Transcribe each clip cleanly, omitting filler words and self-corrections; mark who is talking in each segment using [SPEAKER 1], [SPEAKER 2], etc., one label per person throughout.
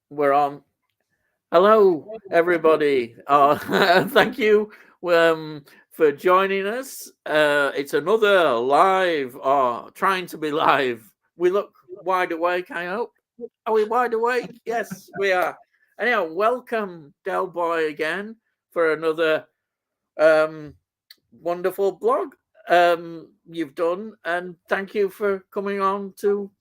[SPEAKER 1] We're on. Hello, everybody. Thank you for joining us. It's another live, or trying to be live. We look wide awake, I hope. Are we wide awake? Yes, we are. Anyhow, welcome, Delboy, again for another um, wonderful blog you've done. And thank you for coming on to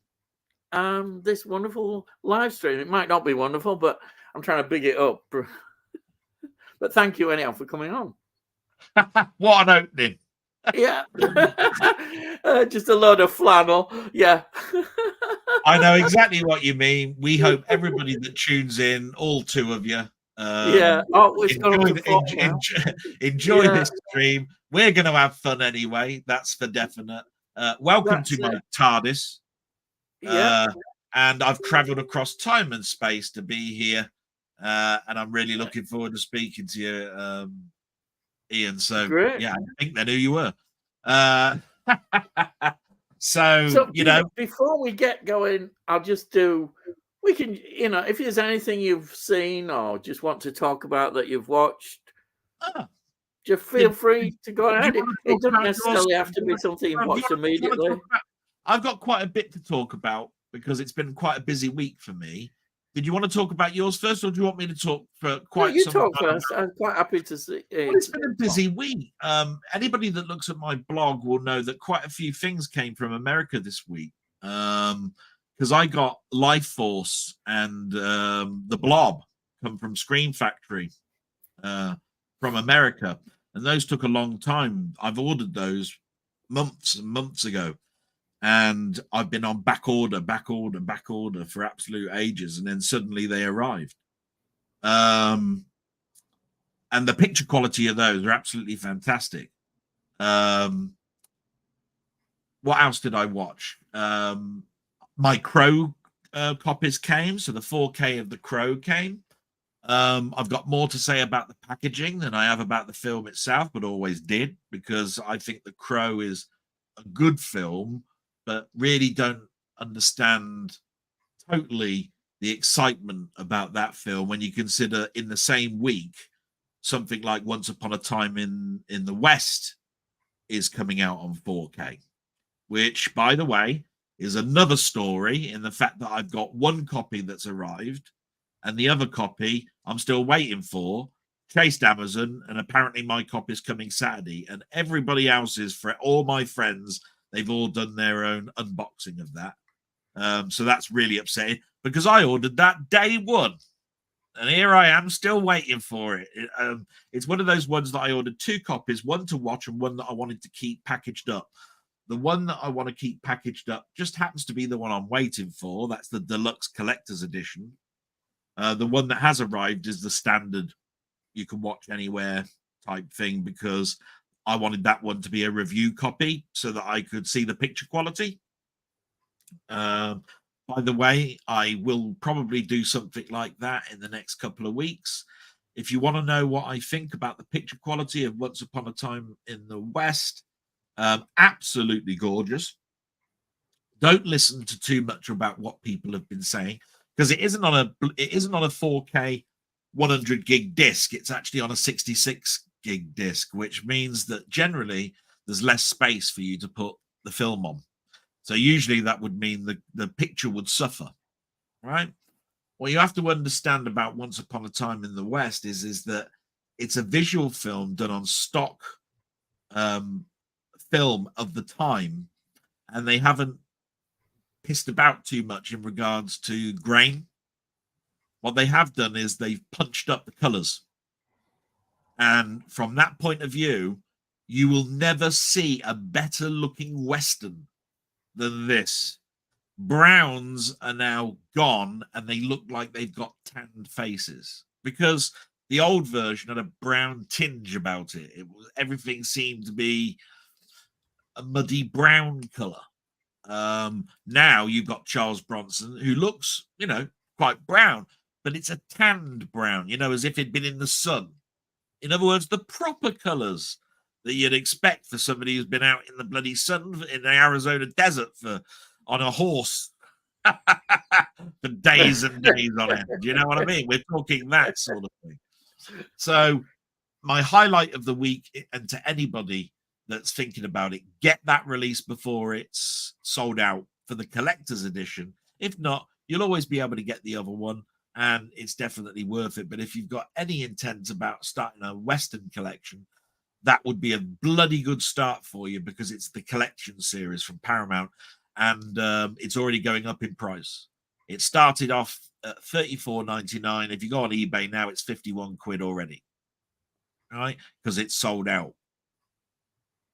[SPEAKER 1] this wonderful live stream. It might not be wonderful, but I'm trying to big it up. But thank you anyhow for coming on.
[SPEAKER 2] What an opening.
[SPEAKER 1] Yeah. Just a load of flannel. Yeah.
[SPEAKER 2] I know exactly what you mean. We hope everybody that tunes in, all two of you,
[SPEAKER 1] Yeah. Oh, it's gone up
[SPEAKER 2] enjoy,
[SPEAKER 1] to 40 now.
[SPEAKER 2] enjoy
[SPEAKER 1] Yeah.
[SPEAKER 2] this stream. We're going to have fun anyway. That's for definite. Welcome to
[SPEAKER 1] That's
[SPEAKER 2] my
[SPEAKER 1] it.
[SPEAKER 2] TARDIS.
[SPEAKER 1] Yeah.
[SPEAKER 2] Uh, and I've traveled across time and space to be here. And I'm really looking forward to speaking to you, Ian. So,
[SPEAKER 1] Great.
[SPEAKER 2] yeah, I think they knew you were. Uh, so,
[SPEAKER 1] So
[SPEAKER 2] you know,
[SPEAKER 1] before we get going, I'll just do. We can, if there's anything you've seen or just want to talk about that you've watched,
[SPEAKER 2] ah,
[SPEAKER 1] just feel
[SPEAKER 2] did,
[SPEAKER 1] free to go
[SPEAKER 2] do you
[SPEAKER 1] ahead. It,
[SPEAKER 2] want to
[SPEAKER 1] it
[SPEAKER 2] talk
[SPEAKER 1] doesn't
[SPEAKER 2] about yours?
[SPEAKER 1] necessarily have to be something you've watched
[SPEAKER 2] Do you want to talk
[SPEAKER 1] immediately.
[SPEAKER 2] about? I've got quite a bit to talk about because it's been quite a busy week for me. Did you want to talk about yours first, or do you want me to talk for
[SPEAKER 1] No,
[SPEAKER 2] quite
[SPEAKER 1] you
[SPEAKER 2] some
[SPEAKER 1] talk
[SPEAKER 2] time?
[SPEAKER 1] first. I'm quite happy to see
[SPEAKER 2] Well,
[SPEAKER 1] it.
[SPEAKER 2] it's been a busy week. Anybody that looks at my blog will know that quite a few things came from America this week. Because I got Life Force and The Blob come from Screen Factory from America, and those took a long time. I've ordered those months and months ago, and I've been on back order for absolute ages, and then suddenly they arrived. And the picture quality of those are absolutely fantastic. Um, what else did I watch? My Crow copies came, so the 4K of the Crow came. I've got more to say about the packaging than I have about the film itself, but always did, because I think The Crow is a good film, but really don't understand totally the excitement about that film when you consider in the same week something like Once Upon a Time in the West is coming out on 4K, which, by the way, is another story in the fact that I've got one copy that's arrived and the other copy I'm still waiting for. Chased Amazon, and apparently my copy is coming Saturday, and everybody else's, for all my friends, they've all done their own unboxing of that. So that's really upsetting because I ordered that day one, and here I am still waiting for it. It's one of those ones that I ordered two copies, one to watch and one that I wanted to keep packaged up. The one that I want to keep packaged up just happens to be the one I'm waiting for. That's the deluxe collector's edition. The one that has arrived is the standard, you can watch anywhere type thing, because I wanted that one to be a review copy so that I could see the picture quality. By the way, I will probably do something like that in the next couple of weeks. If you want to know what I think about the picture quality of Once Upon a Time in the West, absolutely gorgeous. Don't listen to too much about what people have been saying, because it isn't on a 4K 100 gig disc. It's actually on a 66 gig disc, which means that generally there's less space for you to put the film on. So usually that would mean the picture would suffer, right? What you have to understand about Once Upon a Time in the West is that it's a visual film done on stock film of the time, and they haven't pissed about too much in regards to grain. What they have done is they've punched up the colors. And from that point of view, you will never see a better looking Western than this. Browns are now gone and they look like they've got tanned faces, because the old version had a brown tinge about it. Everything seemed to be a muddy brown color. Now you've got Charles Bronson, who looks, quite brown, but it's a tanned brown, as if it'd been in the sun. In other words, the proper colors that you'd expect for somebody who's been out in the bloody sun in the Arizona desert on a horse for days and days on end. You know what I mean? We're talking that sort of thing. So my highlight of the week, and to anybody that's thinking about it, get that release before it's sold out for the collector's edition. If not, you'll always be able to get the other one, and it's definitely worth it. But if you've got any intent about starting a Western collection, that would be a bloody good start for you, because it's the collection series from Paramount, and it's already going up in price. It started off at $34.99. If you go on eBay now, it's 51 quid already, right? Because it's sold out.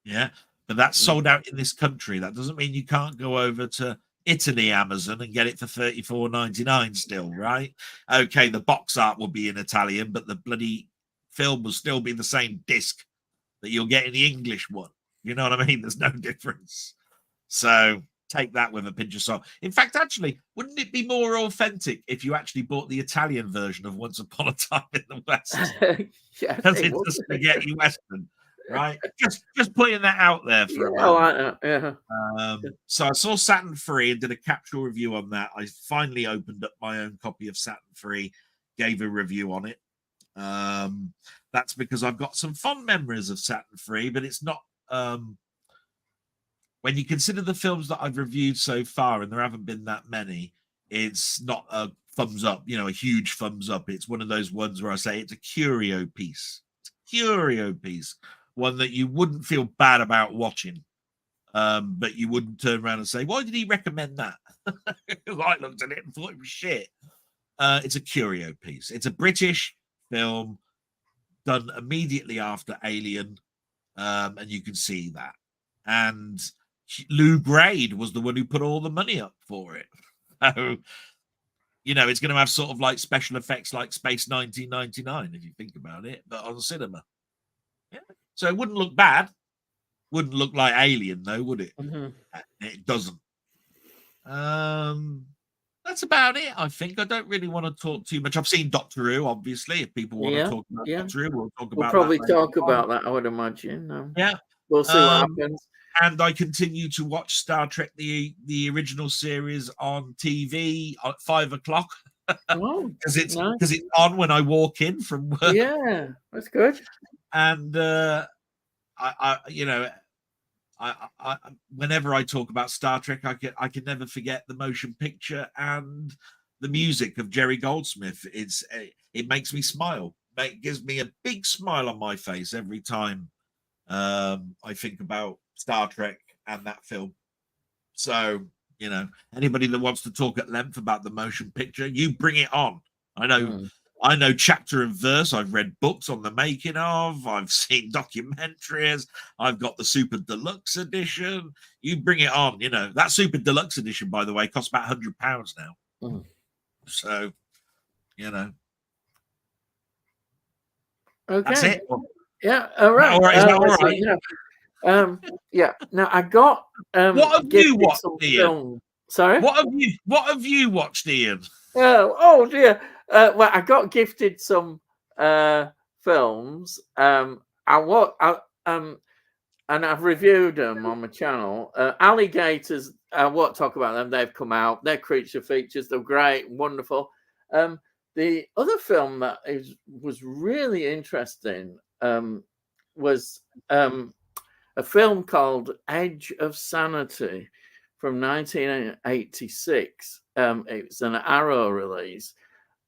[SPEAKER 2] Yeah, but that's sold out in this country. That doesn't mean you can't go over to Italy Amazon and get it for $34.99 still, right? Okay, the box art will be in Italian, but the bloody film will still be the same disc that you'll get in the English one. You know what I mean? There's no difference. So take that with a pinch of salt. In fact, actually, wouldn't it be more authentic if you actually bought the Italian version of Once Upon a Time in the West?
[SPEAKER 1] Yeah,
[SPEAKER 2] Because it's a spaghetti Western, right? Just putting that out there for a moment.
[SPEAKER 1] I like that. Yeah.
[SPEAKER 2] So I saw Saturn Free and did a capsule review on that. I finally opened up my own copy of Saturn Free, gave a review on it. That's because I've got some fond memories of Saturn Free, but it's not when you consider the films that I've reviewed so far, and there haven't been that many, it's not a thumbs up, a huge thumbs up. It's one of those ones where I say it's a curio piece. It's a curio piece, one that you wouldn't feel bad about watching, but you wouldn't turn around and say, why did he recommend that? I looked at it and thought it was shit. It's a curio piece. It's a British film done immediately after Alien, and you can see that. And Lou Grade was the one who put all the money up for it. So, it's going to have sort of like special effects like Space 1999, if you think about it, but on cinema. Yeah. So it wouldn't look bad. Wouldn't look like Alien, though, would it?
[SPEAKER 1] Mm-hmm.
[SPEAKER 2] It doesn't. That's about it, I think. I don't really want to talk too much. I've seen Doctor Who, obviously. If people want to talk about Doctor Who, we'll talk about
[SPEAKER 1] probably
[SPEAKER 2] that
[SPEAKER 1] talk about that, I would imagine.
[SPEAKER 2] Yeah.
[SPEAKER 1] We'll see what happens.
[SPEAKER 2] And I continue to watch Star Trek, the original series on TV at 5 o'clock. Because it's on when I walk in from work.
[SPEAKER 1] Yeah, that's good.
[SPEAKER 2] And I whenever I talk about Star Trek, I can never forget the motion picture and the music of Jerry Goldsmith. It makes me smile. It gives me a big smile on my face every time I think about Star Trek and that film. So, anybody that wants to talk at length about the motion picture, you bring it on. I know chapter and verse. I've read books on the making of. I've seen documentaries. I've got the Super Deluxe edition. You bring it on. That Super Deluxe edition, by the way, costs about £100 now. So,
[SPEAKER 1] Okay.
[SPEAKER 2] That's it.
[SPEAKER 1] Yeah. All right.
[SPEAKER 2] All right. Is that all right?
[SPEAKER 1] Yeah. Now I got.
[SPEAKER 2] What have you watched, Ian?
[SPEAKER 1] Sorry.
[SPEAKER 2] What have you watched, Ian?
[SPEAKER 1] Oh dear. Well, I got gifted some films. And I've reviewed them on my channel. Alligators. I won't talk about them. They've come out. They're creature features. They're great, wonderful. The other film that was really interesting was a film called Edge of Sanity from 1986. It's an Arrow release,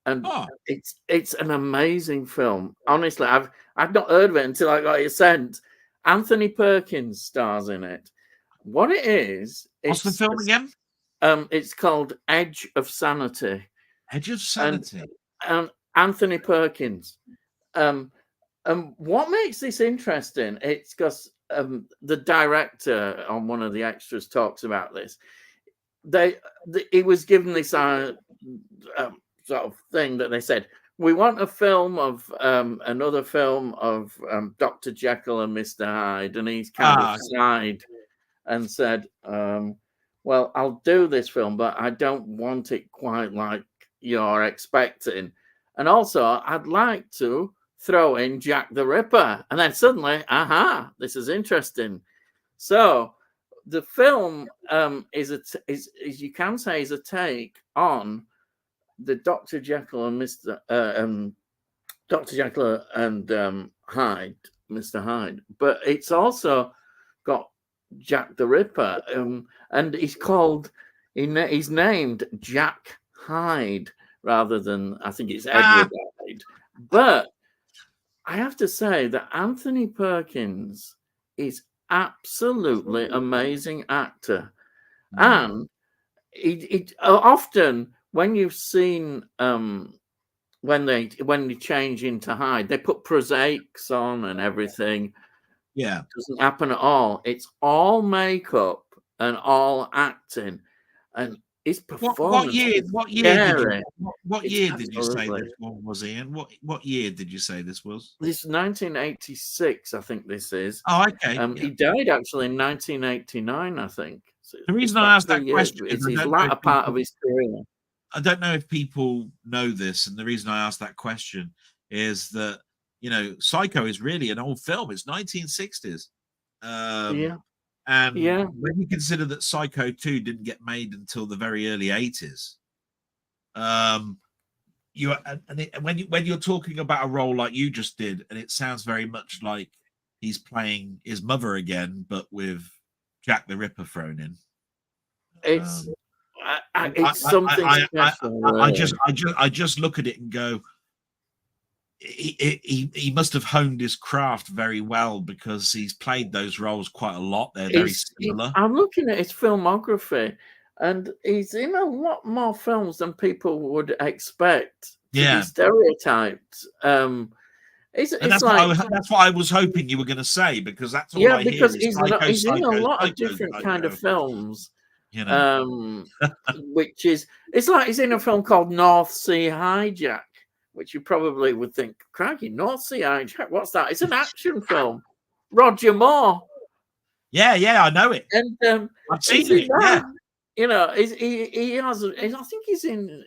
[SPEAKER 1] and it's an amazing film. Honestly, I've not heard of it until I got it sent. Anthony Perkins stars in it. What it is?
[SPEAKER 2] What's the film again?
[SPEAKER 1] It's called Edge of Sanity.
[SPEAKER 2] Edge of Sanity.
[SPEAKER 1] And Anthony Perkins. And what makes this interesting? It's because the director on one of the extras talks about this. He was given this sort of thing that they said, we want a film of another film of Dr. Jekyll and Mr. Hyde, and he's kind of sighed and said, well, I'll do this film, but I don't want it quite like you're expecting. And also, I'd like to throw in Jack the Ripper. And then suddenly, this is interesting. So the film is you can say is a take on the Dr. Jekyll and Dr. Jekyll and Hyde, Mr. Hyde, but it's also got Jack the Ripper, and he's named Jack Hyde rather than, I think it's Edward Hyde. But I have to say that Anthony Perkins is absolutely amazing actor, and it often when you've seen when they change into Hyde, they put prosaics on and everything.
[SPEAKER 2] Yeah,
[SPEAKER 1] it doesn't happen at all. It's all makeup and all acting, and his performance.
[SPEAKER 2] What year did you say this one was, Ian? What year did you say this was?
[SPEAKER 1] This is 1986, I think this is.
[SPEAKER 2] Oh, okay.
[SPEAKER 1] He died actually in 1989, I think. So
[SPEAKER 2] the reason I asked that question
[SPEAKER 1] is his latter part of his career.
[SPEAKER 2] I don't know if people know this, and the reason I asked that question is that, you know, Psycho is really an old film. It's 1960s. And when you consider that Psycho 2 didn't get made until the very early 80s, when you're talking about a role like you just did, and it sounds very much like he's playing his mother again, but with Jack the Ripper thrown in.
[SPEAKER 1] It's something special.
[SPEAKER 2] I just look at it and go, he must have honed his craft very well, because he's played those roles quite a lot. They're very similar.
[SPEAKER 1] I'm looking at his filmography, and he's in a lot more films than people would expect to be stereotyped.
[SPEAKER 2] That's what I was hoping you were going to say, because that's all I
[SPEAKER 1] because
[SPEAKER 2] hear.
[SPEAKER 1] He's in a lot of different kind of films.
[SPEAKER 2] You know,
[SPEAKER 1] which is, it's like he's in a film called North Sea Hijack, which you probably would think, crikey, North Sea Hijack, what's that? It's an action film. Roger Moore.
[SPEAKER 2] Yeah, I know it.
[SPEAKER 1] And
[SPEAKER 2] I've seen it. Yeah.
[SPEAKER 1] You know, he has. I think he's in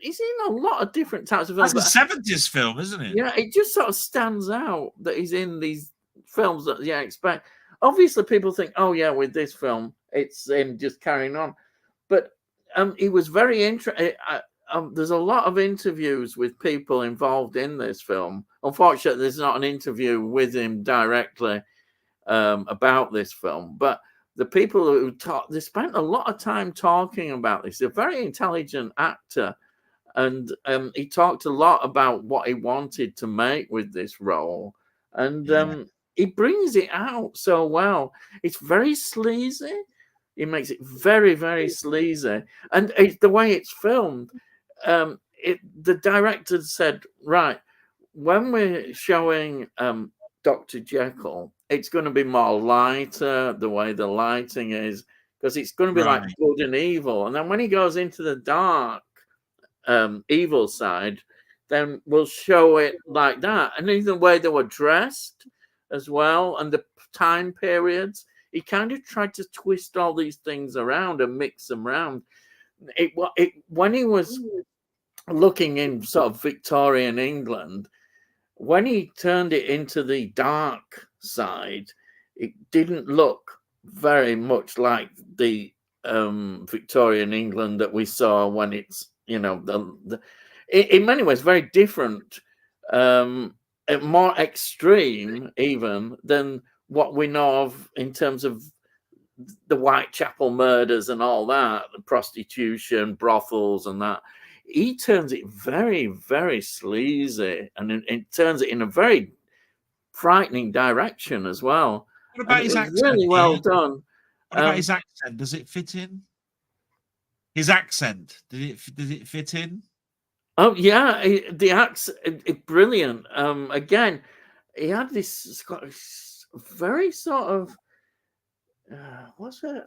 [SPEAKER 1] a lot of different types of films.
[SPEAKER 2] That's a 70s film, isn't it?
[SPEAKER 1] Yeah, it just sort of stands out that he's in these films that you expect. Obviously, people think, oh yeah, with this film, it's him just carrying on. But he was very interesting. There's a lot of interviews with people involved in this film. Unfortunately, there's not an interview with him directly about this film. But the people who talk, they spent a lot of time talking about this. He's a very intelligent actor. And he talked a lot about what he wanted to make with this role. And he brings it out so well. It's very sleazy. He makes it very, very sleazy. And the way it's filmed, the director said, right, when we're showing Dr. Jekyll, it's going to be more lighter, the way the lighting is, because it's going to be like good and evil. And then when he goes into the dark, evil side, then we'll show it like that. And even the way they were dressed as well, and the time periods, he kind of tried to twist all these things around and mix them around. When he was looking in sort of Victorian England, when he turned it into the dark side, it didn't look very much like the Victorian England that we saw when it's, you know, in many ways very different, more extreme even than what we know of in terms of the Whitechapel murders and all that, the prostitution, brothels and that. He turns it very, very sleazy, and it turns it in a very frightening direction as well.
[SPEAKER 2] What about his accent?
[SPEAKER 1] Really well done.
[SPEAKER 2] What about his accent? Does it fit in? His accent, did it fit in?
[SPEAKER 1] Oh yeah, the accent, brilliant. Again, he had this very sort of what's it,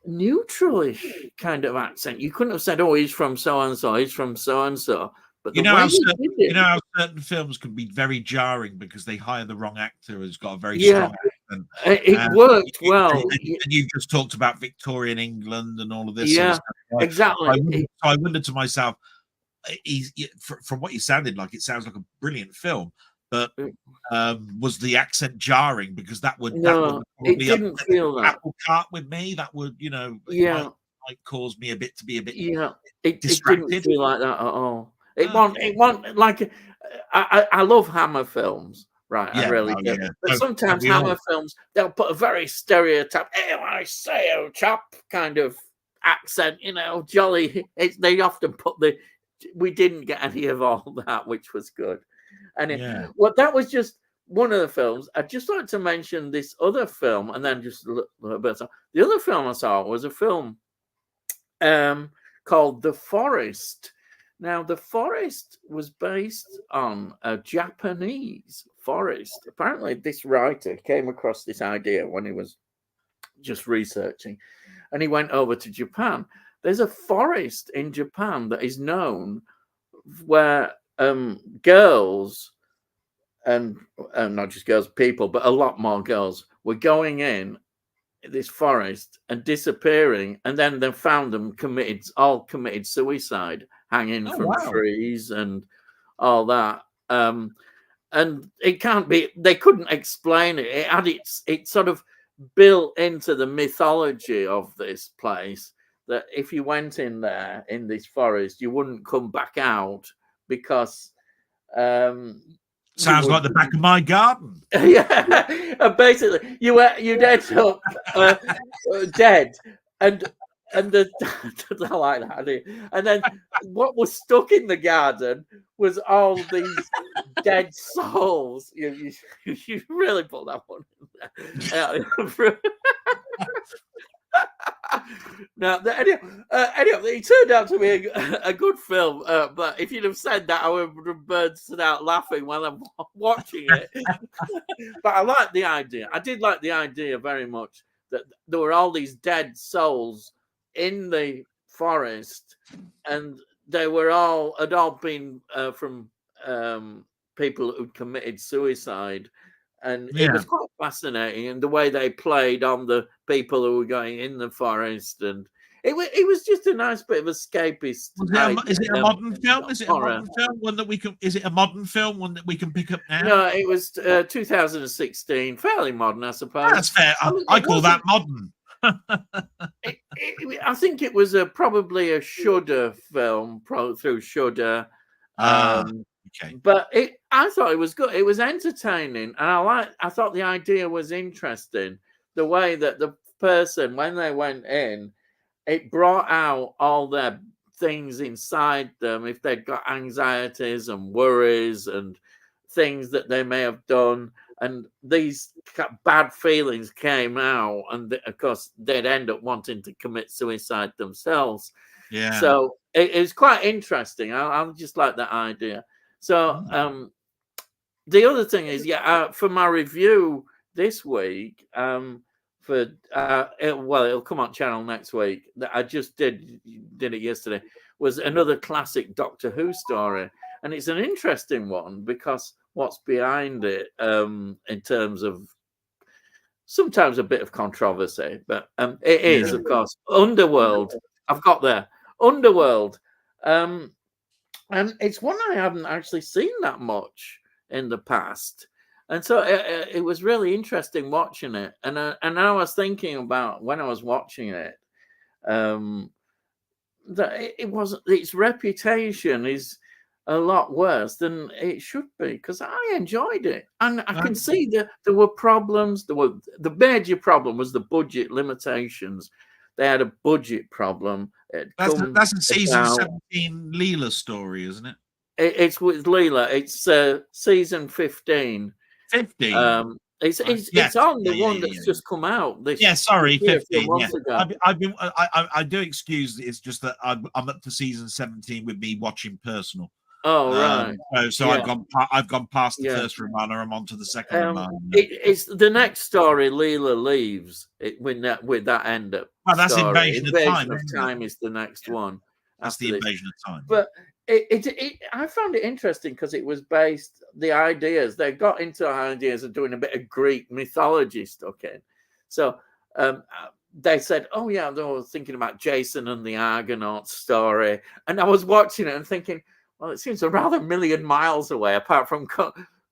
[SPEAKER 1] neutralish kind of accent. You couldn't have said, "Oh, he's from so and so. He's from so and so." But
[SPEAKER 2] you know how certain films can be very jarring because they hire the wrong actor who's got a very strong accent.
[SPEAKER 1] It worked well.
[SPEAKER 2] And you just talked about Victorian England and all of this.
[SPEAKER 1] Yeah,
[SPEAKER 2] sort of stuff.
[SPEAKER 1] exactly.
[SPEAKER 2] I wondered to myself, from what you sounded like, it sounds like a brilliant film. But was the accent jarring? Because that would
[SPEAKER 1] it didn't feel that
[SPEAKER 2] apple cart with me. That would, you know.
[SPEAKER 1] Yeah,
[SPEAKER 2] might cause me to be a bit
[SPEAKER 1] Yeah, it didn't
[SPEAKER 2] distracted.
[SPEAKER 1] feel like that at all. It
[SPEAKER 2] Okay.
[SPEAKER 1] wasn't. It wasn't like I love Hammer films, right? I
[SPEAKER 2] Yeah,
[SPEAKER 1] really
[SPEAKER 2] well,
[SPEAKER 1] do.
[SPEAKER 2] yeah.
[SPEAKER 1] But
[SPEAKER 2] Don't
[SPEAKER 1] sometimes
[SPEAKER 2] we all?
[SPEAKER 1] Hammer films, they'll put a very stereotype, "Hey, I say, oh chap," kind of accent, jolly. They often put the. We didn't get any of all that, which was good. And
[SPEAKER 2] Yeah.
[SPEAKER 1] well, that was just one of the films. I'd just like to mention this other film, and then just a little bit. The other film I saw was a film called The Forest. Now, The Forest was based on a Japanese forest. Apparently, this writer came across this idea when he was just researching, and he went over to Japan. There's a forest in Japan that is known where girls and not just girls, people, but a lot more girls were going in this forest and disappearing, and then they found them committed suicide, hanging
[SPEAKER 2] Oh
[SPEAKER 1] from
[SPEAKER 2] wow.
[SPEAKER 1] trees and all that. And it can't be. They couldn't explain it. It had it sort of built into the mythology of this place that if you went in there in this forest, you wouldn't come back out because you
[SPEAKER 2] Sounds like
[SPEAKER 1] would.
[SPEAKER 2] the back of my garden.
[SPEAKER 1] Yeah, and basically you'd end up dead, and I like that idea. And then what was stuck in the garden was all these dead souls. You really put that one in there. Now, anyway, it turned out to be a good film. But if you'd have said that, I would have bursted out laughing while I'm watching it. But I liked the idea. I did like the idea very much that there were all these dead souls in the forest, and they had all been from people who committed suicide. And it
[SPEAKER 2] Yeah.
[SPEAKER 1] was quite fascinating, and the way they played on the people who were going in the forest, and it was just a nice bit of escapist.
[SPEAKER 2] Is it a modern film? Is it a
[SPEAKER 1] horror.
[SPEAKER 2] modern film? One that we can? Is it a modern film? One that we can pick up now?
[SPEAKER 1] No, it was 2016, fairly modern, I suppose.
[SPEAKER 2] That's fair.
[SPEAKER 1] I mean,
[SPEAKER 2] I call that modern.
[SPEAKER 1] I think it was probably a Shudder film through Shudder.
[SPEAKER 2] Okay.
[SPEAKER 1] But I thought it was good. It was entertaining, and I thought the idea was interesting. The way that the person, when they went in, it brought out all their things inside them. If they'd got anxieties and worries and things that they may have done, and these bad feelings came out, and of course they'd end up wanting to commit suicide themselves.
[SPEAKER 2] Yeah.
[SPEAKER 1] So it's quite interesting. I just like that idea. So the other thing is, for my review this week, it'll come on channel next week. That I just did it yesterday. Was another classic Doctor Who story, and it's an interesting one because what's behind it, in terms of sometimes a bit of controversy, but it is, of course, Underworld. I've got there, Underworld. And it's one I haven't actually seen that much in the past, and so it was really interesting watching it. And I was thinking about when I was watching it, that it wasn't. Its reputation is a lot worse than it should be because I enjoyed it, and I can see that there were problems. The major problem was the budget limitations. They had a budget problem.
[SPEAKER 2] That's a season 17 Leela story, isn't it?
[SPEAKER 1] It's with Leela. It's season 15.
[SPEAKER 2] 15.
[SPEAKER 1] It's on the one that's just come out.
[SPEAKER 2] Sorry, 15.
[SPEAKER 1] Months ago.
[SPEAKER 2] I do excuse. It's just that I'm up to season 17 with me watching personal.
[SPEAKER 1] Oh right.
[SPEAKER 2] So I've gone past the first Romana. I'm on to the second Romana.
[SPEAKER 1] It's the next story. Leela leaves it with that end up.
[SPEAKER 2] Oh, that's
[SPEAKER 1] story.
[SPEAKER 2] Invasion of Time.
[SPEAKER 1] Time is the next one.
[SPEAKER 2] That's the Invasion of Time.
[SPEAKER 1] But I found it interesting because it was based, the ideas, they got into ideas of doing a bit of Greek mythology stuck in. So they said, oh yeah, they were thinking about Jason and the Argonauts story. And I was watching it and thinking, well, it seems a rather million miles away, apart from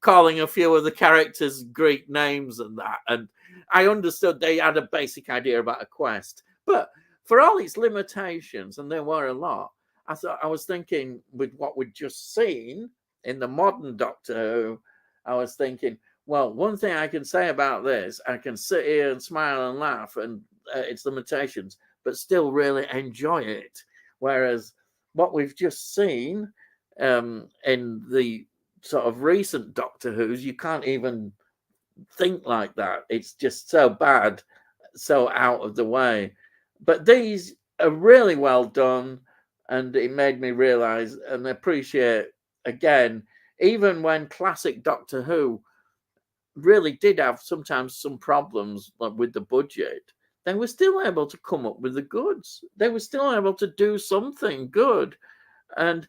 [SPEAKER 1] calling a few of the characters Greek names and that. And I understood they had a basic idea about a quest. But for all its limitations, and there were a lot, I was thinking with what we'd just seen in the modern Doctor Who, I was thinking, well, one thing I can say about this, I can sit here and smile and laugh and its limitations, but still really enjoy it. Whereas what we've just seen in the sort of recent Doctor Who's, you can't even think like that. It's just so bad, so out of the way. But these are really well done, and it made me realize and appreciate again, even when classic Doctor Who really did have sometimes some problems like with the budget, they were still able to come up with the goods. They were still able to do something good. And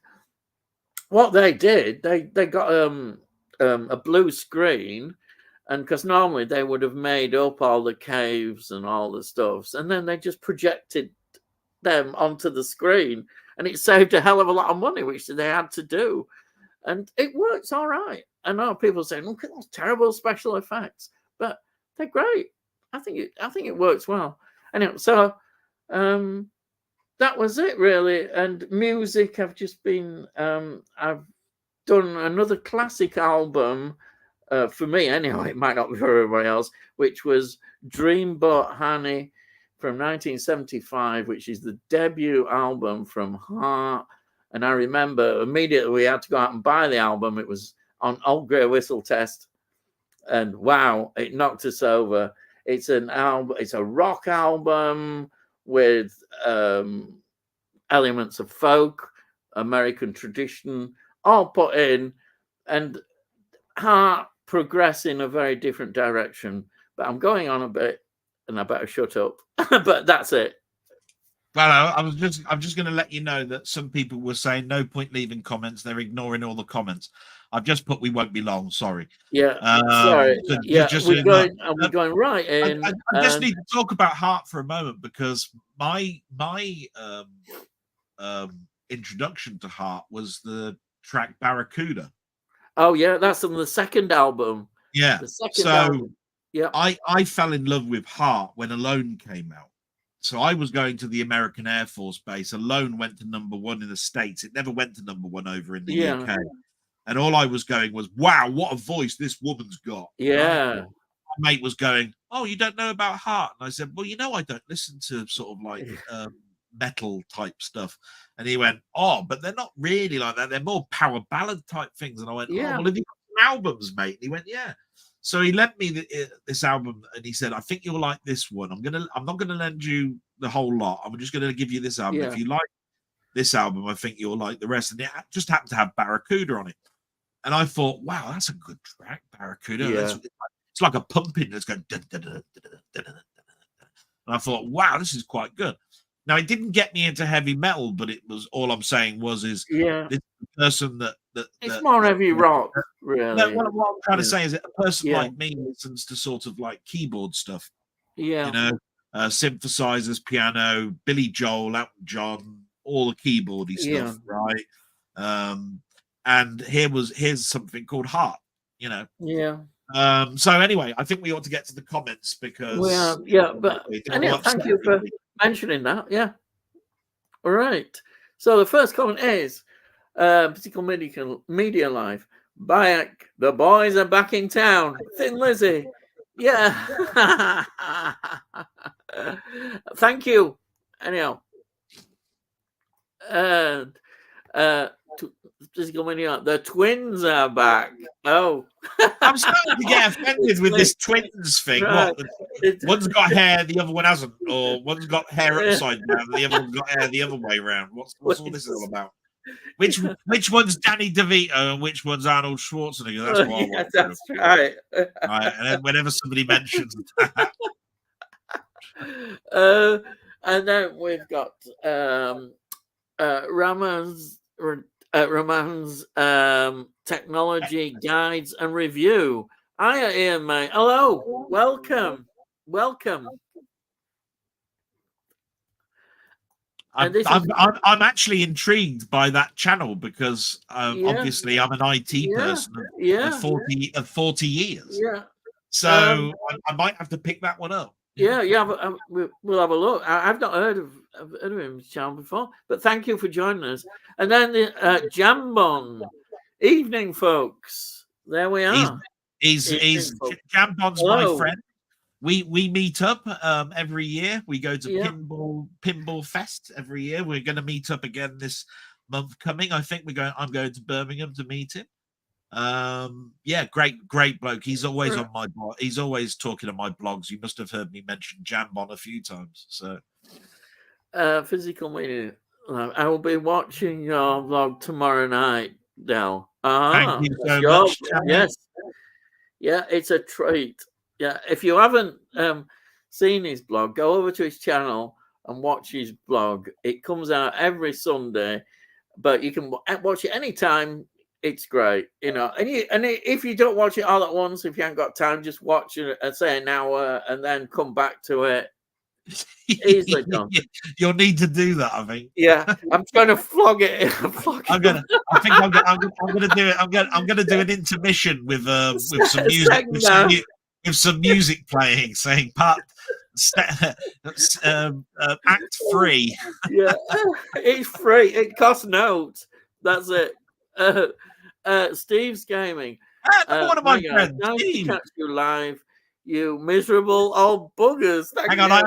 [SPEAKER 1] what they did, they got a blue screen, and because normally they would have made up all the caves and all the stuffs, and then they just projected them onto the screen, and it saved a hell of a lot of money, which they had to do, and it works all right. I know people saying, "Look at those terrible special effects," but they're great. I think it works well. Anyway, so that was it really. And music, I've just been I've done another classic album for me anyway. It might not be for everybody else, which was Dreamboat Honey from 1975, which is the debut album from Heart. And I remember immediately we had to go out and buy the album. It was on Old Grey Whistle Test, and wow, it knocked us over. It's an album. It's a rock album with elements of folk, American tradition, all put in, and Heart progress in a very different direction. But I'm going on a bit, and I better shut up. But that's it.
[SPEAKER 2] Well, I'm just going to let you know that some people were saying no point leaving comments. They're ignoring all the comments. I've just put we won't be long. Sorry.
[SPEAKER 1] Yeah. Sorry.
[SPEAKER 2] So
[SPEAKER 1] yeah. We're going right in.
[SPEAKER 2] I just need to talk about Heart for a moment, because my introduction to Heart was the track Barracuda.
[SPEAKER 1] Oh yeah, that's on the second album.
[SPEAKER 2] Yeah.
[SPEAKER 1] The second album. Yeah.
[SPEAKER 2] I fell in love with Heart when Alone came out. So I was going to the American Air Force Base. Alone went to #1 in the States. It never went to #1 over in the UK. And all I was going was, wow, what a voice this woman's got.
[SPEAKER 1] Yeah.
[SPEAKER 2] My mate was going, oh, you don't know about Heart? And I said, well, I don't listen to sort of like metal type stuff. And he went, oh, but they're not really like that. They're more power ballad type things. And I went, oh, well, have you got some albums, mate? And he went, yeah. So he lent me this album, and he said, I think you'll like this one. I'm not gonna lend you the whole lot. I'm just gonna give you this album. If you like this album, I think you'll like the rest. And it just happened to have Barracuda on it. And I thought, wow, that's a good track, Barracuda.
[SPEAKER 1] Yeah.
[SPEAKER 2] It's like a pumping that's going. And I thought, wow, this is quite good. Now, it didn't get me into heavy metal, but it was, all I'm saying was, this person that
[SPEAKER 1] it's more heavy rock, really.
[SPEAKER 2] No, what I'm trying to say is that a person like me listens to sort of like keyboard stuff.
[SPEAKER 1] Yeah.
[SPEAKER 2] Synthesizers, piano, Billy Joel, Elton John, all the keyboardy stuff, right? And here's something called Heart,
[SPEAKER 1] Yeah.
[SPEAKER 2] So anyway, I think we ought to get to the comments, because
[SPEAKER 1] but anyway, thank you for mentioning that. Yeah. All right. So the first comment is Particular Media Live. Back, the boys are back in town. Thin Lizzy. Yeah. Thank you. Anyhow. And Physical Media, the twins are back. Oh.
[SPEAKER 2] I'm starting to get offended with this twins thing.
[SPEAKER 1] Right.
[SPEAKER 2] One's got hair, the other one hasn't, or one's got hair upside down, the other one's got hair the other way around. What's all this all about? Which one's Danny DeVito and which one's Arnold Schwarzenegger? That's what I want.
[SPEAKER 1] That's right.
[SPEAKER 2] Right. And then whenever somebody mentions that.
[SPEAKER 1] And then we've got Ramon's technology guides and review. Hiya, Ian, mate. Hello. Welcome.
[SPEAKER 2] I'm actually intrigued by that channel, because obviously I'm an IT person of 40 years.
[SPEAKER 1] Yeah.
[SPEAKER 2] So I might have to pick that one up.
[SPEAKER 1] Yeah, yeah. We'll have a look. I've not heard of him channel before, but thank you for joining us. And then the Jambon. Evening, folks. There we
[SPEAKER 2] He's
[SPEAKER 1] are.
[SPEAKER 2] he's
[SPEAKER 1] Evening, folks.
[SPEAKER 2] Jambon's my
[SPEAKER 1] Hello.
[SPEAKER 2] friend. We meet up every year. We go to
[SPEAKER 1] Yeah.
[SPEAKER 2] Pinball Fest every year. We're going to meet up again this month coming. I think I'm going to Birmingham to meet him. Yeah, great bloke. He's always on my blog. He's always talking on my blogs. You must have heard me mention Jambon a few times. So
[SPEAKER 1] Physical media. I will be watching your vlog tomorrow night, Del.
[SPEAKER 2] thank you
[SPEAKER 1] That's
[SPEAKER 2] so
[SPEAKER 1] your
[SPEAKER 2] much, Tammy.
[SPEAKER 1] yes. Yeah, it's a treat. Yeah, if you haven't seen his blog, go over to his channel and watch his blog. It comes out every Sunday, but you can watch it anytime. It's great, you know. And if you don't watch it all at once, if you haven't got time, just watch it, say an hour, and then come back to it. Easily done.
[SPEAKER 2] You'll need to do that, I think.
[SPEAKER 1] Yeah, I'm trying to flog it.
[SPEAKER 2] I think I'm gonna do it. I'm gonna do an intermission with some music, with some music playing, saying act 3.
[SPEAKER 1] Yeah, it's free. It costs notes. That's it. Steve's gaming.
[SPEAKER 2] One of my friends,
[SPEAKER 1] nice
[SPEAKER 2] Steve.
[SPEAKER 1] to catch you live. You miserable old buggers.
[SPEAKER 2] Hang on, I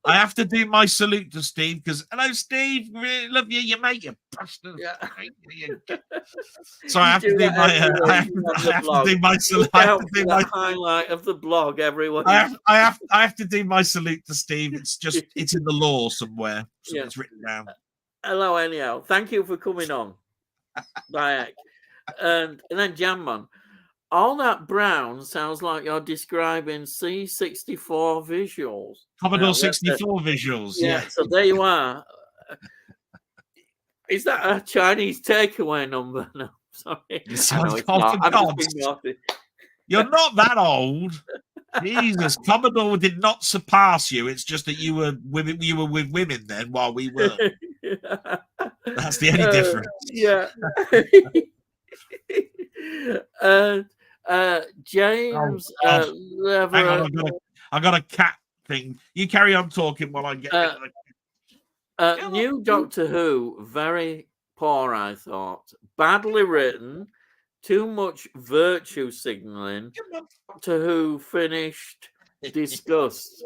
[SPEAKER 2] have to do my salute to Steve, because hello, Steve, really love you, you mate, you bastard.
[SPEAKER 1] Yeah.
[SPEAKER 2] So I have to do my salute. I have to do my
[SPEAKER 1] highlight of the blog. Everyone,
[SPEAKER 2] I have to do my salute to Steve. It's in the law somewhere. So it's written down.
[SPEAKER 1] Hello, anyhow. Thank you for coming on. Bye. And then Jamman, all that brown sounds like you're describing C64 visuals.
[SPEAKER 2] Commodore 64 visuals. Yeah.
[SPEAKER 1] So there you are. Is that a Chinese takeaway number? No, sorry.
[SPEAKER 2] You're not that old. Jesus, Commodore did not surpass you. It's just that you were with women then while we were. That's the only difference.
[SPEAKER 1] Yeah. James,
[SPEAKER 2] I got a cat thing. You carry on talking while I get
[SPEAKER 1] new Doctor Who, very poor, I thought. Badly written, too much virtue signaling. Doctor Who finished, disgust.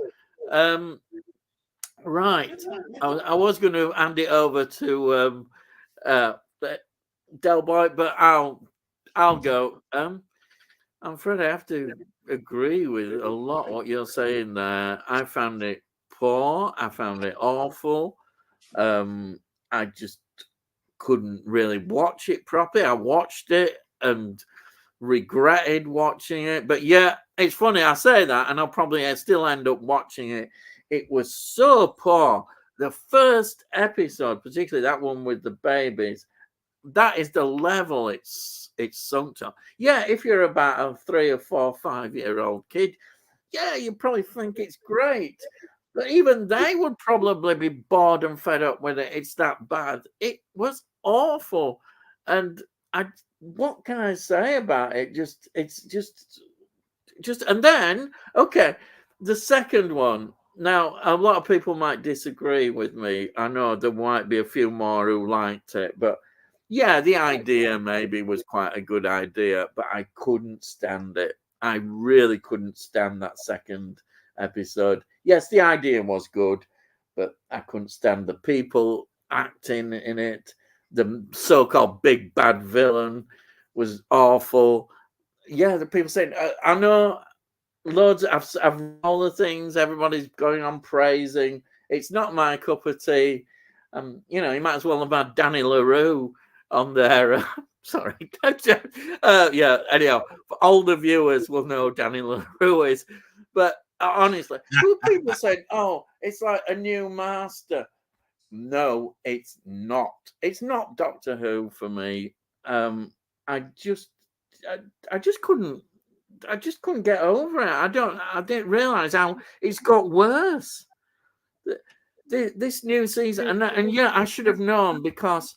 [SPEAKER 1] Right. I was going to hand it over to Delboy, but I'll go. I'm afraid I have to agree with a lot what you're saying there. I found it poor. I found it awful. I just couldn't really watch it properly. I watched it and regretted watching it. But yeah, it's funny. I say that, and I'll probably still end up watching it. It was so poor. The first episode, particularly that one with the babies, that is the level it's sunk to. Yeah, if you're about a 3 or 4 or 5-year-old kid, yeah, you probably think it's great. But even they would probably be bored and fed up with it. It's that bad. It was awful. And what can I say about it? It's just and then, okay, the second one. Now, a lot of people might disagree with me. I know there might be a few more who liked it, but yeah, the idea maybe was quite a good idea, but I couldn't stand it. I really couldn't stand that second episode. Yes, the idea was good, but I couldn't stand the people acting in it. The so-called big bad villain was awful. Yeah, the people saying, I know loads of all the things everybody's going on praising. It's not my cup of tea. You know, you might as well have had Danny LaRue on there. Sorry. Yeah, anyhow, for older viewers will know Danny LaRue is. But honestly, people saying, oh, it's like a new master. No, it's not. It's not Doctor Who for me. I just couldn't get over it. I didn't realize how it's got worse. This new season, and yeah, I should have known, because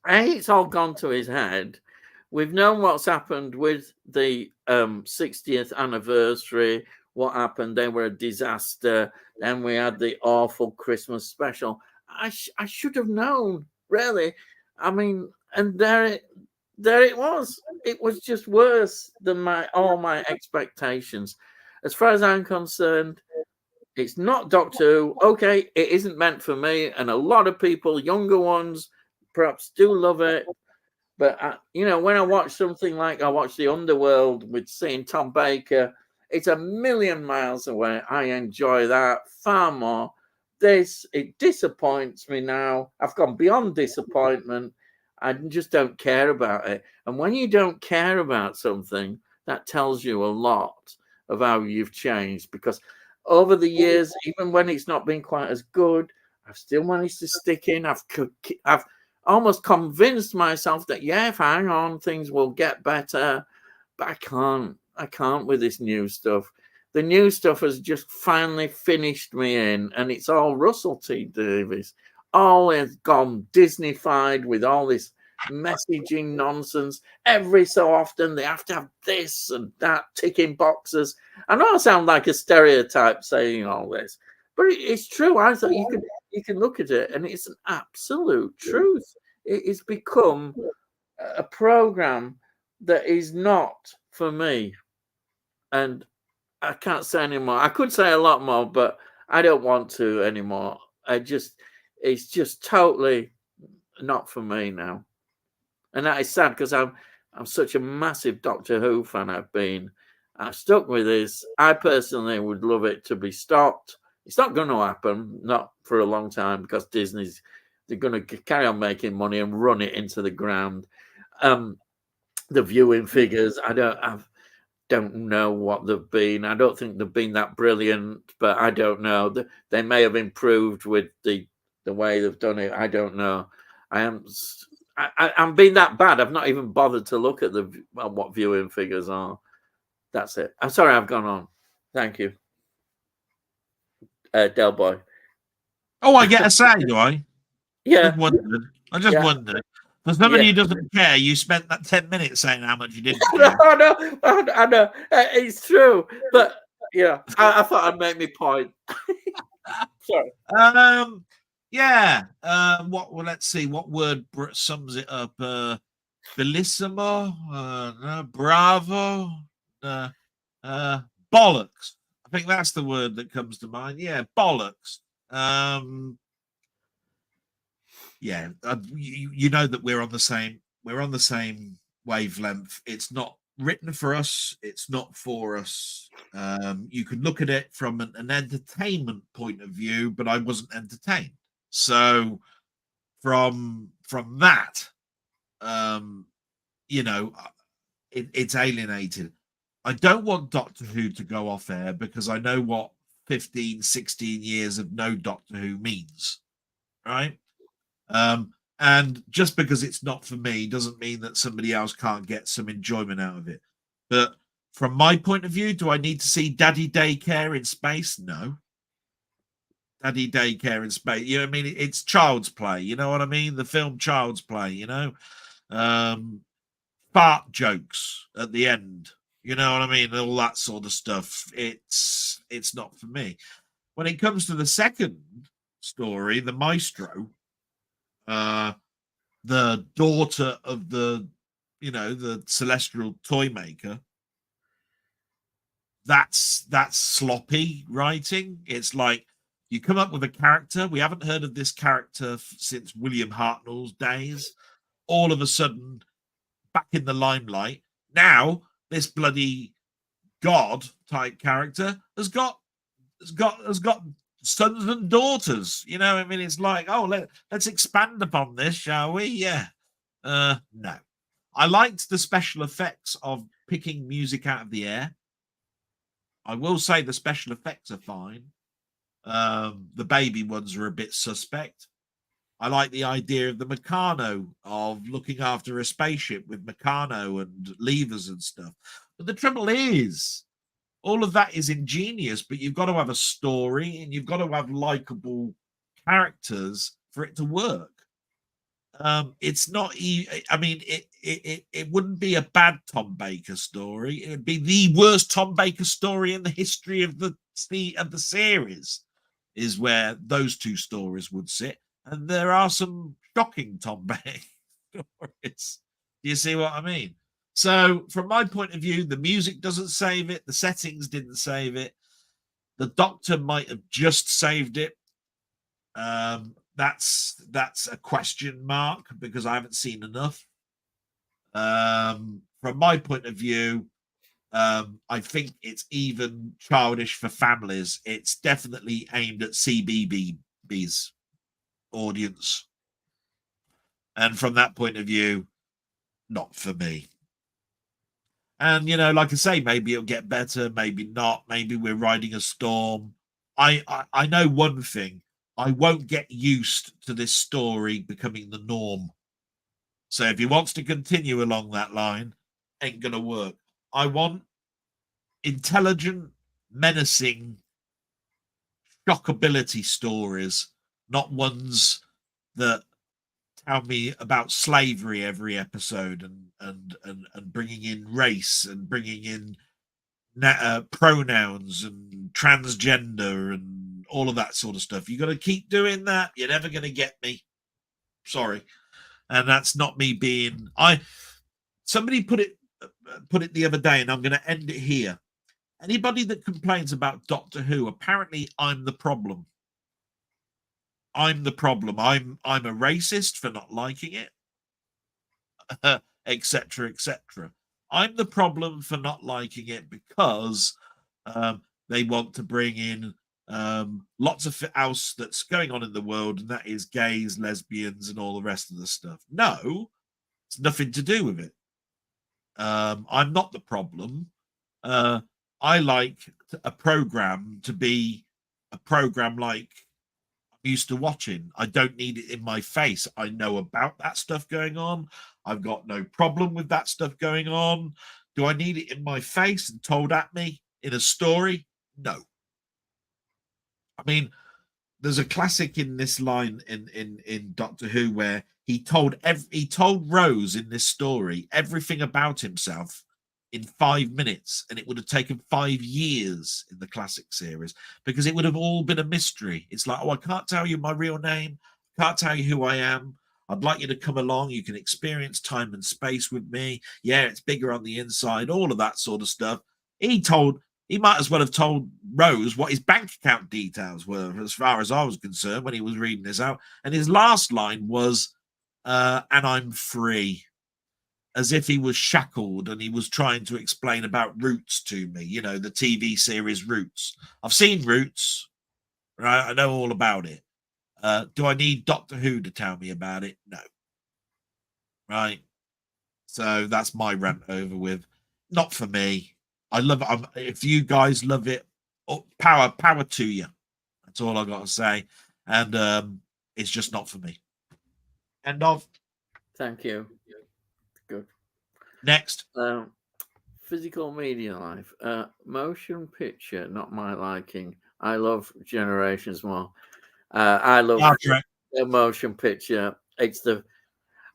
[SPEAKER 1] it's all gone to his head we've known what's happened with the 60th anniversary. What happened? They were a disaster. Then we had the awful Christmas special. I should have known, really. I mean, and there it was. It was just worse than all my expectations. As far as I'm concerned, it's not Doctor Who. Okay, it isn't meant for me, and a lot of people, younger ones, perhaps do love it. But when I watch something like I watch The Underworld with seeing Tom Baker, it's a million miles away. I enjoy that far more. It disappoints me now. I've gone beyond disappointment. I just don't care about it. And when you don't care about something, that tells you a lot of how you've changed. Because over the years, even when it's not been quite as good, I've still managed to stick in. I've almost convinced myself that if I hang on, things will get better. But I can't with this new stuff. The new stuff has just finally finished me in, and it's all Russell T Davies. All has gone Disneyfied with all this messaging nonsense. Every so often they have to have this and that, ticking boxes. I know I sound like a stereotype saying all this, but it's true. I thought you can look at it, and it's an absolute truth. It has become a program that is not for me, and I can't say anymore. I could say a lot more, but I don't want to anymore. It's just totally not for me now, and that is sad because I'm such a massive Doctor Who fan. I've stuck with this. I personally would love it to be stopped. It's not going to happen, not for a long time, because they're going to carry on making money and run it into the ground. The viewing figures, I don't know what they've been. I don't think they've been that brilliant, but I don't know. They may have improved with the way they've done it. I don't know. I'm being that bad. I've not even bothered to look at what viewing figures are. That's it. I'm sorry I've gone on. Thank you, Delboy.
[SPEAKER 2] Oh, I get a say, do I?
[SPEAKER 1] Yeah.
[SPEAKER 2] I just wondered. For somebody who doesn't care, you spent that 10 minutes saying how much you didn't care.
[SPEAKER 1] I know. It's true. But yeah, I thought I'd make my point. Sorry.
[SPEAKER 2] Yeah. Well, let's see. What word sums it up? Bellissimo, bravo, bollocks. I think that's the word that comes to mind. Yeah, bollocks. Yeah, you know that we're on the same wavelength. It's not written for us. It's not for us. You can look at it from an entertainment point of view, but I wasn't entertained. So from that, it's alienated. I don't want Doctor Who to go off air because I know what 15, 16 years of no Doctor Who means, right? And just because it's not for me doesn't mean that somebody else can't get some enjoyment out of it. But from my point of view, do I need to see Daddy Daycare in space? No. Daddy Daycare in space. You know what I mean? It's child's play. You know what I mean? The film Child's Play, fart jokes at the end. You know what I mean? All that sort of stuff. It's not for me. When it comes to the second story, the Maestro, the daughter of the celestial toy maker, that's sloppy writing. It's like you come up with a character. We haven't heard of this character since William Hartnell's days. All of a sudden, back in the limelight. Now, this bloody god type character has got sons and daughters. You know, I mean, it's like, let's expand upon this, shall we? Yeah. No. I liked the special effects of picking music out of the air. I will say the special effects are fine. The baby ones are a bit suspect. I like the idea of the Meccano, of looking after a spaceship with Meccano and levers and stuff. But the trouble is, all of that is ingenious, but you've got to have a story and you've got to have likable characters for it to work. It's not. I mean, it wouldn't be a bad Tom Baker story. It would be the worst Tom Baker story in the history of the series. Is where those two stories would sit, and there are some shocking Tom Baker stories. Do you see what I mean? So, from my point of view, the music doesn't save it. The settings didn't save it. The Doctor might have just saved it. That's a question mark because I haven't seen enough. From my point of view, I think it's even childish for families. It's definitely aimed at CBBB's audience, and from that point of view, not for me. And like I say, maybe it'll get better, maybe not. Maybe we're riding a storm. I know one thing: I won't get used to this story becoming the norm. So if he wants to continue along that line, ain't gonna work. I want intelligent, menacing, shockability stories, not ones that tell me about slavery every episode and bringing in race and bringing in pronouns and transgender and all of that sort of stuff. You got to keep doing that. You're never going to get me. Sorry. And that's not me being. Somebody put it the other day, and I'm going to end it here. Anybody that complains about Doctor Who, apparently I'm the problem. I'm the problem. I'm a racist for not liking it, etc., etc. I'm the problem for not liking it because they want to bring in lots of else that's going on in the world, and that is gays, lesbians, and all the rest of the stuff. No, it's nothing to do with it. I'm not the problem. I like a program to be a program like I'm used to watching. I don't need it in my face. I know about that stuff going on. I've got no problem with that stuff going on. Do I need it in my face and told at me in a story? No. I mean, there's a classic in this line in Doctor Who where he told Rose in this story everything about himself in 5 minutes, and it would have taken 5 years in the classic series because it would have all been a mystery. It's like, oh, I can't tell you my real name, can't tell you who I am. I'd like you to come along. You can experience time and space with me. Yeah, it's bigger on the inside, all of that sort of stuff. He might as well have told Rose what his bank account details were, as far as I was concerned, when he was reading this out. And his last line was, and I'm free, as if he was shackled and he was trying to explain about Roots to me, the TV series Roots. I've seen Roots, right? I know all about it. Do I need Doctor Who to tell me about it? No. Right? So that's my rant over with. Not for me. I love it. If you guys love it, power to you. That's all I got to say. And it's just not for me. End of.
[SPEAKER 1] Thank you. Good.
[SPEAKER 2] Next.
[SPEAKER 1] Physical media life. Motion picture, not my liking. I love Generations more. I love the motion picture. It's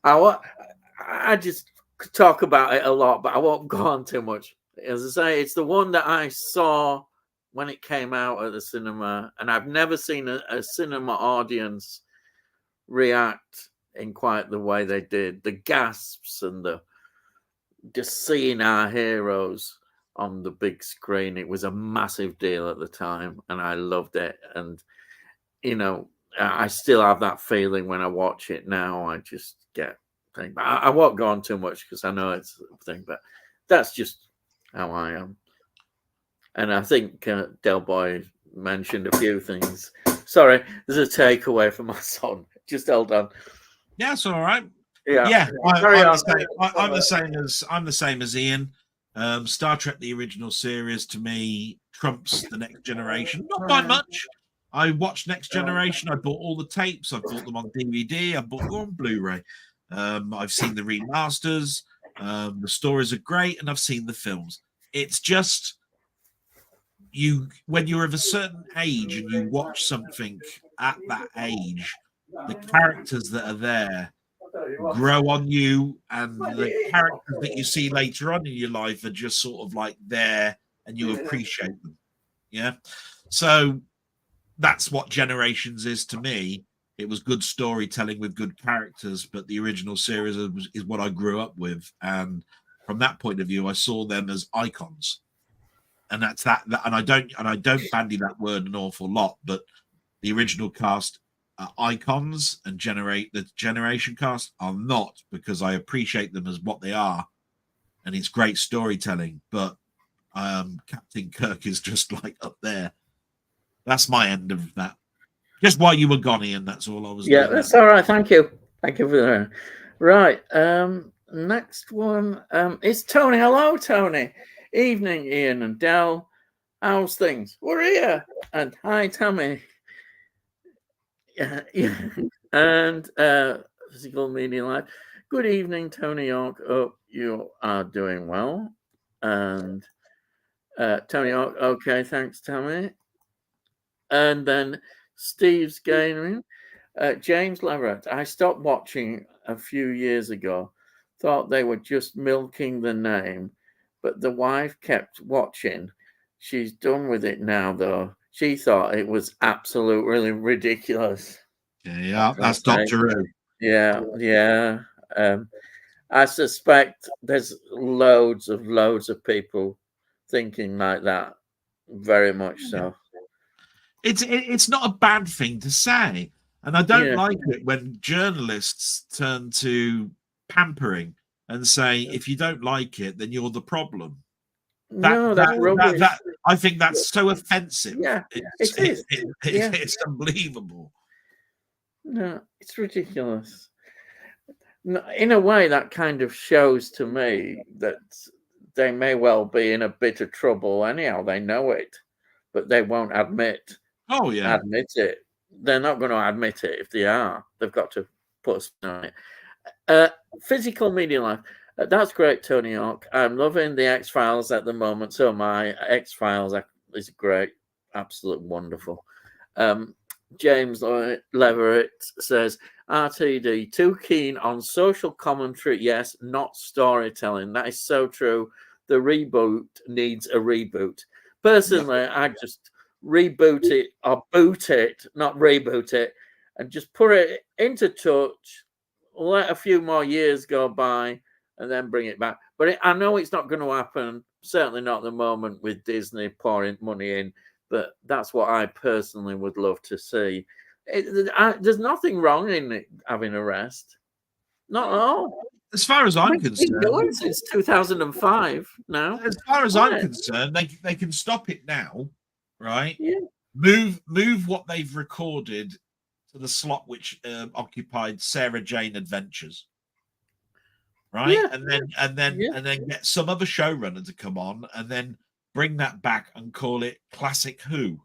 [SPEAKER 1] I just talk about it a lot, but I won't go on too much. As I say, it's the one that I saw when it came out at the cinema, and I've never seen a cinema audience react in quite the way they did. The gasps and just seeing our heroes on the big screen. It was a massive deal at the time, and I loved it. And I still have that feeling when I watch it now. I just get thing. But I won't go on too much because I know it's a thing. But that's just how I am. And I think Delboy mentioned a few things. Sorry, there's a takeaway from my son. Just hold on.
[SPEAKER 2] Yeah, it's all right.
[SPEAKER 1] Yeah.
[SPEAKER 2] I'm the same as Ian. Star Trek: The Original Series to me trumps the Next Generation, not by much. I watched Next Generation. I bought all the tapes. I bought them on DVD. I bought them on Blu-ray. I've seen the remasters. The stories are great, and I've seen the films. It's just when you're of a certain age and you watch something at that age, the characters that are there grow on you, and the characters that you see later on in your life are just sort of like there, and you appreciate them. Yeah. So that's what Generations is to me. It was good storytelling with good characters, but the original series is what I grew up with, and from that point of view, I saw them as icons, and that's that. And I don't bandy that word an awful lot, but the original cast are icons, and the generation cast are not, because I appreciate them as what they are, and it's great storytelling. But Captain Kirk is just like up there. That's my end of that. Just while you were gone, Ian, that's all I was doing.
[SPEAKER 1] Yeah, that's all right. Thank you. Thank you for that. Right. Next one is Tony. Hello, Tony. Evening, Ian and Del. How's things? We're here. And hi, Tammy. Yeah. And Physical Media Live. Good evening, Tony York. Hope you are doing well. And Tony York, okay, thanks, Tammy. And then Steve's Gaming. James Leverett. I stopped watching a few years ago. Thought they were just milking the name, but the wife kept watching. She's done with it now, though. She thought it was absolutely ridiculous.
[SPEAKER 2] Yeah, that's Doctor Who.
[SPEAKER 1] Yeah. I suspect there's loads of people thinking like that. Very much so.
[SPEAKER 2] It's not a bad thing to say, and I don't like it when journalists turn to pampering and say, if you don't like it, then you're the problem. I think that's so offensive.
[SPEAKER 1] Yeah, it's
[SPEAKER 2] unbelievable.
[SPEAKER 1] No, it's ridiculous. In a way, that kind of shows to me that they may well be in a bit of trouble anyhow. They know it, but they won't admit it. They're not going to admit it if they are. They've got to put on it. Physical Media Life. That's great, Tony York. I'm loving the X-Files at the moment. So my X-Files is great. Absolutely wonderful. James Leverett says, RTD, too keen on social commentary. Yes, not storytelling. That is so true. The reboot needs a reboot. Personally, I just reboot it or boot it, not reboot it, and just put it into touch, let a few more years go by, and then bring it back. But I know it's not going to happen, certainly not at the moment with Disney pouring money in, but that's what I personally would love to see. There's nothing wrong in it having a rest. Not at all.
[SPEAKER 2] As far as I'm concerned,
[SPEAKER 1] since 2005 now.
[SPEAKER 2] As far as I'm concerned, they can stop it now, right?
[SPEAKER 1] Yeah.
[SPEAKER 2] Move what they've recorded to the slot which occupied Sarah Jane Adventures, right?
[SPEAKER 1] Yeah.
[SPEAKER 2] And then get some other showrunner to come on, and then bring that back and call it Classic Who,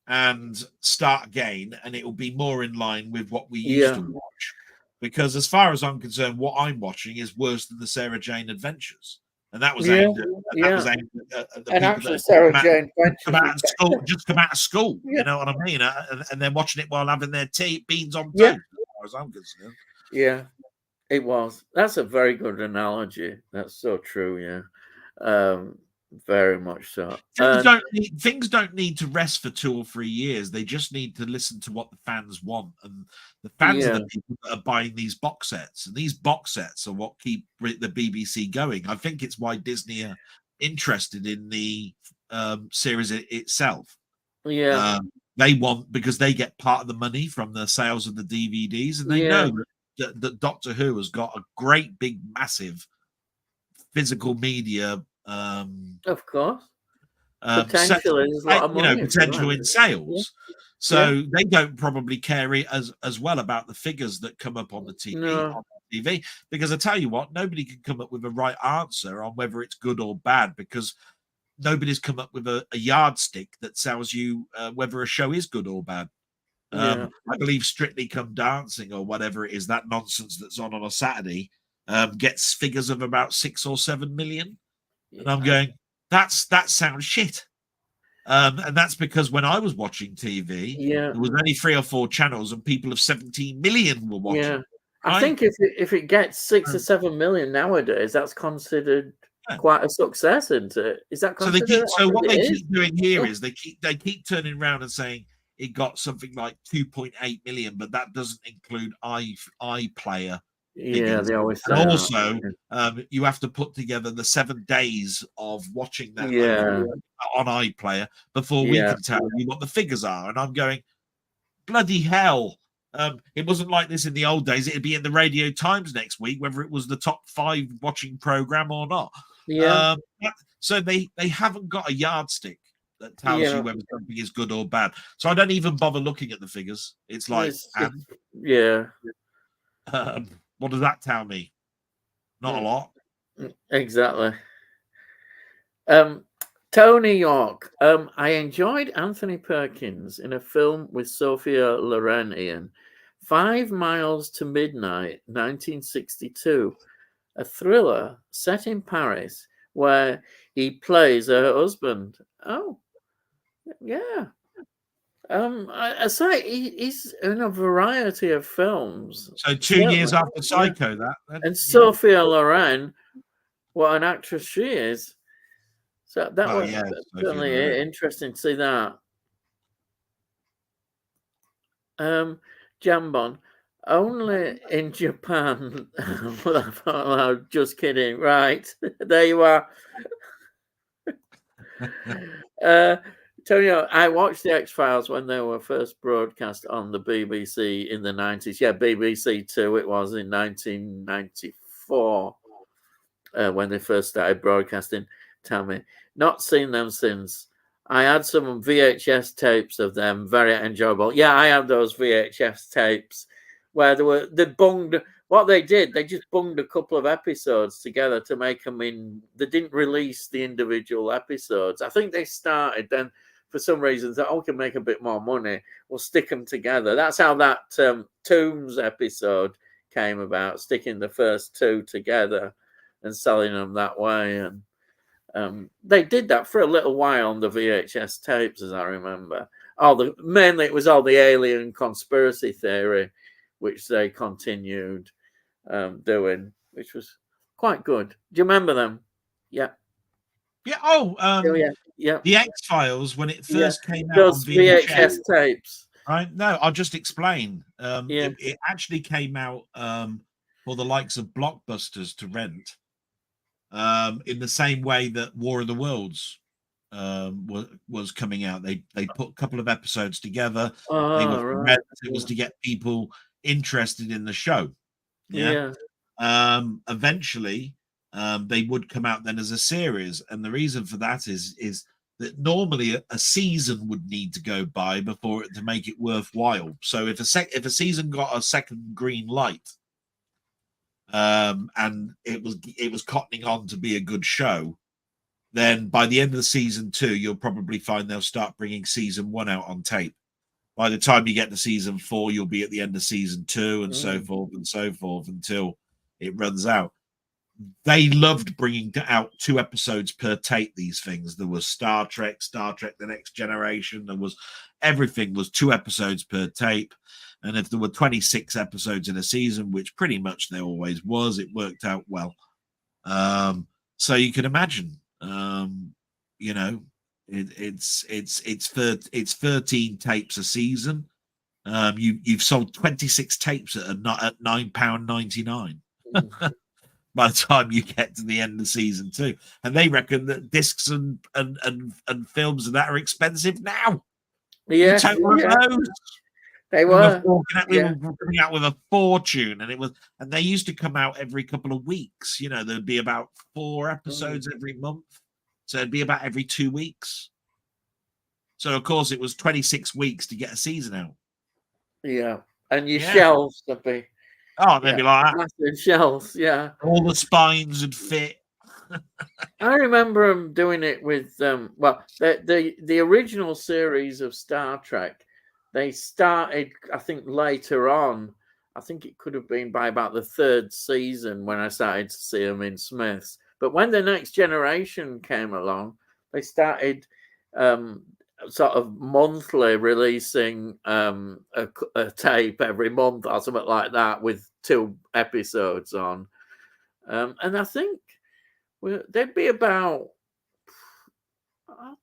[SPEAKER 2] and start again, and it will be more in line with what we used to watch. Because as far as I'm concerned, what I'm watching is worse than the Sarah Jane Adventures, and that was aimed at the people
[SPEAKER 1] actually, Sarah Jane
[SPEAKER 2] Adventures just come out of school. You know what I mean? And they're watching it while having their beans on toast.
[SPEAKER 1] Yeah.
[SPEAKER 2] As far as I'm concerned.
[SPEAKER 1] Yeah, it was. That's a very good analogy. That's so true. Yeah. Very much so.
[SPEAKER 2] Things don't need to rest for 2 or 3 years. They just need to listen to what the fans want, and the fans are the people that are buying these box sets, and these box sets are what keep the BBC going. I think it's why Disney are interested in the series itself.
[SPEAKER 1] Yeah,
[SPEAKER 2] they want, because they get part of the money from the sales of the DVDs, and they know that Doctor Who has got a great big massive physical media.
[SPEAKER 1] Of course, potential is a lot of money,
[SPEAKER 2] potential in sales. So they don't probably care as well about the figures that come up on the TV, because I tell you what, nobody can come up with a right answer on whether it's good or bad, because nobody's come up with a yardstick that tells you whether a show is good or bad. I believe Strictly Come Dancing, or whatever it is, that nonsense that's on a Saturday, gets figures of about 6 or 7 million. And I'm going, that sounds shit. And that's because when I was watching TV, there was only 3 or 4 channels, and people of 17 million were watching.
[SPEAKER 1] I think if it gets 6 or 7 million nowadays, that's considered quite a success, isn't it? Is that considered?
[SPEAKER 2] What they keep doing here is they keep turning around and saying it got something like 2.8 million, but that doesn't include iPlayer.
[SPEAKER 1] Yeah, they always say
[SPEAKER 2] and also you have to put together the 7 days of watching that on iPlayer before we can tell you what the figures are. And I'm going, bloody hell. It wasn't like this in the old days. It'd be in the Radio Times next week, whether it was the top 5 watching program or not.
[SPEAKER 1] Yeah.
[SPEAKER 2] So they haven't got a yardstick that tells you whether something is good or bad. So I don't even bother looking at the figures. It's like, what does that tell me? Not a lot.
[SPEAKER 1] Exactly. Tony York. I enjoyed Anthony Perkins in a film with Sophia Loren, Ian. 5 Miles to Midnight, 1962. A thriller set in Paris where he plays her husband. Oh, yeah. I say he's in a variety of films.
[SPEAKER 2] So 2 years after Psycho,
[SPEAKER 1] and Sophia Loren, what an actress she is. So that was certainly interesting to see that. Jambon, only in Japan. Just kidding. Right. There you are. Tonio, I watched the X-Files when they were first broadcast on the BBC in the 90s. Yeah, BBC 2, it was in 1994 when they first started broadcasting. Tell me, not seen them since. I had some VHS tapes of them, very enjoyable. Yeah, I had those VHS tapes where they bunged. What they did, they just bunged a couple of episodes together to make them in. They didn't release the individual episodes. I think they started then. For some reason, thought, we can make a bit more money. We'll stick them together. That's how that Tombs episode came about, sticking the first 2 together and selling them that way. And they did that for a little while on the VHS tapes, as I remember. Mainly it was all the alien conspiracy theory, which they continued doing, which was quite good. Do you remember them? Yeah.
[SPEAKER 2] Yeah. The X-Files, when it first came out
[SPEAKER 1] those
[SPEAKER 2] on
[SPEAKER 1] VHS tapes.
[SPEAKER 2] Right? No, I'll just explain. It actually came out for the likes of Blockbusters to rent, in the same way that War of the Worlds was coming out. They put a couple of episodes together. It was to get people interested in the show. Eventually, they would come out then as a series, and the reason for that is that normally a season would need to go by before to make it worthwhile. So if a season got a second green light, and it was cottoning on to be a good show, then by the end of the season 2, you'll probably find they'll start bringing season 1 out on tape. By the time you get to season 4, you'll be at the end of season 2, and so forth until it runs out. They loved bringing out 2 episodes per tape. These things. There was Star Trek, The Next Generation. Everything was 2 episodes per tape. And if there were 26 episodes in a season, which pretty much there always was, it worked out well. So you can imagine, it's 13 tapes a season. You've sold 26 tapes at £9.99 by the time you get to the end of season 2. And they reckon that discs and films and that are expensive now.
[SPEAKER 1] Yeah, they were.
[SPEAKER 2] We were coming out with a fortune, and they used to come out every couple of weeks. There'd be about 4 episodes every month, so it'd be about every 2 weeks. So of course it was 26 weeks to get a season out.
[SPEAKER 1] Yeah, and your shelves would be.
[SPEAKER 2] They'd be like that.
[SPEAKER 1] Massive shelves, yeah.
[SPEAKER 2] All the spines would fit.
[SPEAKER 1] I remember them doing it with the original series of Star Trek. They started, I think, later on. I think it could have been by about the 3rd season when I started to see them in Smiths. But when the Next Generation came along, they started sort of monthly releasing a tape every month or something like that with 2 episodes on. And I think they'd be about, I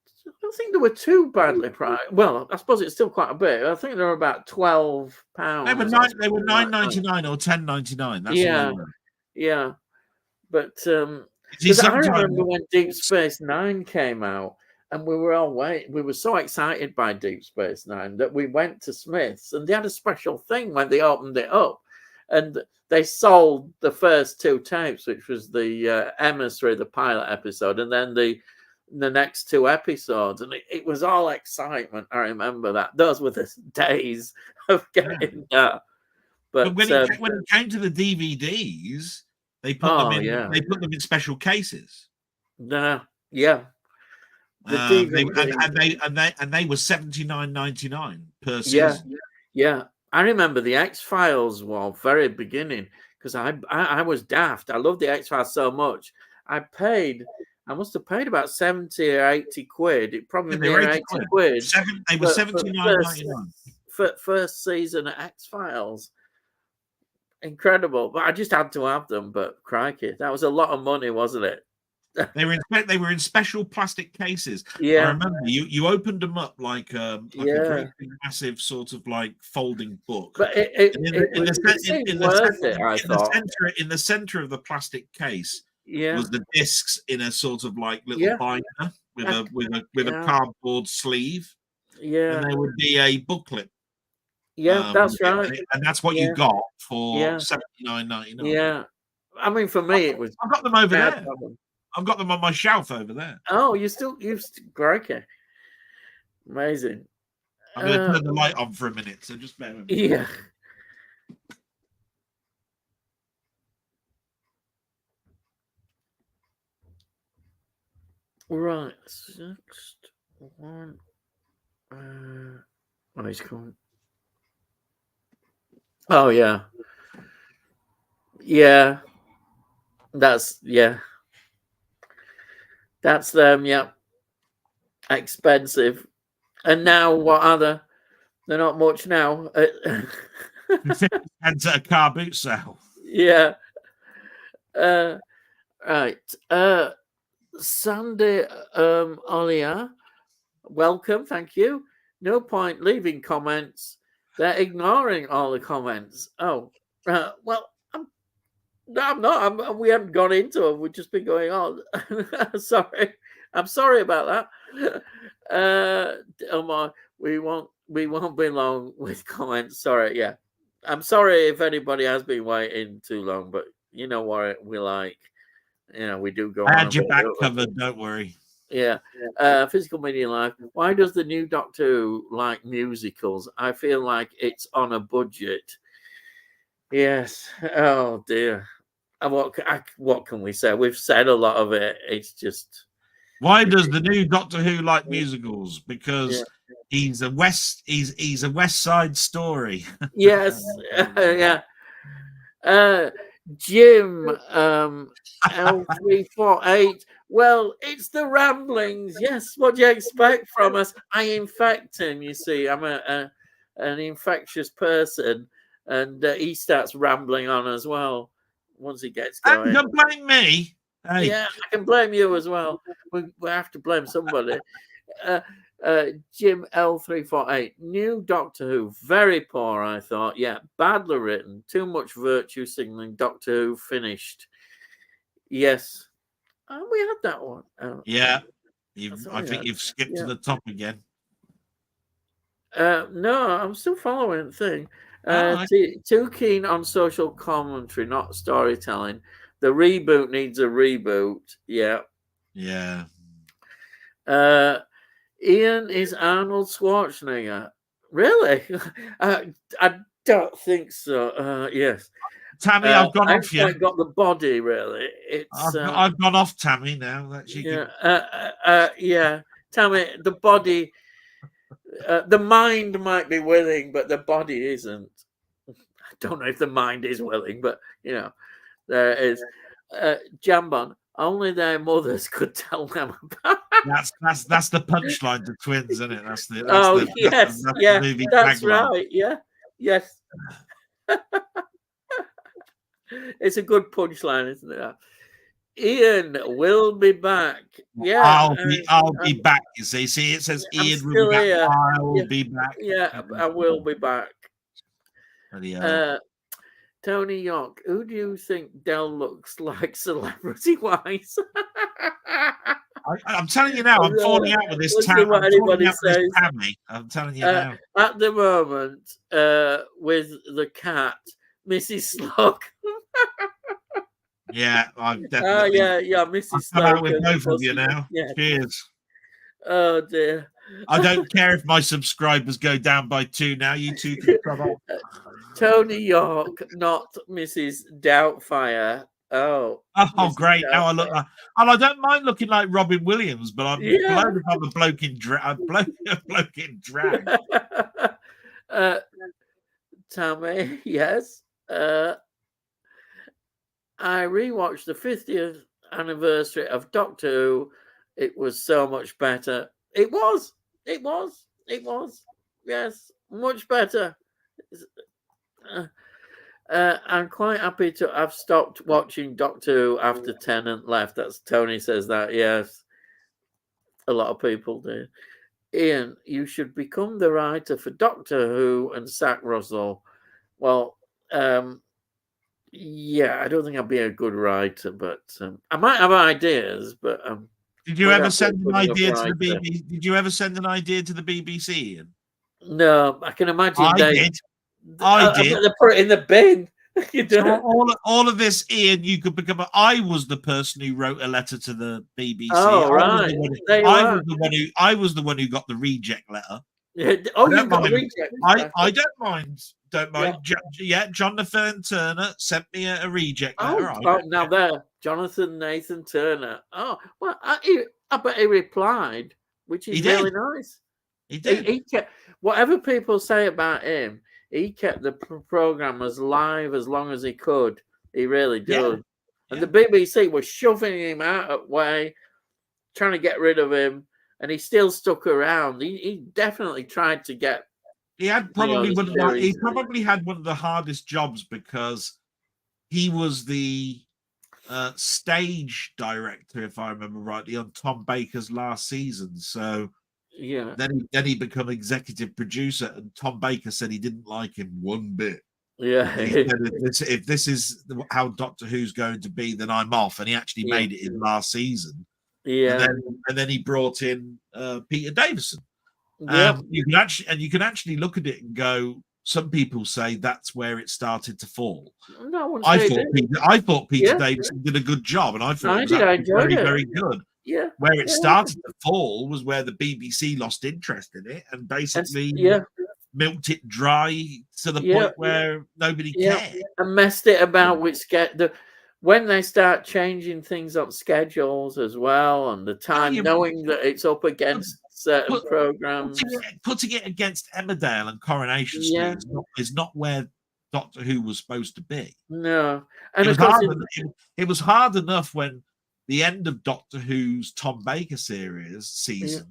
[SPEAKER 1] don't think they were too badly priced. Well, I suppose it's still quite a bit. I think they were about £12.
[SPEAKER 2] They were $9.99 or $10.99. That's all
[SPEAKER 1] Yeah,
[SPEAKER 2] they were.
[SPEAKER 1] yeah. But
[SPEAKER 2] See,
[SPEAKER 1] because I
[SPEAKER 2] sometimes
[SPEAKER 1] remember when Deep Space Nine came out, and we were all waiting. We were so excited by Deep Space Nine that we went to Smith's, and they had a special thing when they opened it up, and they sold the first 2 tapes, which was the Emissary, the pilot episode, and then the next 2 episodes, and it was all excitement. I remember that. Those were the days of getting that.
[SPEAKER 2] But when it came to the DVDs, they put them in.
[SPEAKER 1] Yeah.
[SPEAKER 2] They put them in special cases.
[SPEAKER 1] Yeah. The
[SPEAKER 2] DVD. And they were $79.99 per season.
[SPEAKER 1] Yeah. I remember the X-Files one very beginning, because I was daft. I loved the X-Files so much. I must have paid about 70 or 80 quid. It probably near 80 quid.
[SPEAKER 2] They were $79.99
[SPEAKER 1] for first season of X-Files. Incredible. But I just had to have them. But crikey, that was a lot of money, wasn't it?
[SPEAKER 2] They were in special plastic cases.
[SPEAKER 1] Yeah,
[SPEAKER 2] I remember you opened them up like a great big, massive sort of like folding book.
[SPEAKER 1] But in
[SPEAKER 2] the center of the plastic case was the discs in a sort of like little binder with a cardboard sleeve.
[SPEAKER 1] Yeah,
[SPEAKER 2] and there would be a booklet.
[SPEAKER 1] Yeah, that's right.
[SPEAKER 2] And that's what you got for $79.99.
[SPEAKER 1] Yeah, I mean, for me, it was.
[SPEAKER 2] I've got them over there. I've got them on my shelf over there.
[SPEAKER 1] Oh, you still okay. Amazing.
[SPEAKER 2] I'm going to turn the light on for a minute, so just bear with me.
[SPEAKER 1] Yeah. Right. Next one. What is it called? Oh yeah. Yeah. That's That's them, yeah. Expensive. And now what are they? They're not much now.
[SPEAKER 2] 50 cents at a car boot sale.
[SPEAKER 1] Yeah. Right. Sandy Olia, welcome, thank you. No point leaving comments. They're ignoring all the comments. Oh, well, I'm not. We haven't gone into them. We've just been going on. Sorry. I'm sorry about that. We won't be long with comments. Sorry. Yeah. I'm sorry if anybody has been waiting too long, but you know what we like. We do go.
[SPEAKER 2] I had your back covered. Don't worry.
[SPEAKER 1] Yeah. Physical Media Life. Why does the new Doctor Who like musicals? I feel like it's on a budget. Yes. Oh dear. What can we say? We've said a lot of it. It's just.
[SPEAKER 2] Why does the new Doctor Who like musicals? Because he's a West Side Story.
[SPEAKER 1] Yes. Yeah. Jim L348. Well, it's the ramblings. Yes. What do you expect from us? I infect him. You see, I'm an infectious person, and he starts rambling on as well. Once he gets going,
[SPEAKER 2] and you blame me. Hey.
[SPEAKER 1] Yeah, I can blame you as well. We have to blame somebody. Jim L348. New Doctor Who, very poor, I thought. Yeah, badly written. Too much virtue signaling. Doctor Who finished. Yes. We had that one.
[SPEAKER 2] Yeah. I think you've skipped to the top again.
[SPEAKER 1] No, I'm still following the thing. Too keen on social commentary, not storytelling. The reboot needs a reboot. Yeah.
[SPEAKER 2] Yeah.
[SPEAKER 1] Ian is Arnold Schwarzenegger. Really? I don't think so. Yes.
[SPEAKER 2] Tammy, I've gone off you.
[SPEAKER 1] I've got the body, really.
[SPEAKER 2] I've gone off Tammy now.
[SPEAKER 1] Yeah. Tammy, the body. The mind might be willing, but the body isn't. I don't know if the mind is willing, but there it is. Jambon. only their mothers could tell them about.
[SPEAKER 2] That's the punchline to Twins, isn't it? That's
[SPEAKER 1] Oh
[SPEAKER 2] the
[SPEAKER 1] yes,
[SPEAKER 2] that's the
[SPEAKER 1] yeah,
[SPEAKER 2] movie
[SPEAKER 1] that's
[SPEAKER 2] tagline.
[SPEAKER 1] right. Yeah, yes, it's a good punchline, isn't it? Ian will be back. Yeah,
[SPEAKER 2] I'll be back. You see, it says
[SPEAKER 1] I'm
[SPEAKER 2] Ian will be
[SPEAKER 1] still
[SPEAKER 2] back.
[SPEAKER 1] here.
[SPEAKER 2] I'll
[SPEAKER 1] Yeah,
[SPEAKER 2] be back.
[SPEAKER 1] yeah, I will be back.
[SPEAKER 2] Bloody hell.
[SPEAKER 1] Uh, Tony York, who do you think Del looks like celebrity-wise?
[SPEAKER 2] I'm telling you now, I'm falling out with this
[SPEAKER 1] Let's see what
[SPEAKER 2] I'm falling
[SPEAKER 1] anybody
[SPEAKER 2] out with this
[SPEAKER 1] says.
[SPEAKER 2] Tammy. I'm telling you now.
[SPEAKER 1] At the moment, with the cat, Mrs. Slug.
[SPEAKER 2] Yeah, I've definitely.
[SPEAKER 1] yeah, Mrs.
[SPEAKER 2] I'm
[SPEAKER 1] Slug.
[SPEAKER 2] out with both of you now.
[SPEAKER 1] Yeah.
[SPEAKER 2] Cheers.
[SPEAKER 1] Oh dear.
[SPEAKER 2] I don't care if my subscribers go down by 2 now. You two can trouble.
[SPEAKER 1] Tony York, not Mrs. Doubtfire. Oh,
[SPEAKER 2] Oh,
[SPEAKER 1] Mrs.
[SPEAKER 2] great! Now I look
[SPEAKER 1] Doubtfire.
[SPEAKER 2] like, and I don't mind looking like Robin Williams, but I'm
[SPEAKER 1] Yeah.
[SPEAKER 2] blown if I'm a bloke in drag. A bloke in drag.
[SPEAKER 1] Tammy, yes. I rewatched the 50th anniversary of Doctor Who. It was so much better. It was. Yes, much better. I'm quite happy to have stopped watching Doctor Who after Tennant left. That's Tony says that. Yes, a lot of people do. Ian, you should become the writer for Doctor Who and sack Russell. Well, yeah, I don't think I'd be a good writer, but I might have ideas. But
[SPEAKER 2] did you ever send an idea to the BBC? Did you ever send an idea to the BBC, Ian?
[SPEAKER 1] No, I can imagine
[SPEAKER 2] I did.
[SPEAKER 1] They put it in the bin.
[SPEAKER 2] So all of this, Ian, you could become. I was the person who wrote a letter to the BBC.
[SPEAKER 1] Oh, right.
[SPEAKER 2] I was the one who got the reject letter.
[SPEAKER 1] Oh, you got a reject.
[SPEAKER 2] I don't mind. Don't mind. Yeah, Jonathan Turner sent me a reject letter.
[SPEAKER 1] Now there, Jonathan Nathan Turner. Oh, well, I bet he replied, which is really nice.
[SPEAKER 2] He did.
[SPEAKER 1] He kept, whatever people say about him, he kept the program as live as long as he could. He really did. Yeah. And the BBC was shoving him out of way, trying to get rid of him, and he still stuck around. He definitely tried to get.
[SPEAKER 2] He had probably he probably had one of the hardest jobs because he was the stage director, if I remember rightly, on Tom Baker's last season. So
[SPEAKER 1] yeah,
[SPEAKER 2] then he became executive producer, and Tom Baker said he didn't like him one bit.
[SPEAKER 1] Yeah,
[SPEAKER 2] he said, if this is how Doctor Who's going to be, then I'm off. And he actually made it in last season.
[SPEAKER 1] Yeah,
[SPEAKER 2] and then he brought in Peter Davison. Yeah, you can actually look at it and go. Some people say that's where it started to fall.
[SPEAKER 1] No,
[SPEAKER 2] I thought Peter Davison did a good job, and I thought it was very, very good.
[SPEAKER 1] Yeah,
[SPEAKER 2] where it started to fall was where the BBC lost interest in it and basically milked it dry to the point where nobody cared
[SPEAKER 1] and messed it about with when they start changing things on schedules as well, and the time knowing that it's up against certain programs.
[SPEAKER 2] Putting it against Emmerdale and Coronation Street is not where Doctor Who was supposed to be.
[SPEAKER 1] No.
[SPEAKER 2] And it was hard enough when the end of Doctor Who's Tom Baker season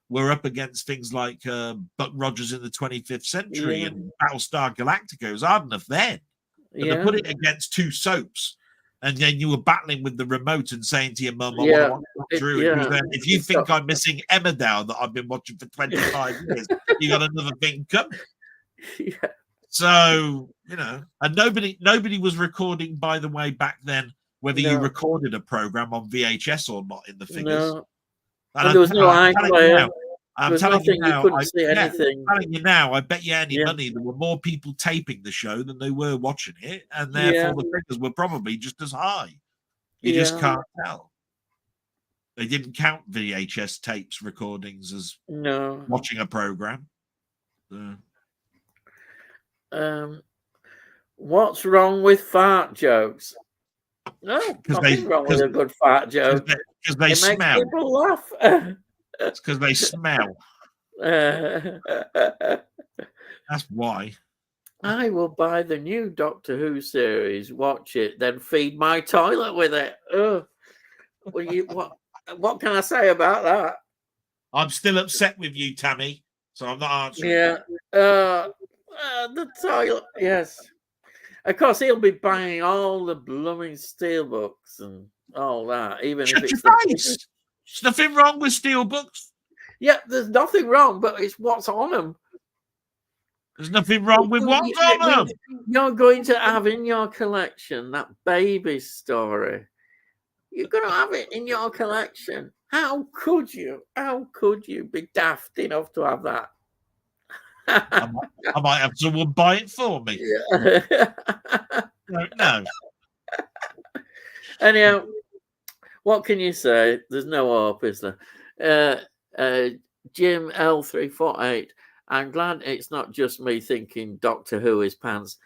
[SPEAKER 2] were up against things like Buck Rogers in the 25th Century and Battlestar Galactica. It was hard enough then. But to put it against two soaps, and then you were battling with the remote and saying to your mum, I want to watch Doctor Who. If you think I'm missing Emmerdale that I've been watching for 25 years, you got another thing coming.
[SPEAKER 1] Yeah.
[SPEAKER 2] So, and nobody was recording, by the way, back then, whether you recorded a program on VHS or not in the figures.
[SPEAKER 1] No. And there was no iPlayer.
[SPEAKER 2] I'm telling you now,
[SPEAKER 1] you couldn't see anything.
[SPEAKER 2] I'm telling you now, I bet you any money there were more people taping the show than they were watching it, and therefore the figures were probably just as high. You just can't tell. They didn't count VHS tapes recordings as watching a program.
[SPEAKER 1] What's wrong with fart jokes? No, nothing wrong with a good fart joke.
[SPEAKER 2] Because they smell.
[SPEAKER 1] Makes people laugh.
[SPEAKER 2] It's because they smell. That's why.
[SPEAKER 1] I will buy the new Doctor Who series, watch it, then feed my toilet with it. Well, what can I say about that?
[SPEAKER 2] I'm still upset with you, Tammy, so I'm not answering.
[SPEAKER 1] Yeah. The toilet. Yes. Of course, he'll be buying all the blooming steelbooks and all that, even if
[SPEAKER 2] Shut your
[SPEAKER 1] it's the
[SPEAKER 2] face. There's nothing wrong with steel books.
[SPEAKER 1] Yeah, there's nothing wrong, but it's what's on them.
[SPEAKER 2] There's nothing wrong with what's on them.
[SPEAKER 1] You're going to have in your collection that baby story. You're going to have it in your collection. How could you? How could you be daft enough to have that?
[SPEAKER 2] I might have someone buy it for me.
[SPEAKER 1] Yeah.
[SPEAKER 2] No.
[SPEAKER 1] Anyhow, what can you say? There's no hope, is there? Jim L348. I'm glad it's not just me thinking Doctor Who is pants.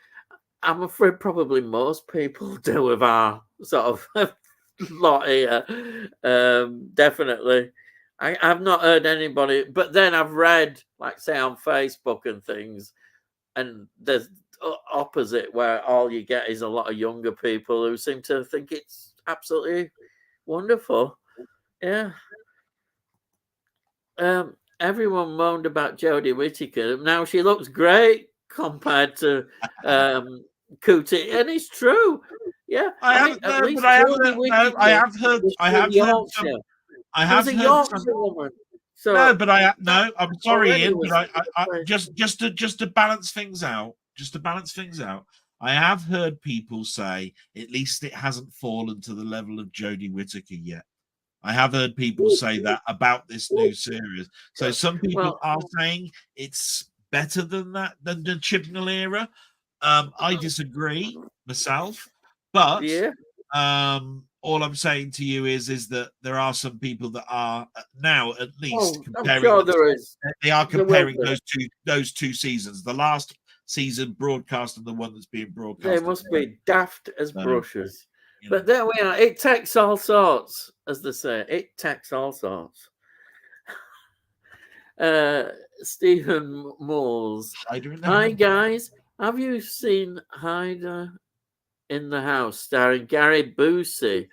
[SPEAKER 1] I'm afraid probably most people do with our sort of lot here. Definitely. I've not heard anybody, but then I've read, like, say, on Facebook and things, and there's opposite where all you get is a lot of younger people who seem to think it's absolutely wonderful. Yeah. Everyone moaned about Jodie Whittaker. Now she looks great compared to Cootie, and it's true. Yeah,
[SPEAKER 2] I have
[SPEAKER 1] a Yorkshire woman. So
[SPEAKER 2] no, but I'm sorry, Ian, but I just to balance things out, I have heard people say at least it hasn't fallen to the level of Jodie Whittaker yet. I have heard people say that about this new series. So some people are saying it's better than that, than the Chibnall era. I disagree myself, but all I'm saying to you is that there are some people that are now at least comparing.
[SPEAKER 1] I'm sure there is.
[SPEAKER 2] They are comparing those two seasons, the last season broadcast and the one that's being broadcast.
[SPEAKER 1] They must be daft as brushes. But there we are. It takes all sorts, as they say. It takes all sorts. Stephen Moores. Hi, guys. Have you seen Hyder in the House, starring Gary Busey?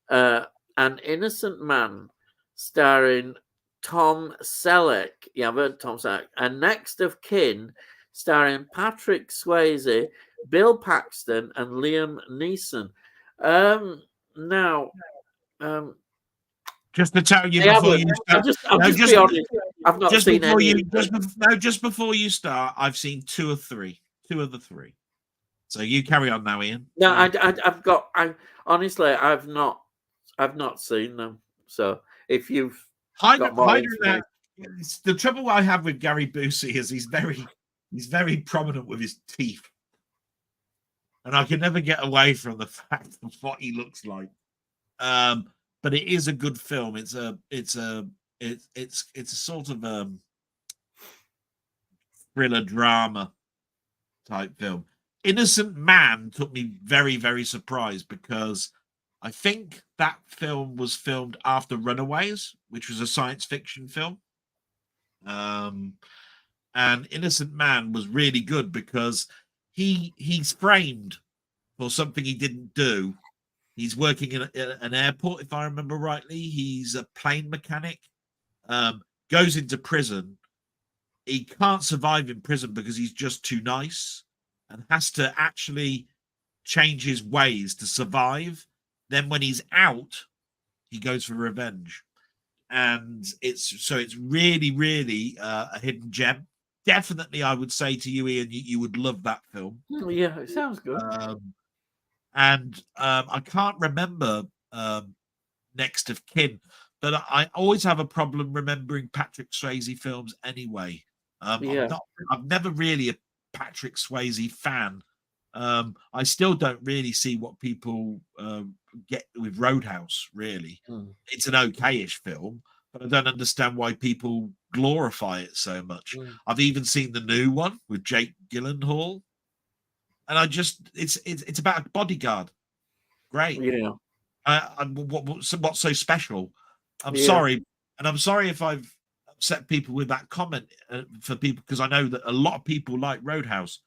[SPEAKER 1] An Innocent Man, starring Tom Selleck. Yeah, I've heard Tom Selleck. And Next of Kin, starring Patrick Swayze, Bill Paxton, and Liam Neeson. Now,
[SPEAKER 2] just to tell you before you start,
[SPEAKER 1] I've not seen any.
[SPEAKER 2] Just before you start, I've seen two of the three. So you carry on now, Ian.
[SPEAKER 1] No, honestly, I've not seen them. So if you've got more
[SPEAKER 2] the trouble I have with Gary Busey is he's very prominent with his teeth. And I can never get away from the fact of what he looks like. But it is a good film. It's a sort of thriller drama type film. Innocent Man took me very, very surprised because I think that film was filmed after Runaways, which was a science fiction film. And Innocent Man was really good because he's framed for something he didn't do. He's working in an airport, if I remember rightly. He's a plane mechanic, goes into prison. He can't survive in prison because he's just too nice and has to actually change his ways to survive. Then when he's out, he goes for revenge. And it's really, really a hidden gem. Definitely, I would say to you, Ian, you would love that film.
[SPEAKER 1] Yeah, it sounds good.
[SPEAKER 2] And I can't remember Next of Kin, but I always have a problem remembering Patrick Swayze films anyway. I'm never really a Patrick Swayze fan. I still don't really see what people get with Roadhouse, really. It's an okay-ish film, but I don't understand why people glorify it so much. I've even seen the new one with Jake Gyllenhaal, and it's about a bodyguard. Great.
[SPEAKER 1] Yeah.
[SPEAKER 2] What's so special? I'm sorry, and I'm sorry if I've upset people with that comment for people, because I know that a lot of people like Roadhouse.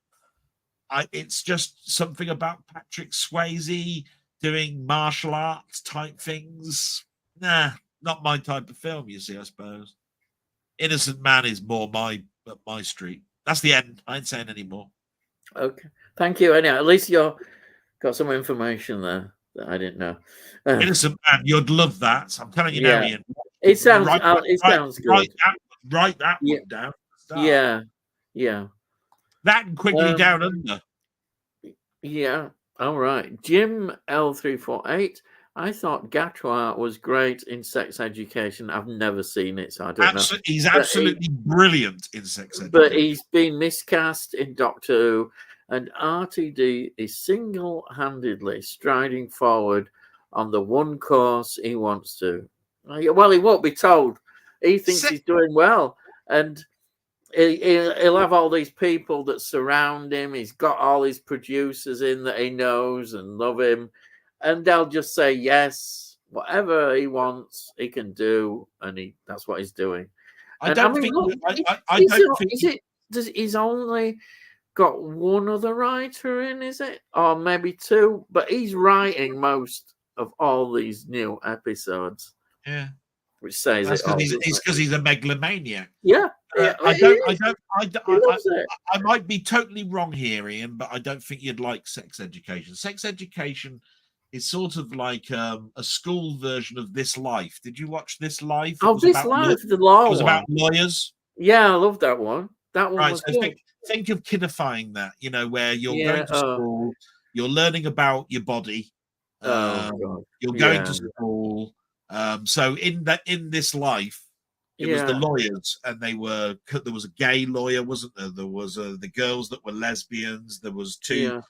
[SPEAKER 2] It's just something about Patrick Swayze. doing martial arts type things. Nah, not my type of film. You see, I suppose. Innocent Man is more up my street. That's the end. I ain't saying any more.
[SPEAKER 1] Okay, thank you. Anyway, at least you're got some information there that I didn't know.
[SPEAKER 2] Innocent Man, you'd love that. I'm telling you now,
[SPEAKER 1] Yeah,
[SPEAKER 2] Ian.
[SPEAKER 1] it sounds
[SPEAKER 2] Write
[SPEAKER 1] good.
[SPEAKER 2] that
[SPEAKER 1] Yeah,
[SPEAKER 2] one down.
[SPEAKER 1] yeah, yeah.
[SPEAKER 2] That and Quickly Down Under.
[SPEAKER 1] Yeah. All right. Jim L348. I thought Gatwa was great in Sex Education. I've never seen it, so I don't know.
[SPEAKER 2] He's absolutely brilliant in Sex Education.
[SPEAKER 1] But he's been miscast in Doctor Who, and RTD is single-handedly striding forward on the one course he wants to. Well, he won't be told. He thinks he's doing well, and he'll have all these people that surround him. He's got all his producers in that he knows and love him, and they'll just say yes, whatever he wants, he can do, and that's what he's doing. He's only got one other writer in, is it, or maybe two? But he's writing most of all these new episodes.
[SPEAKER 2] Yeah,
[SPEAKER 1] which says
[SPEAKER 2] it's because he's a megalomaniac.
[SPEAKER 1] Yeah.
[SPEAKER 2] I might be totally wrong here, Ian, but I don't think you'd like Sex Education. Sex Education is sort of like a school version of This Life. Did you watch This Life?
[SPEAKER 1] Oh, This Life, the law one.
[SPEAKER 2] It was about lawyers.
[SPEAKER 1] Yeah, I love that one. That one was good.
[SPEAKER 2] Think of kidifying that, where you're going to school, you're learning about your body. You're going to school. So in This Life, it was the lawyers, and there was a gay lawyer, wasn't there? There was the girls that were lesbians. There was two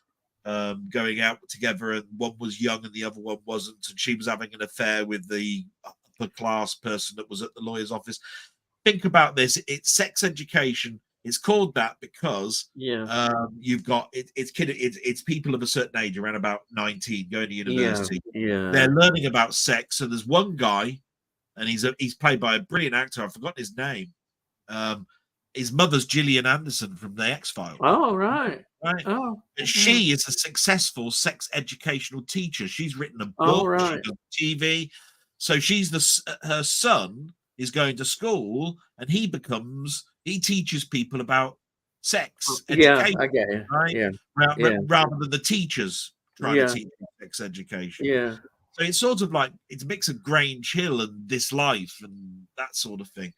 [SPEAKER 2] going out together, and one was young and the other one wasn't, and she was having an affair with the upper class person that was at the lawyer's office. Think about this. It's Sex Education. It's called that because you've got it's people of a certain age, around about 19, going to university. They're learning about sex. So there's one guy, and he's played by a brilliant actor. I've forgotten his name. His mother's Gillian Anderson from the X-Files.
[SPEAKER 1] Oh, right.
[SPEAKER 2] Oh, she is a successful sex educational teacher. She's written a book. She does TV. So her son is going to school, and he teaches people about sex education.
[SPEAKER 1] I get it.
[SPEAKER 2] Right? Rather than the teachers trying to teach sex education.
[SPEAKER 1] Yeah.
[SPEAKER 2] So it's sort of like it's a mix of Grange Hill and This Life and that sort of thing.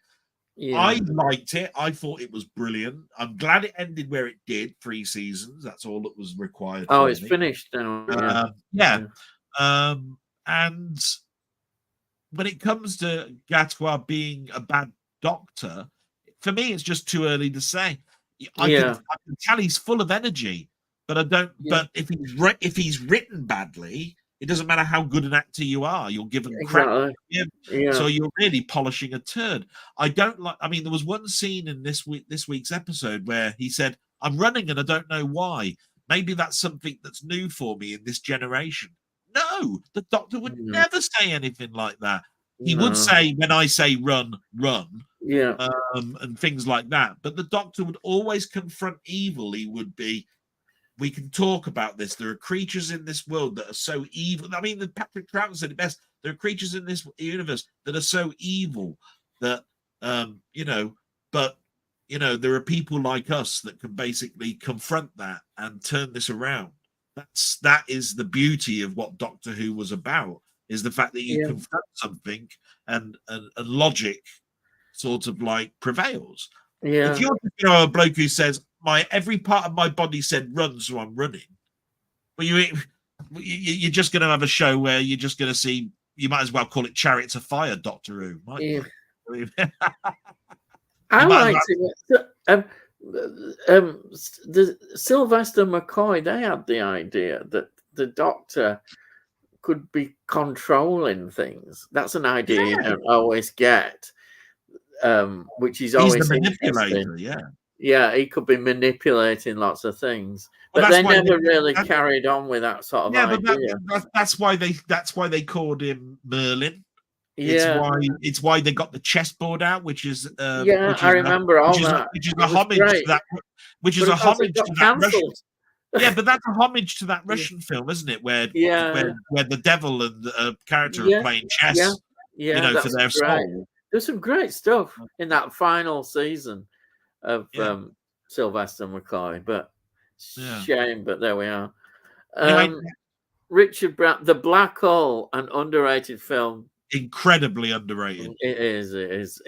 [SPEAKER 2] Yeah. I liked it. I thought it was brilliant. I'm glad it ended where it did, 3 seasons. That's all that was required.
[SPEAKER 1] Oh, it's finished now.
[SPEAKER 2] And when it comes to Gatwa being a bad doctor, for me, it's just too early to say. I can tell he's full of energy, but I don't. But if he's written badly, it doesn't matter how good an actor you are. You're given crap, so you're really polishing a turd. I don't like. I mean, there was one scene in this week's episode where he said, "I'm running and I don't know why." Maybe that's something that's new for me in this generation. No, the doctor would never say anything like that. He would say, when I say run, run. And things like that. But the doctor would always confront evil. He would be, we can talk about this. There are creatures in this world that are so evil. I mean, Patrick Troughton said it best. There are creatures in this universe that are so evil that, there are people like us that can basically confront that and turn this around. That is the beauty of what Doctor Who was about, is the fact that you confront something and logic sort of like prevails. If you're a bloke who says every part of my body said run, so I'm running, but you're just going to have a show where you're just going to see. You might as well call it Chariots of Fire, Doctor Who.
[SPEAKER 1] I liked it. The Sylvester McCoy, they had the idea that the Doctor could be controlling things. That's an idea you don't always get. Which is always
[SPEAKER 2] the manipulator,
[SPEAKER 1] he could be manipulating lots of things, but they never really carried on with that sort of idea.
[SPEAKER 2] But that's why they called him Merlin. It's why they got the chessboard out, which is
[SPEAKER 1] I remember all that.
[SPEAKER 2] Which is a homage to that. Which is a homage to that Russian. Yeah, but that's a homage to that Russian film, isn't it? Where
[SPEAKER 1] Yeah,
[SPEAKER 2] where the devil and the character are
[SPEAKER 1] yeah,
[SPEAKER 2] playing
[SPEAKER 1] yeah,
[SPEAKER 2] chess,
[SPEAKER 1] yeah.
[SPEAKER 2] for
[SPEAKER 1] That's
[SPEAKER 2] their
[SPEAKER 1] great.
[SPEAKER 2] soul.
[SPEAKER 1] There's some great stuff in that final season of
[SPEAKER 2] Yeah,
[SPEAKER 1] Sylvester McCoy, but
[SPEAKER 2] yeah.
[SPEAKER 1] shame. But there we are.
[SPEAKER 2] Anyway,
[SPEAKER 1] Um, Richard Brown, The Black Hole, an underrated film.
[SPEAKER 2] incredibly underrated.
[SPEAKER 1] It is. It is.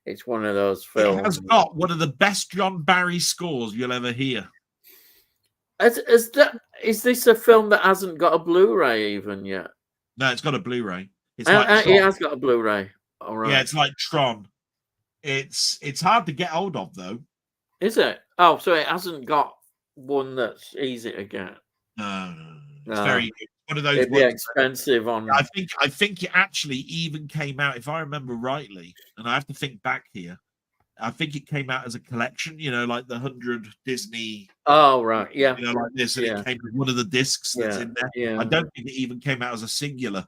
[SPEAKER 1] It's one of those
[SPEAKER 2] It has
[SPEAKER 1] films.
[SPEAKER 2] got one of the best John Barry scores you'll ever hear.
[SPEAKER 1] Is this a film that hasn't got a Blu-ray even yet?
[SPEAKER 2] No, it's got a Blu-ray. It's like
[SPEAKER 1] It
[SPEAKER 2] Tron.
[SPEAKER 1] has got a Blu-ray. All right.
[SPEAKER 2] Yeah, it's like Tron. It's hard to get hold of though.
[SPEAKER 1] Is it? Oh, so it hasn't got one that's easy to get.
[SPEAKER 2] No, it's
[SPEAKER 1] No.
[SPEAKER 2] it's one of those
[SPEAKER 1] It'd be
[SPEAKER 2] ones.
[SPEAKER 1] expensive on.
[SPEAKER 2] I think it actually even came out, if I remember rightly, and I have to think back here. I think it came out as a collection, like the 100 Disney.
[SPEAKER 1] Oh, right. Yeah.
[SPEAKER 2] Like this, and
[SPEAKER 1] Yeah.
[SPEAKER 2] it came with one of the discs that's in there.
[SPEAKER 1] Yeah.
[SPEAKER 2] I don't think it even came out as a singular.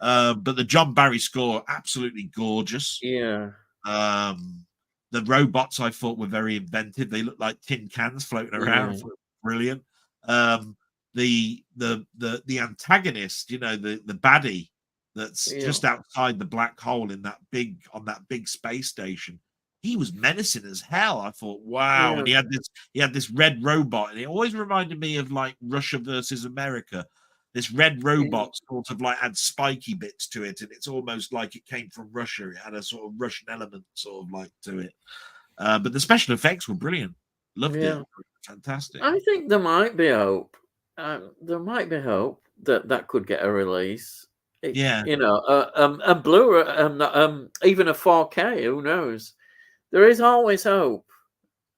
[SPEAKER 2] But the John Barry score, absolutely gorgeous.
[SPEAKER 1] Yeah.
[SPEAKER 2] The robots I thought were very inventive. They looked like tin cans floating around.
[SPEAKER 1] Yeah.
[SPEAKER 2] Brilliant. The antagonist, the baddie that's just outside the black hole on that big space station. He was menacing as hell. I thought, wow.
[SPEAKER 1] Yeah.
[SPEAKER 2] And he had this red robot, and it always reminded me of like Russia versus America. This red robot sort of like had spiky bits to it, and it's almost like it came from Russia. It had a sort of Russian element sort of like to it. But the special effects were brilliant. Loved it. Fantastic.
[SPEAKER 1] I think there might be hope. There might be hope that could get a release.
[SPEAKER 2] Yeah.
[SPEAKER 1] A Blu-ray, even a 4K. Who knows? There is always hope.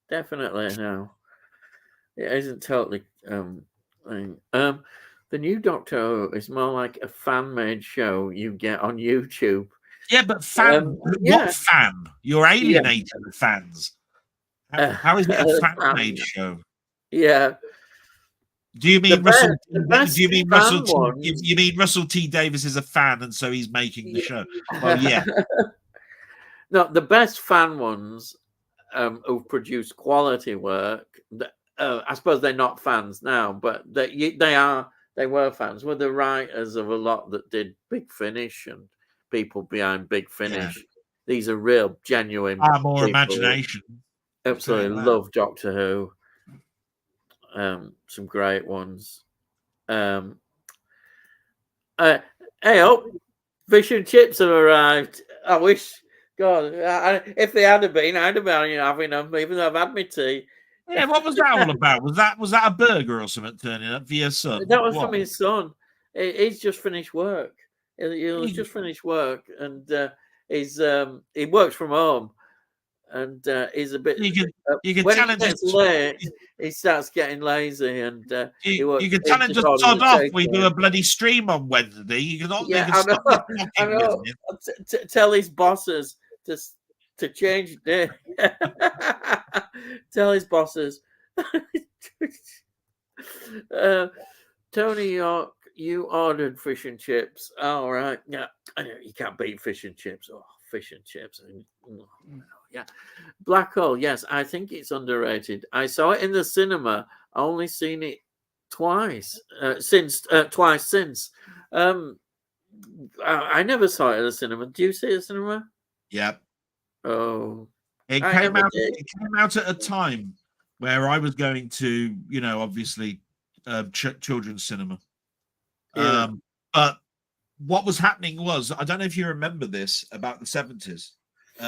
[SPEAKER 1] Definitely. No, it isn't totally. The new Doctor Who is more like a fan-made show you get on YouTube.
[SPEAKER 2] Yeah, but what fan? You're alienating the fans. How is it a fan-made show?
[SPEAKER 1] Yeah.
[SPEAKER 2] Do you mean Russell? Do you mean Russell? You mean Russell T Davies is a fan, and so he's making the show? Well, yeah.
[SPEAKER 1] No, the best fan ones who've produced quality work. I suppose they're not fans now, but they were fans. Were the writers of a lot that did Big Finish and people behind Big Finish. Yeah. These are real, genuine.
[SPEAKER 2] More imagination.
[SPEAKER 1] Absolutely love Doctor Who. Some great ones. Hey, fish and chips have arrived. I wish, God, if they had been, I'd have been having them, even though I've had my tea.
[SPEAKER 2] Yeah, what was that all about? Was that a burger or something turning up for your son?
[SPEAKER 1] That was from his son. He's just finished work. He's just finished work, and he works from home, and he's a bit.
[SPEAKER 2] You can
[SPEAKER 1] when
[SPEAKER 2] tell
[SPEAKER 1] it gets late, he starts getting lazy, and
[SPEAKER 2] you can tell him just sod off. We do a bloody stream on Wednesday. You can
[SPEAKER 1] I know. Tell his bosses to change the day. Tell his bosses. Tony York, you ordered fish and chips. All right. Yeah. You can't beat fish and chips. Oh, fish and chips. Yeah. Black Hole. Yes, I think it's underrated. I saw it in the cinema. I only seen it twice since. I never saw it at the cinema. Do you see it at the cinema?
[SPEAKER 2] Yep.
[SPEAKER 1] Oh.
[SPEAKER 2] It came out at a time where I was going to, obviously, children's cinema.
[SPEAKER 1] Yeah.
[SPEAKER 2] But what was happening was, I don't know if you remember this about the 70s,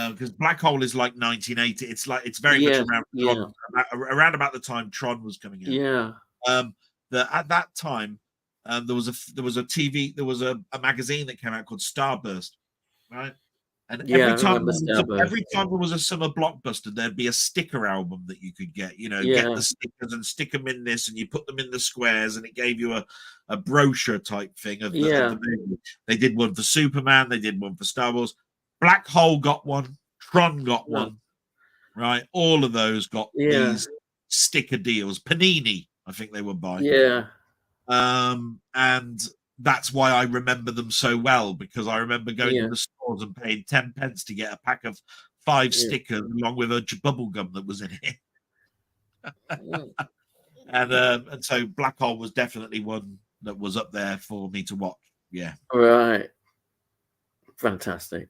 [SPEAKER 2] because Black Hole is like 1980. It's very much around about the time Tron was coming out.
[SPEAKER 1] Yeah.
[SPEAKER 2] At that time, there was a magazine that came out called Starburst, right? And every time there was a summer blockbuster, there'd be a sticker album that you could get. Get the stickers and stick them in this, and you put them in the squares, and it gave you a brochure type thing of the movie. They did one for Superman, they did one for Star Wars. Black Hole got one, Tron got one, right? All of those got these sticker deals. Panini, I think they were buying.
[SPEAKER 1] Yeah.
[SPEAKER 2] And that's why I remember them so well, because I remember going to the stores and paying 10 pence to get a pack of 5 stickers along with a bubble gum that was in it. And so Black Hole was definitely one that was up there for me to watch. Yeah.
[SPEAKER 1] Right. Fantastic.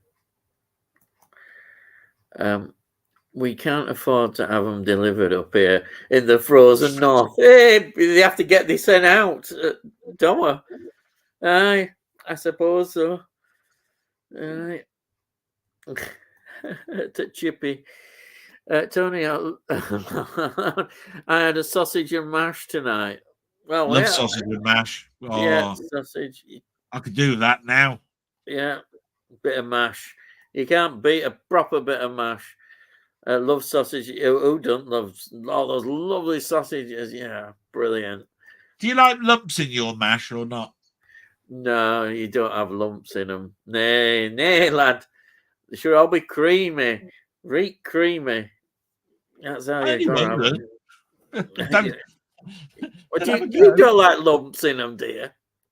[SPEAKER 1] We can't afford to have them delivered up here in the frozen north. Hey, they have to get this sent out. Don't we? Aye, I suppose so. Aye. To Chippy. Tony, I had a sausage and mash tonight. Well,
[SPEAKER 2] Love
[SPEAKER 1] yeah,
[SPEAKER 2] sausage and mash.
[SPEAKER 1] yeah,
[SPEAKER 2] Oh,
[SPEAKER 1] sausage.
[SPEAKER 2] I could do that now.
[SPEAKER 1] Yeah, bit of mash. You can't beat a proper bit of mash. Love sausage. Who don't love all those lovely sausages? Yeah, brilliant.
[SPEAKER 2] Do you like lumps in your mash or not?
[SPEAKER 1] No, you don't have lumps in them. Nay, nay, lad. They should all be creamy, right creamy. That's how
[SPEAKER 2] I
[SPEAKER 1] you
[SPEAKER 2] only
[SPEAKER 1] gotta have
[SPEAKER 2] wondered.
[SPEAKER 1] them.
[SPEAKER 2] don't,
[SPEAKER 1] But
[SPEAKER 2] don't have a
[SPEAKER 1] you
[SPEAKER 2] go.
[SPEAKER 1] don't like lumps in them, do you?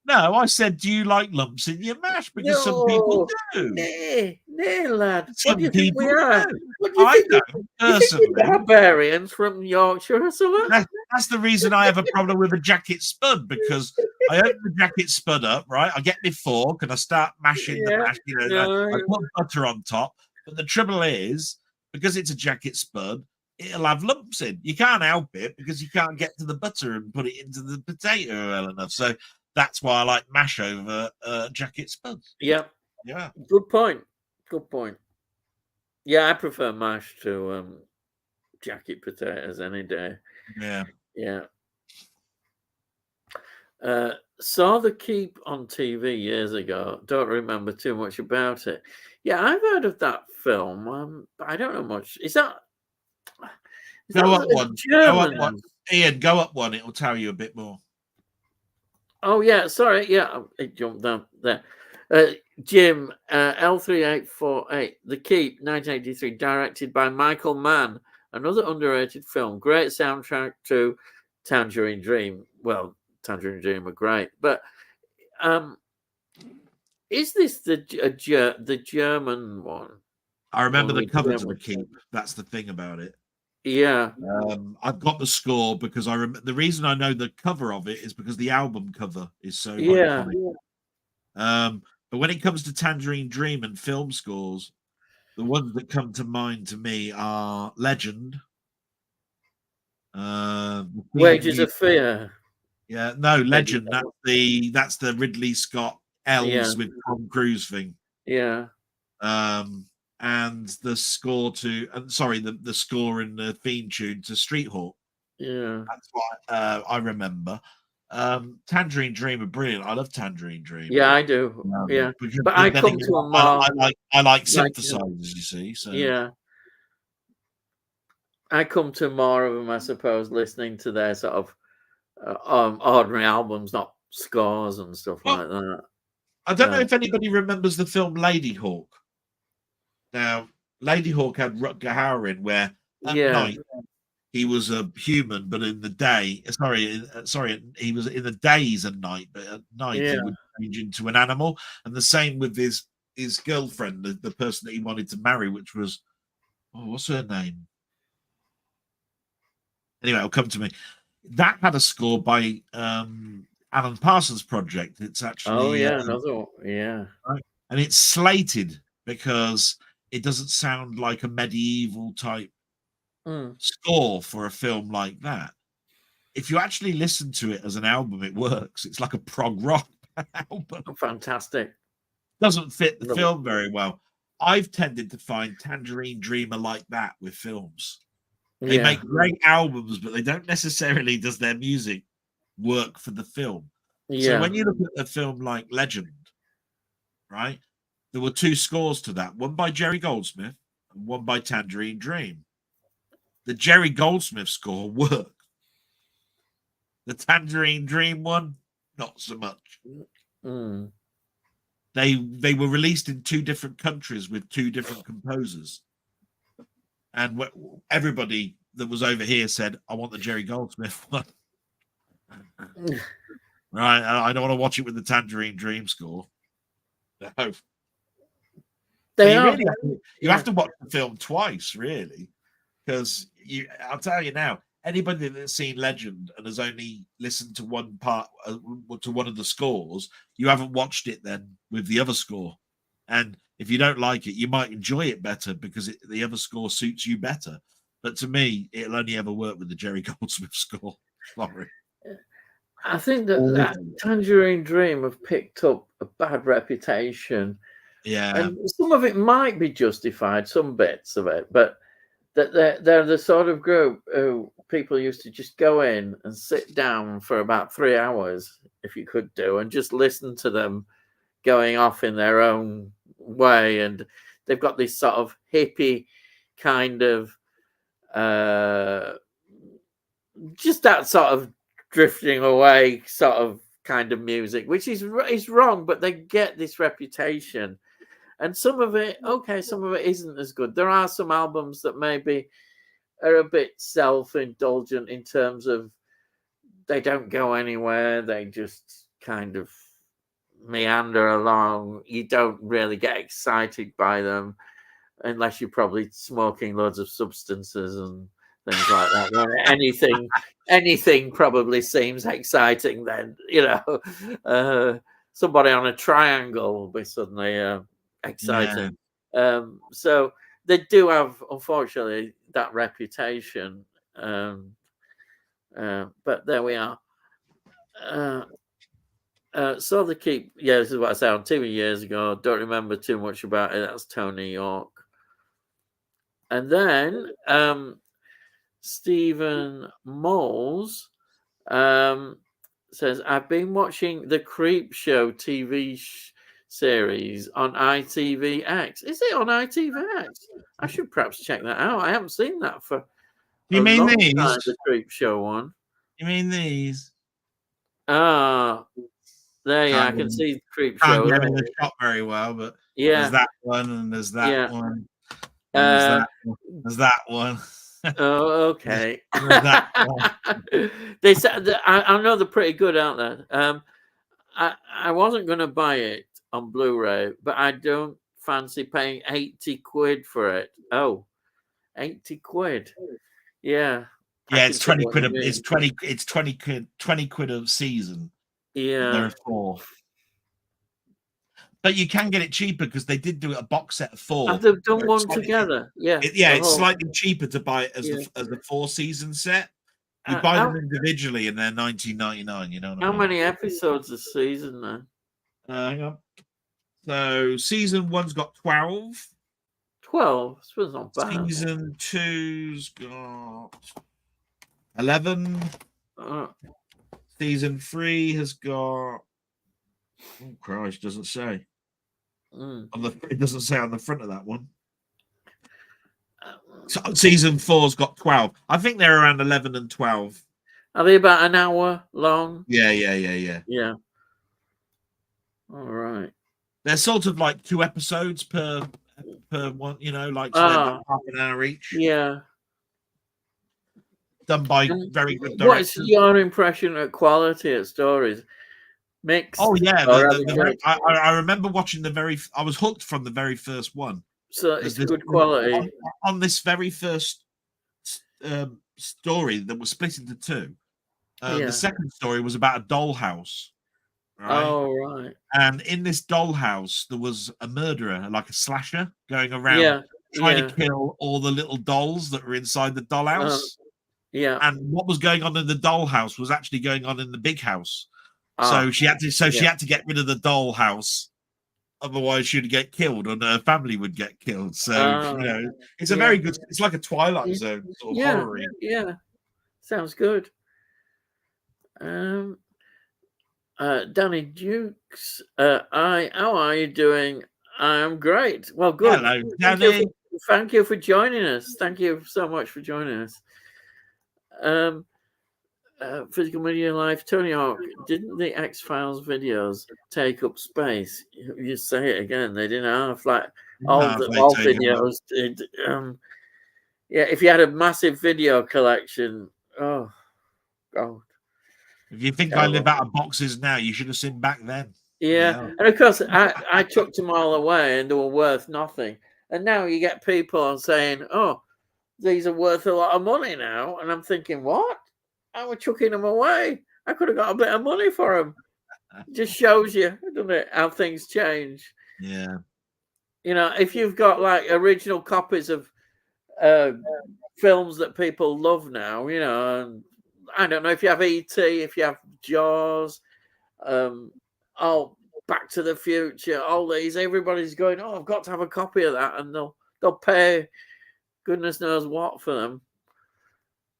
[SPEAKER 2] No, I said, do you like lumps in your mash? Because some people
[SPEAKER 1] No,
[SPEAKER 2] do.
[SPEAKER 1] nay, nay, lad. What do
[SPEAKER 2] Some
[SPEAKER 1] you think we
[SPEAKER 2] people
[SPEAKER 1] are?
[SPEAKER 2] do.
[SPEAKER 1] What do you
[SPEAKER 2] I
[SPEAKER 1] think?
[SPEAKER 2] don't
[SPEAKER 1] You think we're
[SPEAKER 2] personally.
[SPEAKER 1] barbarians from Yorkshire or something?
[SPEAKER 2] That's the reason I have a problem with a jacket spud, because I open the jacket spud up, right? I get my fork and I start mashing the
[SPEAKER 1] Yeah,
[SPEAKER 2] mash.
[SPEAKER 1] no,
[SPEAKER 2] I put butter on top. But the trouble is, because it's a jacket spud, it'll have lumps in. You can't help it because you can't get to the butter and put it into the potato well enough. So that's why I like mash over jacket spuds.
[SPEAKER 1] yeah.
[SPEAKER 2] Yeah.
[SPEAKER 1] Good point. Good point. Yeah, I prefer mash to jacket potatoes any day.
[SPEAKER 2] Yeah.
[SPEAKER 1] Yeah. Saw The Keep on TV years ago. Don't remember too much about it. Yeah, I've heard of that film. But I don't know much. Is that
[SPEAKER 2] Go up
[SPEAKER 1] a
[SPEAKER 2] one. Go up one.
[SPEAKER 1] German?
[SPEAKER 2] Ian, go up one. It will tell you a bit more.
[SPEAKER 1] Oh yeah, sorry. Yeah, it jumped down there. Jim, L3848, The Keep, 1983, directed by Michael Mann. Another underrated film. Great soundtrack to Tangerine Dream. Well, Tangerine Dream are great, but is this the German one?
[SPEAKER 2] I remember the
[SPEAKER 1] with
[SPEAKER 2] cover to
[SPEAKER 1] Jim?
[SPEAKER 2] The Keep. That's the thing about it.
[SPEAKER 1] Yeah,
[SPEAKER 2] I've got the score because the reason I know the cover of it is because the album cover is so
[SPEAKER 1] yeah,
[SPEAKER 2] iconic. But when it comes to Tangerine Dream and film scores, the ones that come to mind to me are Legend.
[SPEAKER 1] Wages of Fear.
[SPEAKER 2] Yeah, no, Legend. That's the Ridley Scott
[SPEAKER 1] Yeah,
[SPEAKER 2] elves with Tom Cruise thing.
[SPEAKER 1] yeah,
[SPEAKER 2] And the score to the score in the theme tune to Street Hawk.
[SPEAKER 1] yeah.
[SPEAKER 2] That's what I remember. Tangerine Dream are brilliant. I love Tangerine Dream.
[SPEAKER 1] Yeah, I do. Yeah, but I
[SPEAKER 2] But then
[SPEAKER 1] come
[SPEAKER 2] again,
[SPEAKER 1] to a more
[SPEAKER 2] I like
[SPEAKER 1] like
[SPEAKER 2] synthesizers. You see, so
[SPEAKER 1] yeah. I come to more of them, I suppose, listening to their sort of ordinary albums, not scores and stuff
[SPEAKER 2] well,
[SPEAKER 1] like that.
[SPEAKER 2] I don't know if anybody remembers the film Lady Hawk. Now, Lady Hawk had Rutger Hauer in, where at
[SPEAKER 1] Yeah,
[SPEAKER 2] night he was a human, but in the day, he was in the days and night, but at night
[SPEAKER 1] yeah,
[SPEAKER 2] he would change into an animal. And the same with his girlfriend, the person that he wanted to marry, which was what's her name? Anyway, it'll come to me. That had a score by Alan Parsons Project. It's
[SPEAKER 1] oh
[SPEAKER 2] actually
[SPEAKER 1] yeah, another one. Yeah,
[SPEAKER 2] right, and it's slated because it doesn't sound like a medieval type score for a film like that. If you actually listen to it as an album, it works. It's like a prog rock album.
[SPEAKER 1] fantastic.
[SPEAKER 2] Doesn't fit the
[SPEAKER 1] Love it.
[SPEAKER 2] film very well. I've tended to find Tangerine Dream are like that with films. They
[SPEAKER 1] Yeah,
[SPEAKER 2] make great albums, but they don't necessarily does their music work for the film. So
[SPEAKER 1] yeah,
[SPEAKER 2] when you look at a film like Legend, right, there were two scores to that, one by Jerry Goldsmith and one by Tangerine Dream. The Jerry Goldsmith score worked. The Tangerine Dream one, not so much.
[SPEAKER 1] mm.
[SPEAKER 2] They were released in two different countries with two different composers, and everybody that was over here said, "I want the Jerry Goldsmith one." Right, I don't want to watch it with the Tangerine Dream score. No.
[SPEAKER 1] They
[SPEAKER 2] You
[SPEAKER 1] are.
[SPEAKER 2] really have to watch the film twice, really, because I'll tell you now, anybody that's seen Legend and has only listened to one part, to one of the scores, you haven't watched it then with the other score. And if you don't like it, you might enjoy it better because the other score suits you better. But to me, it'll only ever work with the Jerry Goldsmith score. Sorry.
[SPEAKER 1] I think that Tangerine Dream have picked up a bad reputation.
[SPEAKER 2] Yeah.
[SPEAKER 1] And some of it might be justified, some bits of it, but that they're the sort of group who people used to just go in and sit down for about 3 hours, if you could do, and just listen to them going off in their own way. And they've got this sort of hippie kind of just that sort of drifting away sort of kind of music, which is wrong, but they get this reputation. And some of it, okay, some of it isn't as good. There are some albums that maybe are a bit self-indulgent in terms of they don't go anywhere. They just kind of meander along. You don't really get excited by them unless you're probably smoking loads of substances and things like that. Anything probably seems exciting then, you know. Somebody on a triangle will be suddenly exciting. Yeah. So they do have, unfortunately, that reputation. But there we are. So they keep, this is what I said on TV years ago. Don't remember too much about it. That's Tony York. And then Stephen Moles says, I've been watching the Creep Show TV series on ITVX. Is it on ITVX? I should perhaps check that out. I haven't seen that for
[SPEAKER 2] you mean
[SPEAKER 1] long
[SPEAKER 2] these?
[SPEAKER 1] time, the Creep Show one.
[SPEAKER 2] You mean these?
[SPEAKER 1] Ah, there you I can see the Creep Show.
[SPEAKER 2] Can't get in the shot very well, but there's that one and there's that one. And there's that one.
[SPEAKER 1] Oh, okay. They said I know they're pretty good, aren't they? I wasn't going to buy it on Blu-ray, but I don't fancy paying 80 quid for it. Oh, 80 quid. Yeah.
[SPEAKER 2] Yeah, it's 20 quid. It's 20 quid a season.
[SPEAKER 1] Yeah.
[SPEAKER 2] There are 4. But you can get it cheaper because they did do it a box set of 4.
[SPEAKER 1] They've done one together. Yeah.
[SPEAKER 2] It's slightly cheaper to buy it as the 4-season set. You buy them individually and they're $19.99. You know what I mean?
[SPEAKER 1] How many episodes a season then?
[SPEAKER 2] Hang on. So season 1's got 12.
[SPEAKER 1] 12? That's not bad.
[SPEAKER 2] Season 2's got 11. Season 3 has got. Oh Christ! Doesn't say. It doesn't say on the front of that one. So season 4's got 12. I think they're around 11 and 12.
[SPEAKER 1] Are they about an hour long?
[SPEAKER 2] Yeah.
[SPEAKER 1] Yeah. All right.
[SPEAKER 2] They're sort of like 2 episodes per one. You know, like so half an hour each.
[SPEAKER 1] Yeah.
[SPEAKER 2] Done by very good directors.
[SPEAKER 1] What's your impression of quality of stories? Mixed.
[SPEAKER 2] Oh yeah, I remember watching I was hooked from the very first one.
[SPEAKER 1] So it's good quality.
[SPEAKER 2] On this very first story that was split into 2. The second story was about a dollhouse. Right?
[SPEAKER 1] Oh right.
[SPEAKER 2] And in this dollhouse, there was a murderer, like a slasher, going around trying to kill all the little dolls that were inside the dollhouse. And what was going on in the dollhouse was actually going on in the big house. So she had to get rid of the dollhouse, otherwise she'd get killed and her family would get killed. So you know, it's a very good. It's like a Twilight Zone sort of horror.
[SPEAKER 1] Yeah, sounds good. Danny Dukes, how are you doing? I'm great. Well, good.
[SPEAKER 2] Hello, Danny.
[SPEAKER 1] Thank you for joining us. Thank you so much for joining us. Physical Media Life, Tony Hawk, didn't the X-Files videos take up space? You say it again, they didn't have all videos did. If you had a massive video collection, oh God.
[SPEAKER 2] If you think I live out of boxes now, you should have seen back then.
[SPEAKER 1] Yeah. And of course I chucked them all away and they were worth nothing. And now you get people saying, oh, these are worth a lot of money now. And I'm thinking, what? I was chucking them away. I could have got a bit of money for them. Just shows you, doesn't it, how things change.
[SPEAKER 2] Yeah.
[SPEAKER 1] You know, if you've got like original copies of films that people love now, you know, and I don't know if you have E.T., if you have Jaws, oh, Back to the Future, all these, everybody's going, oh, I've got to have a copy of that, and they'll pay goodness knows what for them.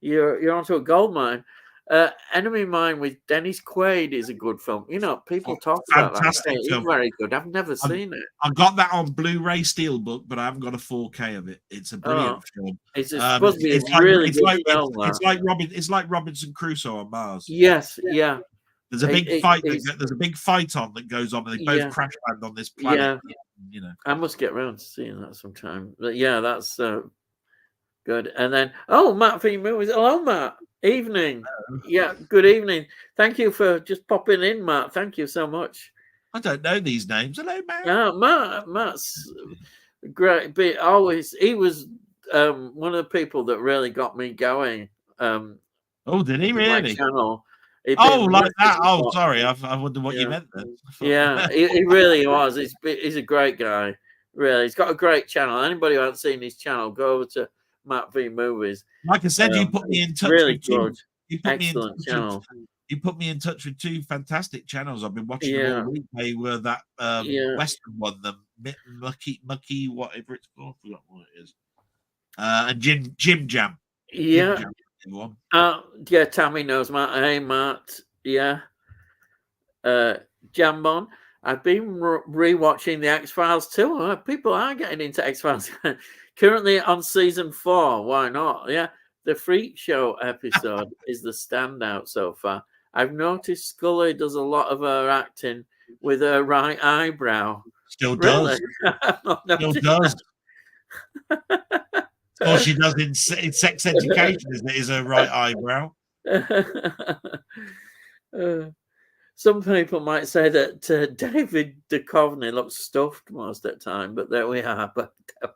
[SPEAKER 1] You're onto a gold mine. Enemy Mine with Dennis Quaid is a good film. You know, people talk about that.
[SPEAKER 2] Fantastic film.
[SPEAKER 1] It's very good. I've never seen it.
[SPEAKER 2] I've got that on Blu-ray Steelbook, but I haven't got a 4K of it. It's a brilliant film.
[SPEAKER 1] It's supposed to be a really good film.
[SPEAKER 2] It's like Robinson Crusoe on Mars.
[SPEAKER 1] Yes, yeah.
[SPEAKER 2] There's a big fight. There's a big fight on that goes on, and they both crash land on this planet.
[SPEAKER 1] Yeah.
[SPEAKER 2] You know,
[SPEAKER 1] I must get around to seeing that sometime. But yeah, that's good. And then, Matt V Movies. Hello, Matt. Evening. Yeah, good evening. Thank you for just popping in, Matt. Thank you so much.
[SPEAKER 2] I don't know these names. Hello, Matt.
[SPEAKER 1] Yeah, Matt's great. But he was one of the people that really got me going.
[SPEAKER 2] Did he really?
[SPEAKER 1] Channel.
[SPEAKER 2] Like that. Oh, sorry. I wonder what you meant then.
[SPEAKER 1] Yeah, he really was. He's a great guy. Really, he's got a great channel. Anybody who hasn't seen his channel, go over to Matt V Movies.
[SPEAKER 2] Like I said, you put me in touch
[SPEAKER 1] really
[SPEAKER 2] with
[SPEAKER 1] good.
[SPEAKER 2] Excellent channel. You put me in touch with two fantastic channels. I've been watching them all week. They were that Western one, the Mucky, whatever it's called. I forgot what it is. And Jim Jam.
[SPEAKER 1] Yeah.
[SPEAKER 2] Jim Jam,
[SPEAKER 1] yeah, Tammy knows Matt. Hey, Matt. Yeah. Jambon. I've been rewatching the X-Files too. People are getting into X-Files. Currently on season 4. Why not? Yeah. The Freak Show episode is the standout so far. I've noticed Scully does a lot of her acting with her right eyebrow.
[SPEAKER 2] Still does.
[SPEAKER 1] Really?
[SPEAKER 2] Still does. All she does in sex education is her right eyebrow.
[SPEAKER 1] Some people might say that David Duchovny looks stuffed most of the time, but there we are. But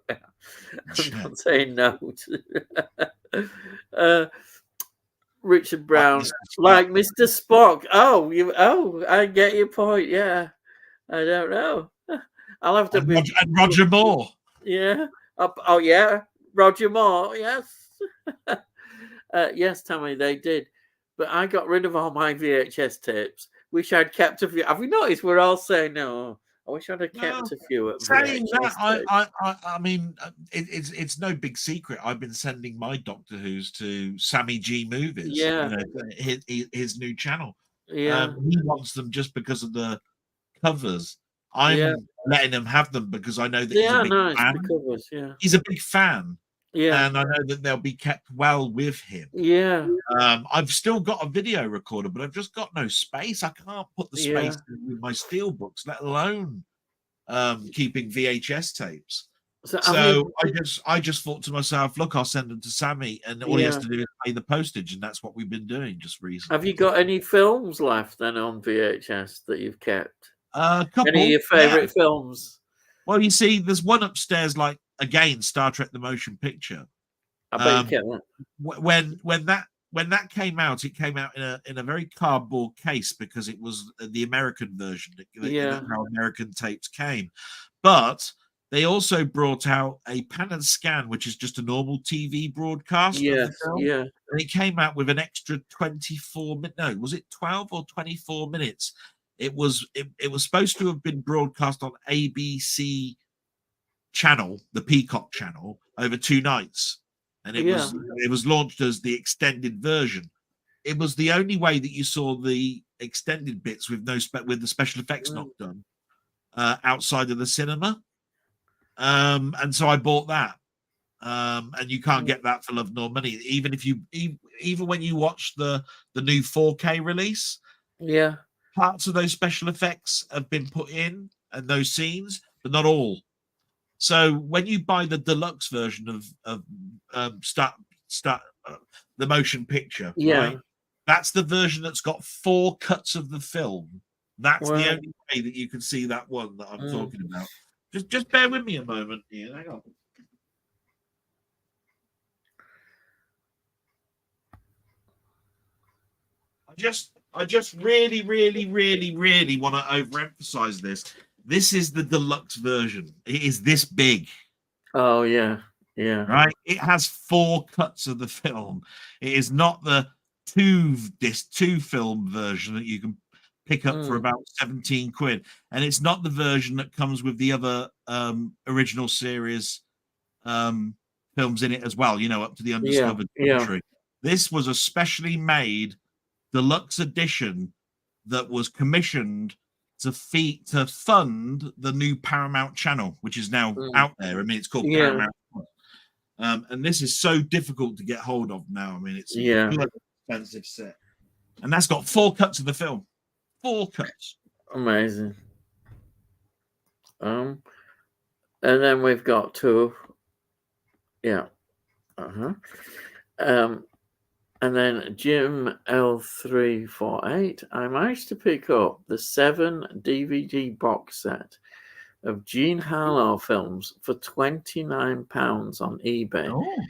[SPEAKER 1] I'm not saying no. Richard Brown, like Mr. Spock. I get your point. Yeah, I don't know. I'll have to
[SPEAKER 2] and Roger Moore.
[SPEAKER 1] Yeah. Yeah. Roger Moore. Yes. Yes, Tammy, they did. But I got rid of all my VHS tapes. Wish I'd kept a few. Have we noticed we're all saying no? I wish I'd have kept a few.
[SPEAKER 2] Saying that, I mean, it's no big secret. I've been sending my Doctor Who's to Sammy G Movies.
[SPEAKER 1] Yeah,
[SPEAKER 2] you know, his new channel.
[SPEAKER 1] Yeah,
[SPEAKER 2] he wants them just because of the covers. I'm letting him have them because I know that he's a big fan.
[SPEAKER 1] The covers, yeah.
[SPEAKER 2] He's a big fan.
[SPEAKER 1] Yeah.
[SPEAKER 2] And I know that they'll be kept well with him.
[SPEAKER 1] Yeah.
[SPEAKER 2] I've still got a video recorder, but I've just got no space. I can't put the space with my steel books, let alone keeping VHS tapes. So I just thought to myself, look, I'll send them to Sammy, and all he has to do is pay the postage, and that's what we've been doing just recently.
[SPEAKER 1] Have you got any films left then on VHS that you've kept?
[SPEAKER 2] A couple.
[SPEAKER 1] Any of your favorite films?
[SPEAKER 2] Well, you see, there's one upstairs, like again, Star Trek: The Motion Picture.
[SPEAKER 1] I bet you kept that.
[SPEAKER 2] When that came out, it came out in a very cardboard case because it was the American version. That's how American tapes came. But they also brought out a pan and scan, which is just a normal TV broadcast.
[SPEAKER 1] Yes,
[SPEAKER 2] and it came out with an extra 24 minutes. No, was it 12 or 24 minutes? It was supposed to have been broadcast on ABC channel, the Peacock channel, over 2 nights, and it was launched as the extended version. It was the only way that you saw the extended bits with with the special effects not done outside of the cinema. And so I bought that, and you can't get that for love nor money. Even when you watch the new 4K release, parts of those special effects have been put in and those scenes, but not all. So when you buy the deluxe version of the motion picture, right, that's the version that's got 4 cuts of the film. That's the only way that you can see that one that I'm talking about. Just bear with me a moment here. Hang on. I just really, really, really, really want to overemphasize this. This is the deluxe version. It is this big.
[SPEAKER 1] Oh yeah, yeah.
[SPEAKER 2] Right? It has 4 cuts of the film. It is not the two film version that you can pick up for about 17 quid, and it's not the version that comes with the other original series films in it as well, you know, up to the Undiscovered Country. This was a specially made deluxe edition that was commissioned to fund the new Paramount channel, which is now out there. I mean, it's called Paramount. And this is so difficult to get hold of now. I mean, it's a bloody expensive set, and that's got 4 cuts of the film. 4 cuts.
[SPEAKER 1] Amazing. And then we've got 2. Yeah. And then Jim L348. I managed to pick up the 7 DVD box set of Jean Harlow films for £29 on eBay.
[SPEAKER 2] Oh.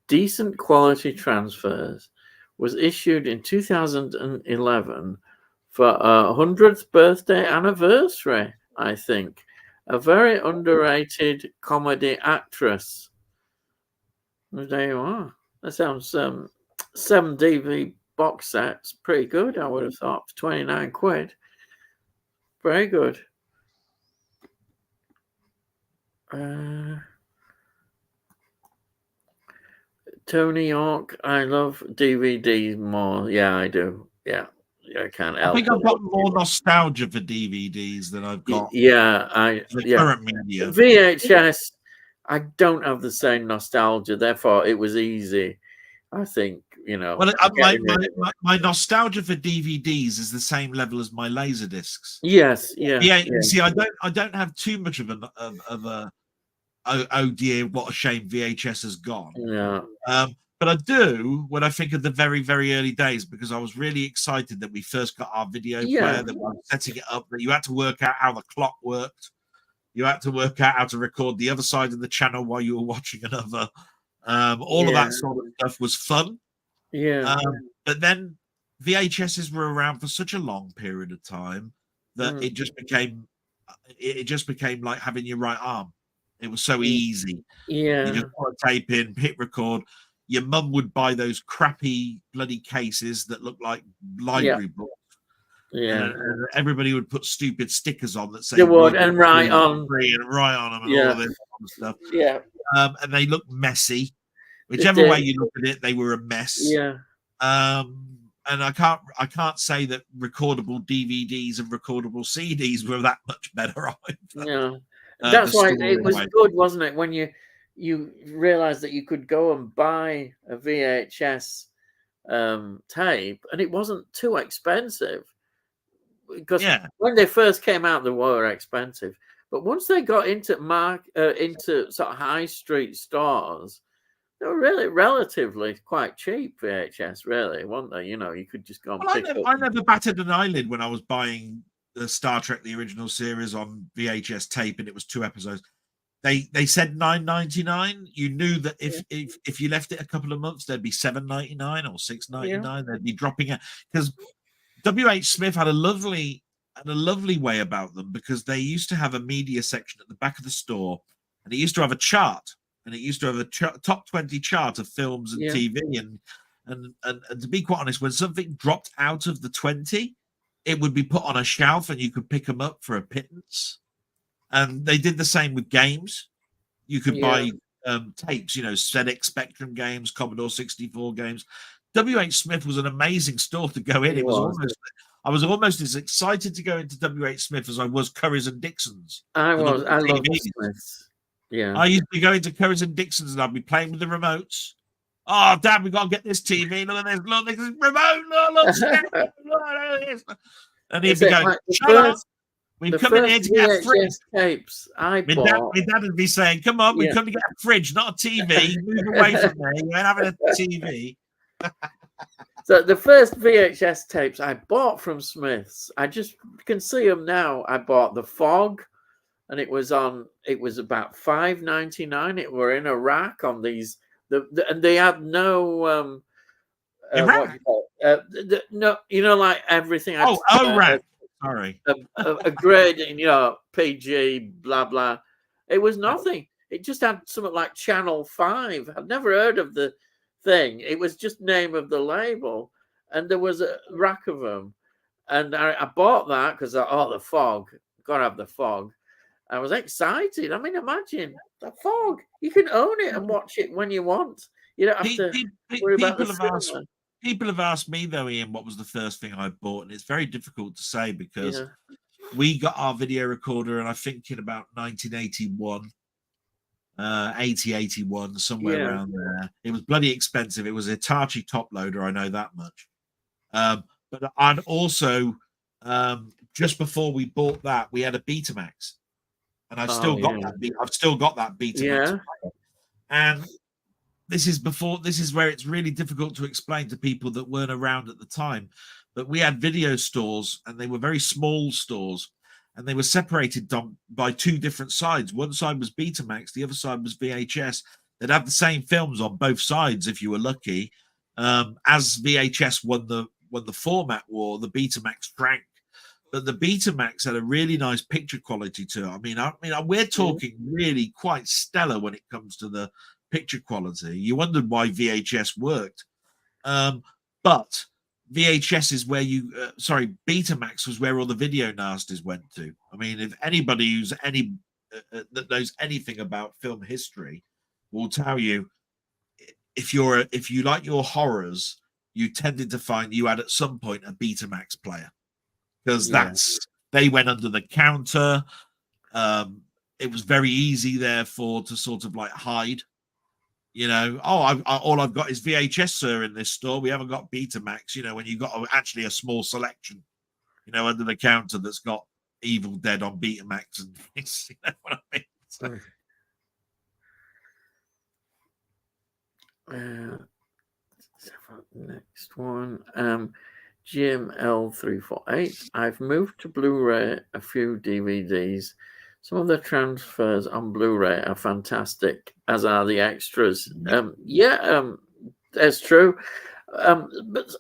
[SPEAKER 1] Decent quality transfers. Was issued in 2011 for a 100th birthday anniversary, I think. A very underrated comedy actress. Well, there you are. That sounds 7 DVD box sets. Pretty good, I would have thought, for 29 quid. Very good. Tony Hawk, I love DVDs more. Yeah, I do. Yeah, I can't help.
[SPEAKER 2] I think I've got more nostalgia for DVDs than I've got.
[SPEAKER 1] Current
[SPEAKER 2] media.
[SPEAKER 1] VHS. I don't have the same nostalgia. Therefore, it was easy. I think, you know.
[SPEAKER 2] Well, my nostalgia for DVDs is the same level as my laser discs.
[SPEAKER 1] Yes,
[SPEAKER 2] See, I don't have too much of a oh dear, what a shame VHS has gone.
[SPEAKER 1] Yeah.
[SPEAKER 2] But I do when I think of the very, very early days, because I was really excited that we first got our video player, that we were setting it up, that you had to work out how the clock worked. You had to work out how to record the other side of the channel while you were watching another. All of that sort of stuff was fun.
[SPEAKER 1] Yeah.
[SPEAKER 2] But then VHSs were around for such a long period of time that it just became like having your right arm. It was so easy.
[SPEAKER 1] Yeah.
[SPEAKER 2] You just put a tape in, hit record. Your mum would buy those crappy bloody cases that look like library books.
[SPEAKER 1] Yeah.
[SPEAKER 2] And everybody would put stupid stickers on that say
[SPEAKER 1] they would, and write on
[SPEAKER 2] them and all of this stuff.
[SPEAKER 1] Yeah.
[SPEAKER 2] And they look messy. Whichever way you look at it, they were a mess.
[SPEAKER 1] Yeah.
[SPEAKER 2] And I can't say that recordable DVDs and recordable CDs were that much better either.
[SPEAKER 1] Yeah. That's why it was good, wasn't it? When you realized that you could go and buy a VHS tape, and it wasn't too expensive. Because when they first came out, they were expensive. But once they got into sort of high street stores, they were really relatively quite cheap VHS, really, weren't they? You know, you could just go and pick up.
[SPEAKER 2] I never batted an eyelid when I was buying the Star Trek, the original series, on VHS tape, and it was 2 episodes. They said $9.99. You knew that if you left it a couple of months, there'd be $7.99 or $6.99. They'd be dropping it, because W.H. Smith had a lovely way about them, because they used to have a media section at the back of the store, and it used to have a chart, and it used to have a top 20 chart of films and TV, and to be quite honest, when something dropped out of the 20, it would be put on a shelf and you could pick them up for a pittance. And they did the same with games. You could buy tapes, you know, ZX Spectrum games, Commodore 64 games. W.H. Smith was an amazing store to go in. I was almost as excited to go into W.H. Smith as I was Curry's and Dixon's.
[SPEAKER 1] I love Smiths. Yeah.
[SPEAKER 2] I used to go into Curry's and Dixon's and I'd be playing with the remotes. Oh, Dad, we've got to get this TV. Look at this. Look at this remote. Look at this. And he'd be going, shut up. We've come in here to get a fridge.
[SPEAKER 1] Tapes my
[SPEAKER 2] dad would be saying, come on, we've come to get a fridge, not a TV. Move away from there. You ain't having a TV.
[SPEAKER 1] So the first VHS tapes I bought from Smiths, I just can see them now. I bought The Fog, and it was about $5.99. It were in a rack on these, and they had no No, like everything had
[SPEAKER 2] Oh, right. Sorry.
[SPEAKER 1] a grading, PG, blah blah. It was nothing. It just had something like Channel 5. I'd never heard of the thing. It was just name of the label, and there was a rack of them, and I bought that because the fog, gotta have the fog. I was excited. I mean, imagine the fog. You can own it and watch it when you want. You don't have to worry about the cinema.
[SPEAKER 2] People have asked me though, Ian, what was the first thing I bought, and it's very difficult to say because
[SPEAKER 1] Yeah.
[SPEAKER 2] we got our video recorder, and I think in about 1981, 81, somewhere
[SPEAKER 1] Yeah.
[SPEAKER 2] around there. It was bloody expensive. It was a Hitachi top loader, I know that much. But I'd also, just before we bought that, we had a Betamax, and I've still got that. I've still got that Betamax, and this is where it's really difficult to explain to people that weren't around at the time. But we had video stores, and they were very small stores, and they were separated by two different sides. One side was Betamax, the other side was VHS. They'd have the same films on both sides if you were lucky. As VHS won the format war, the Betamax shrank. But the Betamax had a really nice picture quality to it. I mean, we're talking really quite stellar when it comes to the picture quality. You wondered why VHS worked, but VHS is where Betamax was where all the video nasties went to. I mean, if anybody who's that knows anything about film history will tell you, if you like your horrors, you tended to find you had at some point a Betamax player, because they went under the counter. It was very easy, therefore, to sort of like hide. All I've got is VHS, sir, in this store. We haven't got Betamax. When you got actually a small selection, under the counter that's got Evil Dead on Betamax and things. You know what I mean? So.
[SPEAKER 1] Next one. Jim L348. I've moved to Blu-ray a few DVDs. Some of the transfers on Blu-ray are fantastic, as are the extras. That's true. But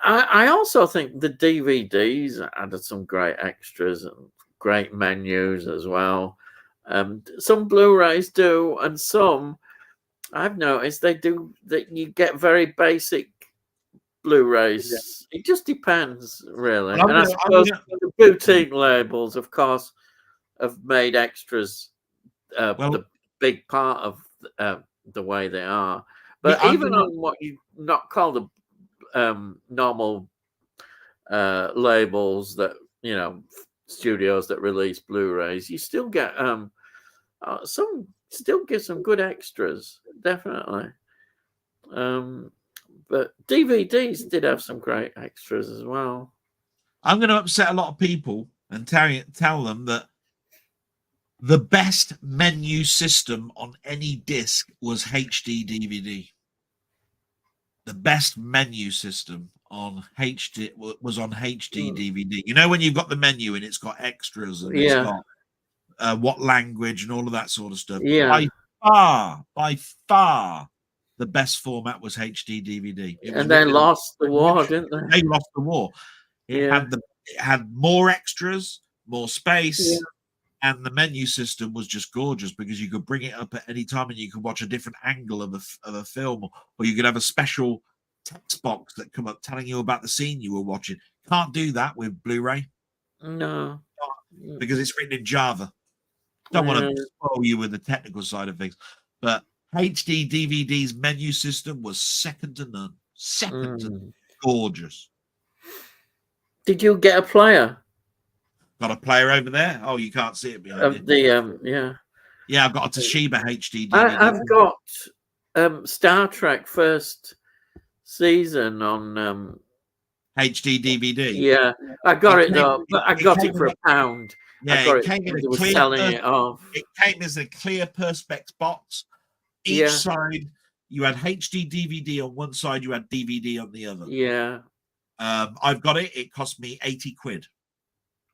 [SPEAKER 1] I also think the DVDs added some great extras and great menus as well. Some Blu-rays do, and some I've noticed they do. That you get very basic Blu-rays. It just depends, really. And I suppose the boutique labels, of course, have made extras the big part of the way they are. But even on what you not call the normal labels that studios that release Blu-rays, you still get some good extras, definitely. But DVDs did have some great extras as well.
[SPEAKER 2] I'm going to upset a lot of people and tell them that the best menu system on any disc was HD DVD. The best menu system on HD was on HD DVD. When you've got the menu and it's got extras and it's got what language and all of that sort of stuff.
[SPEAKER 1] Yeah.
[SPEAKER 2] By far, the best format was HD DVD.
[SPEAKER 1] And they lost the war, didn't they?
[SPEAKER 2] They lost the war. It had more extras, more space, and the menu system was just gorgeous because you could bring it up at any time and you could watch a different angle of a film, or you could have a special text box that come up telling you about the scene you were watching. Can't do that with Blu-ray.
[SPEAKER 1] No.
[SPEAKER 2] Because it's written in Java. Don't want to spoil you with the technical side of things, but HD DVD's menu system was second to none. Second to none. Gorgeous.
[SPEAKER 1] Did you get a player?
[SPEAKER 2] Got a player over there? Oh, you can't see it behind
[SPEAKER 1] you.
[SPEAKER 2] Yeah, I've got a Toshiba HD DVD.
[SPEAKER 1] I've got Star Trek first season on
[SPEAKER 2] HD DVD.
[SPEAKER 1] Yeah, I got it though, but I got it for £1.
[SPEAKER 2] Yeah,
[SPEAKER 1] it came in a selling it off.
[SPEAKER 2] It came as a clear Perspex box. Each side, you had HD DVD on one side, you had DVD on the other.
[SPEAKER 1] Yeah.
[SPEAKER 2] I've got it. It cost me 80 quid.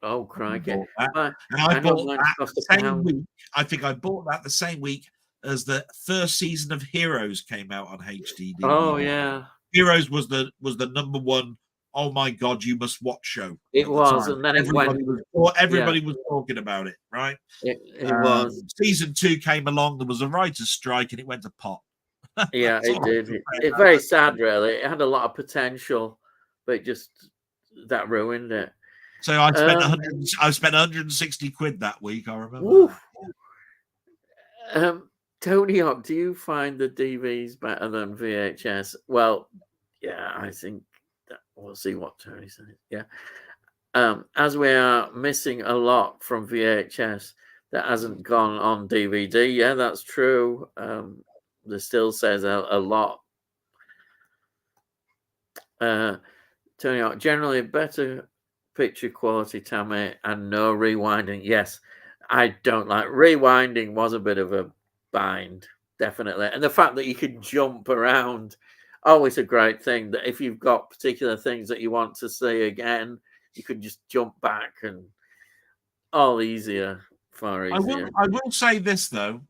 [SPEAKER 1] Oh, crikey.
[SPEAKER 2] And I bought that the same week. I think I bought that the same week as the first season of Heroes came out on HD DVD.
[SPEAKER 1] Oh, yeah.
[SPEAKER 2] Heroes was the number one. Oh my God, you must watch show.
[SPEAKER 1] It was, and then
[SPEAKER 2] everybody was talking about it, right?
[SPEAKER 1] It was.
[SPEAKER 2] Season 2 came along. There was a writer's strike, and it went to pot.
[SPEAKER 1] Yeah, it did. It's very sad, really. It had a lot of potential, but that ruined it.
[SPEAKER 2] So I spent 160 quid that week. I remember.
[SPEAKER 1] Tony Hawk, do you find the DVs better than VHS? Well, yeah, I think that we'll see what Tony says. Yeah. As we are missing a lot from VHS that hasn't gone on DVD. Yeah, that's true. There still says a lot. Tony Hawk, generally better picture quality, Tammy, and no rewinding. Yes, I don't like rewinding. Was a bit of a bind, definitely, and the fact that you can jump around, always a great thing. That if you've got particular things that you want to see again, you could just jump back, and all easier, far easier.
[SPEAKER 2] I will say this though,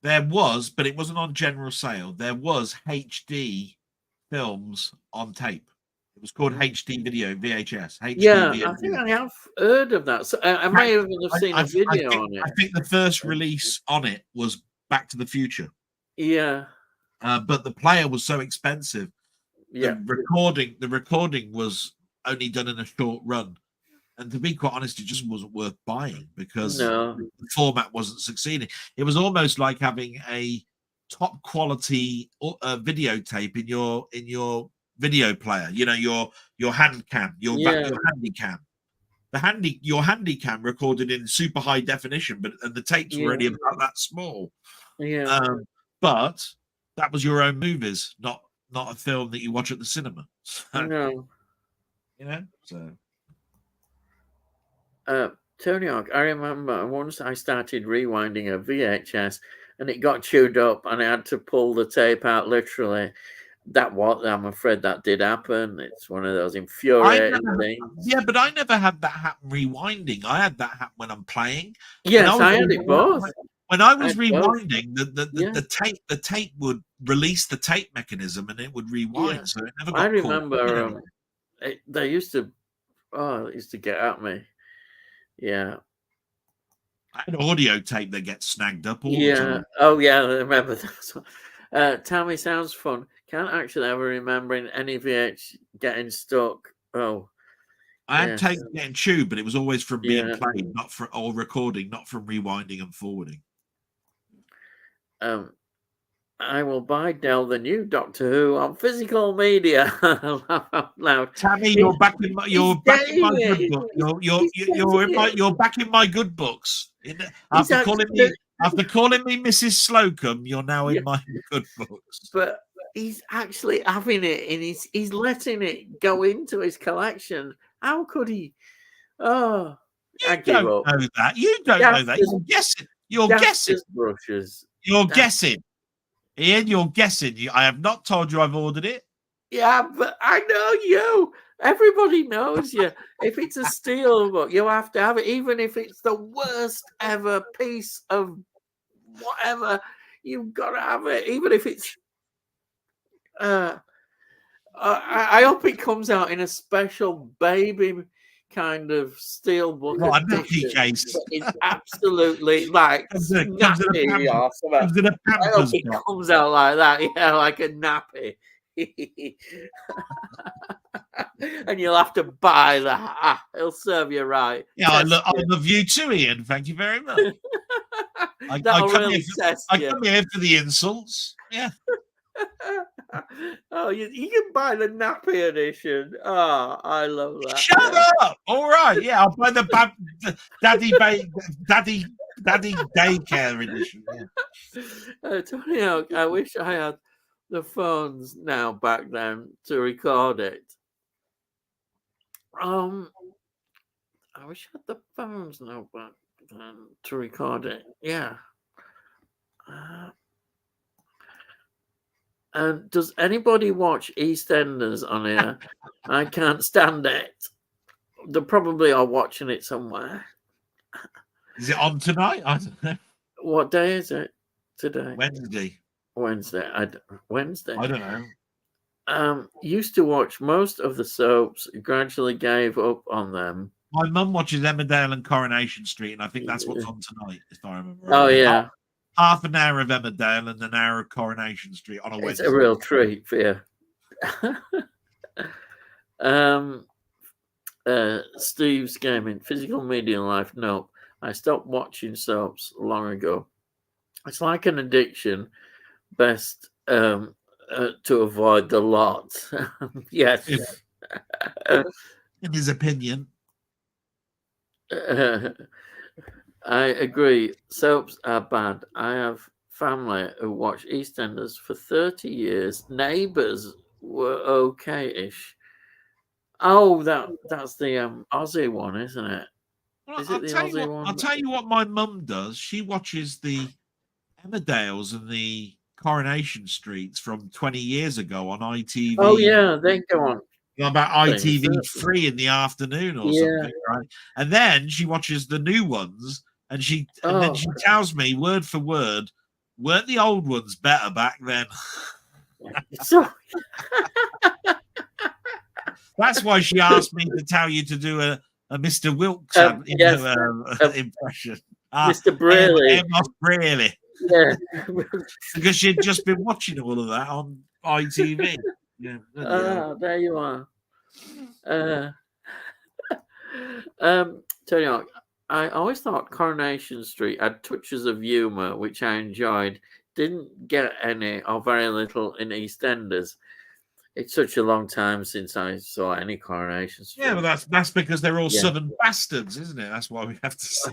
[SPEAKER 2] there was, but it wasn't on general sale. There was HD films on tape. It was called HD video, VHS. HD
[SPEAKER 1] I think I have heard of that. So I may have seen a video on it.
[SPEAKER 2] I think the first release on it was Back to the Future.
[SPEAKER 1] Yeah.
[SPEAKER 2] But the player was so expensive.
[SPEAKER 1] Yeah.
[SPEAKER 2] The recording was only done in a short run. And to be quite honest, it just wasn't worth buying because the format wasn't succeeding. It was almost like having a top quality videotape in your video player. You know, your hand cam, your handy cam. Your handy cam recorded in super high definition, and the tapes were only about that small.
[SPEAKER 1] Yeah.
[SPEAKER 2] But that was your own movies, not a film that you watch at the cinema. So,
[SPEAKER 1] no.
[SPEAKER 2] You know, so.
[SPEAKER 1] Tony Hawk, I remember once I started rewinding a VHS and it got chewed up and I had to pull the tape out literally. I'm afraid that did happen. It's one of those infuriating things.
[SPEAKER 2] Yeah, but I never had that happen rewinding. I had that happen when I'm playing.
[SPEAKER 1] Yes, I had it both.
[SPEAKER 2] When I was rewinding, the tape would release the tape mechanism and it would rewind. Yeah. So it never got
[SPEAKER 1] I remember they used to get at me. Yeah.
[SPEAKER 2] I had audio tape that gets snagged up all the time.
[SPEAKER 1] Oh, yeah, I remember that. Tammy, sounds fun. Can't actually ever remember any VH getting stuck. Oh.
[SPEAKER 2] I had tapes getting chewed, but it was always from being played, or recording, not from rewinding and forwarding.
[SPEAKER 1] I will buy Del the new Doctor Who on physical media. Loud.
[SPEAKER 2] Tammy, you're back in my good book. You're back in my good books. After calling me Mrs. Slocum, you're now in my good books.
[SPEAKER 1] But he's actually having it, and he's letting it go into his collection. How could he? Oh,
[SPEAKER 2] you don't know that. You don't know that. You're guessing. You're guessing.
[SPEAKER 1] Brushes.
[SPEAKER 2] You're guessing. Ian, you're guessing. I have not told you I've ordered it.
[SPEAKER 1] Yeah, but I know you. Everybody knows you. If it's a steel book, you have to have it. Even if it's the worst ever piece of whatever, you've got to have it. Even if it's... I hope it comes out in a special baby kind of steel book.
[SPEAKER 2] What, a nappy case?
[SPEAKER 1] It's absolutely like nappy or something. I hope it comes out like that, like a nappy. And you'll have to buy that. It'll serve you right.
[SPEAKER 2] Yeah, I love you too, Ian. Thank you very much. I come here for the insults. Yeah.
[SPEAKER 1] Oh, you can buy the nappy edition. Oh, I love that.
[SPEAKER 2] Shut up! All right, yeah, I'll buy the daddy daycare edition. Yeah.
[SPEAKER 1] Tony Hawk, I wish I had the phones now back then to record it. I wish I had the phones now back then to record it. Yeah. And does anybody watch EastEnders on here? I can't stand it. They probably are watching it somewhere.
[SPEAKER 2] Is it on tonight? I don't know.
[SPEAKER 1] What day is it today?
[SPEAKER 2] Wednesday.
[SPEAKER 1] Wednesday. Wednesday.
[SPEAKER 2] I don't know.
[SPEAKER 1] Used to watch most of the soaps, gradually gave up on them.
[SPEAKER 2] My mum watches Emmerdale and Coronation Street, and I think that's what's on tonight, if I remember
[SPEAKER 1] Oh
[SPEAKER 2] rightly.
[SPEAKER 1] yeah,
[SPEAKER 2] Half an hour of Emmerdale and an hour of Coronation Street on a
[SPEAKER 1] it's a
[SPEAKER 2] Wednesday.
[SPEAKER 1] real treat for you. um, Steve's gaming, physical media life. No, I stopped watching soaps long ago. It's like an addiction. Best to avoid the lot. Yes.
[SPEAKER 2] In his opinion.
[SPEAKER 1] I agree. Soaps are bad. I have family who watch EastEnders for 30 years. Neighbours were okay-ish. Oh, that's the Aussie one, isn't it?
[SPEAKER 2] Well,
[SPEAKER 1] Is it the Aussie one?
[SPEAKER 2] I'll tell you what my mum does. She watches the Emmerdales and the Coronation Streets from 20 years ago on ITV.
[SPEAKER 1] Oh yeah, they go on.
[SPEAKER 2] About ITV3 in the afternoon or something, right? And then she watches the new ones, and then she tells me word for word, weren't the old ones better back then?
[SPEAKER 1] So
[SPEAKER 2] that's why she asked me to tell you to do a Mr. Wilkes impression.
[SPEAKER 1] Mr. Braley.
[SPEAKER 2] Braley.
[SPEAKER 1] Yeah.
[SPEAKER 2] Because she'd just been watching all of that on ITV. Yeah.
[SPEAKER 1] There you are. Tell you what, I always thought Coronation Street had touches of humour, which I enjoyed. Didn't get any or very little in EastEnders. It's such a long time since I saw any Coronation Street.
[SPEAKER 2] Yeah, well, that's because they're all southern bastards, isn't it? That's why we have to say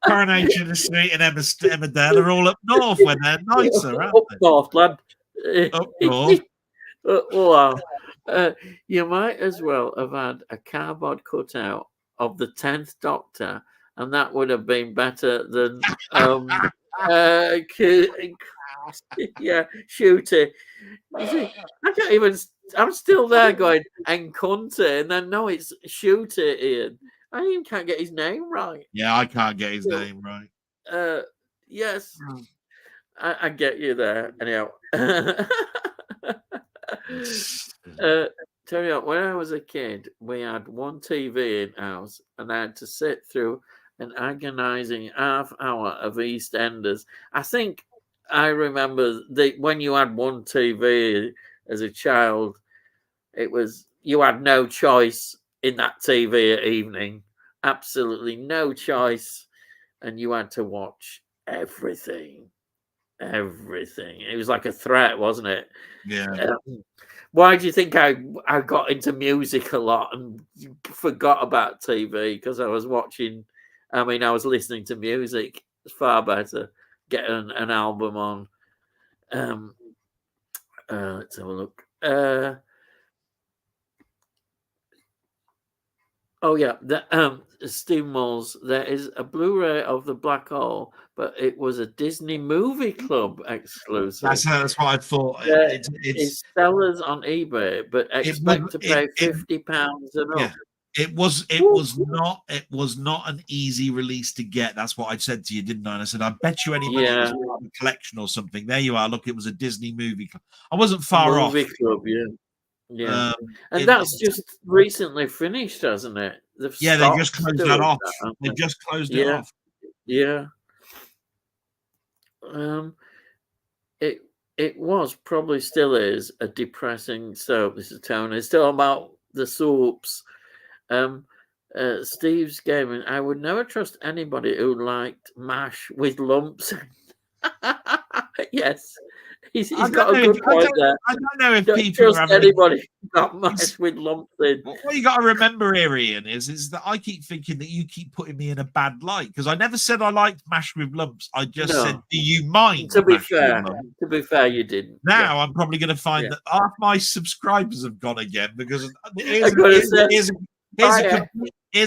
[SPEAKER 2] Coronation Street and Emmerdale are all up north when they're nicer, aren't
[SPEAKER 1] up
[SPEAKER 2] they?
[SPEAKER 1] north, lad.
[SPEAKER 2] Up north.
[SPEAKER 1] Wow. You might as well have had a cardboard cutout of the 10th Doctor, and that would have been better than yeah, Shooty. You see, I can't even. I'm still there going Enconte, and then no, it's Shooty, Ian. I even can't get his name right.
[SPEAKER 2] Yeah, I can't get his name right.
[SPEAKER 1] Yes, I get you there. Anyhow, tell you what, when I was a kid, we had one TV in house, and I had to sit through an agonizing half hour of EastEnders. I think I remember when you had one TV as a child, it was you had no choice in that TV at evening, absolutely no choice, and you had to watch everything. It was like a threat, wasn't it?
[SPEAKER 2] Yeah.
[SPEAKER 1] Why do you think I got into music a lot and forgot about TV? Because I was watching. I mean, I was listening to music. It's far better. Get an album on. Let's have a look. Oh yeah, Steve Malls. There is a Blu-ray of the Black Hole, but it was a Disney Movie Club exclusive.
[SPEAKER 2] That's what I thought.
[SPEAKER 1] It's sellers on eBay, but expect to pay £50 and up.
[SPEAKER 2] It was not an easy release to get. That's what I said to you, didn't I? And I said, I bet you anybody it was a collection or something. There you are. Look, it was a Disney Movie Club. I wasn't far off.
[SPEAKER 1] Movie Club, yeah. And that's just recently finished, hasn't it?
[SPEAKER 2] They just closed that off. They've just closed it off.
[SPEAKER 1] Yeah. It was, probably still is, a depressing soap. This is Tony. It's still about the soaps. Steve's gaming. I would never trust anybody who liked MASH with lumps. Yes. He's got a good point there.
[SPEAKER 2] I don't know if
[SPEAKER 1] people trust anybody got MASH with lumps in.
[SPEAKER 2] What you got to remember here, Ian, is that I keep thinking that you keep putting me in a bad light because I never said I liked MASH with lumps. I just said, do you mind?
[SPEAKER 1] To be fair, you didn't.
[SPEAKER 2] Now I'm probably going to find that half my subscribers have gone again because here's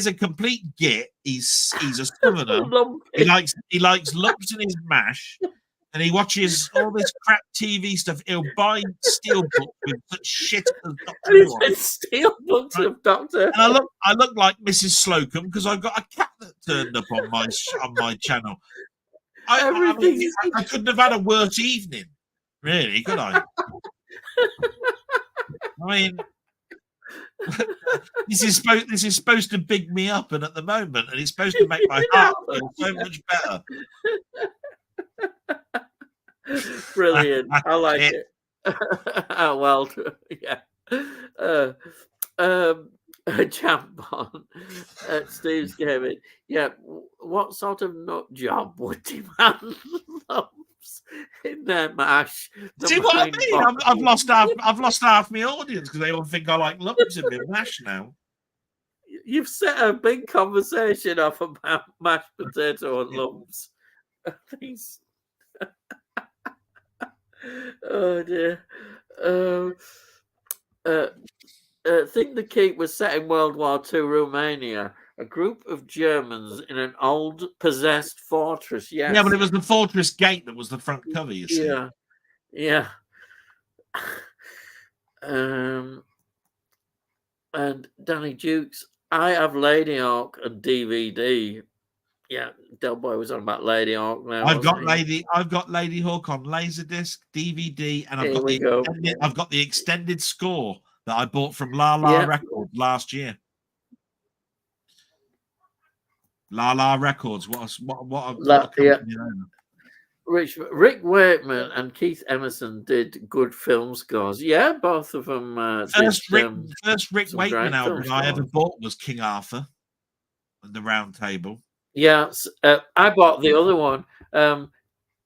[SPEAKER 2] a complete git. He's a southerner. He likes lumps in his mash. And he watches all this crap TV stuff. He'll buy steelbooks with such shit as Doctor Who.
[SPEAKER 1] Steelbooks of Doctor.
[SPEAKER 2] And I look like Mrs. Slocum because I've got a cat that turned up on my channel. I couldn't have had a worse evening, really, could I? I mean, this is supposed to big me up, and at the moment, and it's supposed to make my heart feel so much better.
[SPEAKER 1] Brilliant. I like it. Well, yeah. Jump on. Steve's gaming. Yeah. What sort of nut job would demand lumps in their mash?
[SPEAKER 2] See what I mean? I've lost half my audience because they all think I like lumps in my mash now.
[SPEAKER 1] You've set a big conversation off about mashed potato and lumps. Things. Oh dear. Think the Keep was set in World War II Romania. A group of Germans in an old possessed fortress. Yes.
[SPEAKER 2] Yeah, but it was the fortress gate that was the front cover, you see.
[SPEAKER 1] Yeah. Yeah. And Danny Dukes, I have Lady Hawk and DVD. Yeah, Delboy was on about Lady Hawk now.
[SPEAKER 2] I've got Lady Hawk on Laserdisc, DVD, and I've got the extended score that I bought from La La Records last year. La La Records.
[SPEAKER 1] Rick Wakeman and Keith Emerson did good film scores. Yeah, both of them.
[SPEAKER 2] First Rick Wakeman album I ever bought was King Arthur and the Round Table.
[SPEAKER 1] Yes, I bought the other one.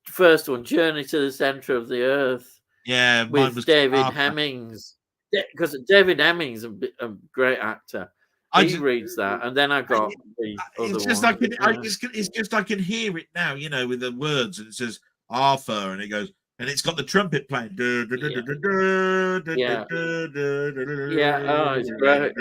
[SPEAKER 1] First one, Journey to the Center of the Earth.
[SPEAKER 2] Yeah,
[SPEAKER 1] with was David Hemmings. Because David Hemmings is a great actor. He reads that, and then I got the other one.
[SPEAKER 2] It's just I can hear it now, you know, with the words, and it says Arthur, and it goes, and it's got the trumpet playing.
[SPEAKER 1] Yeah. Oh, it's great.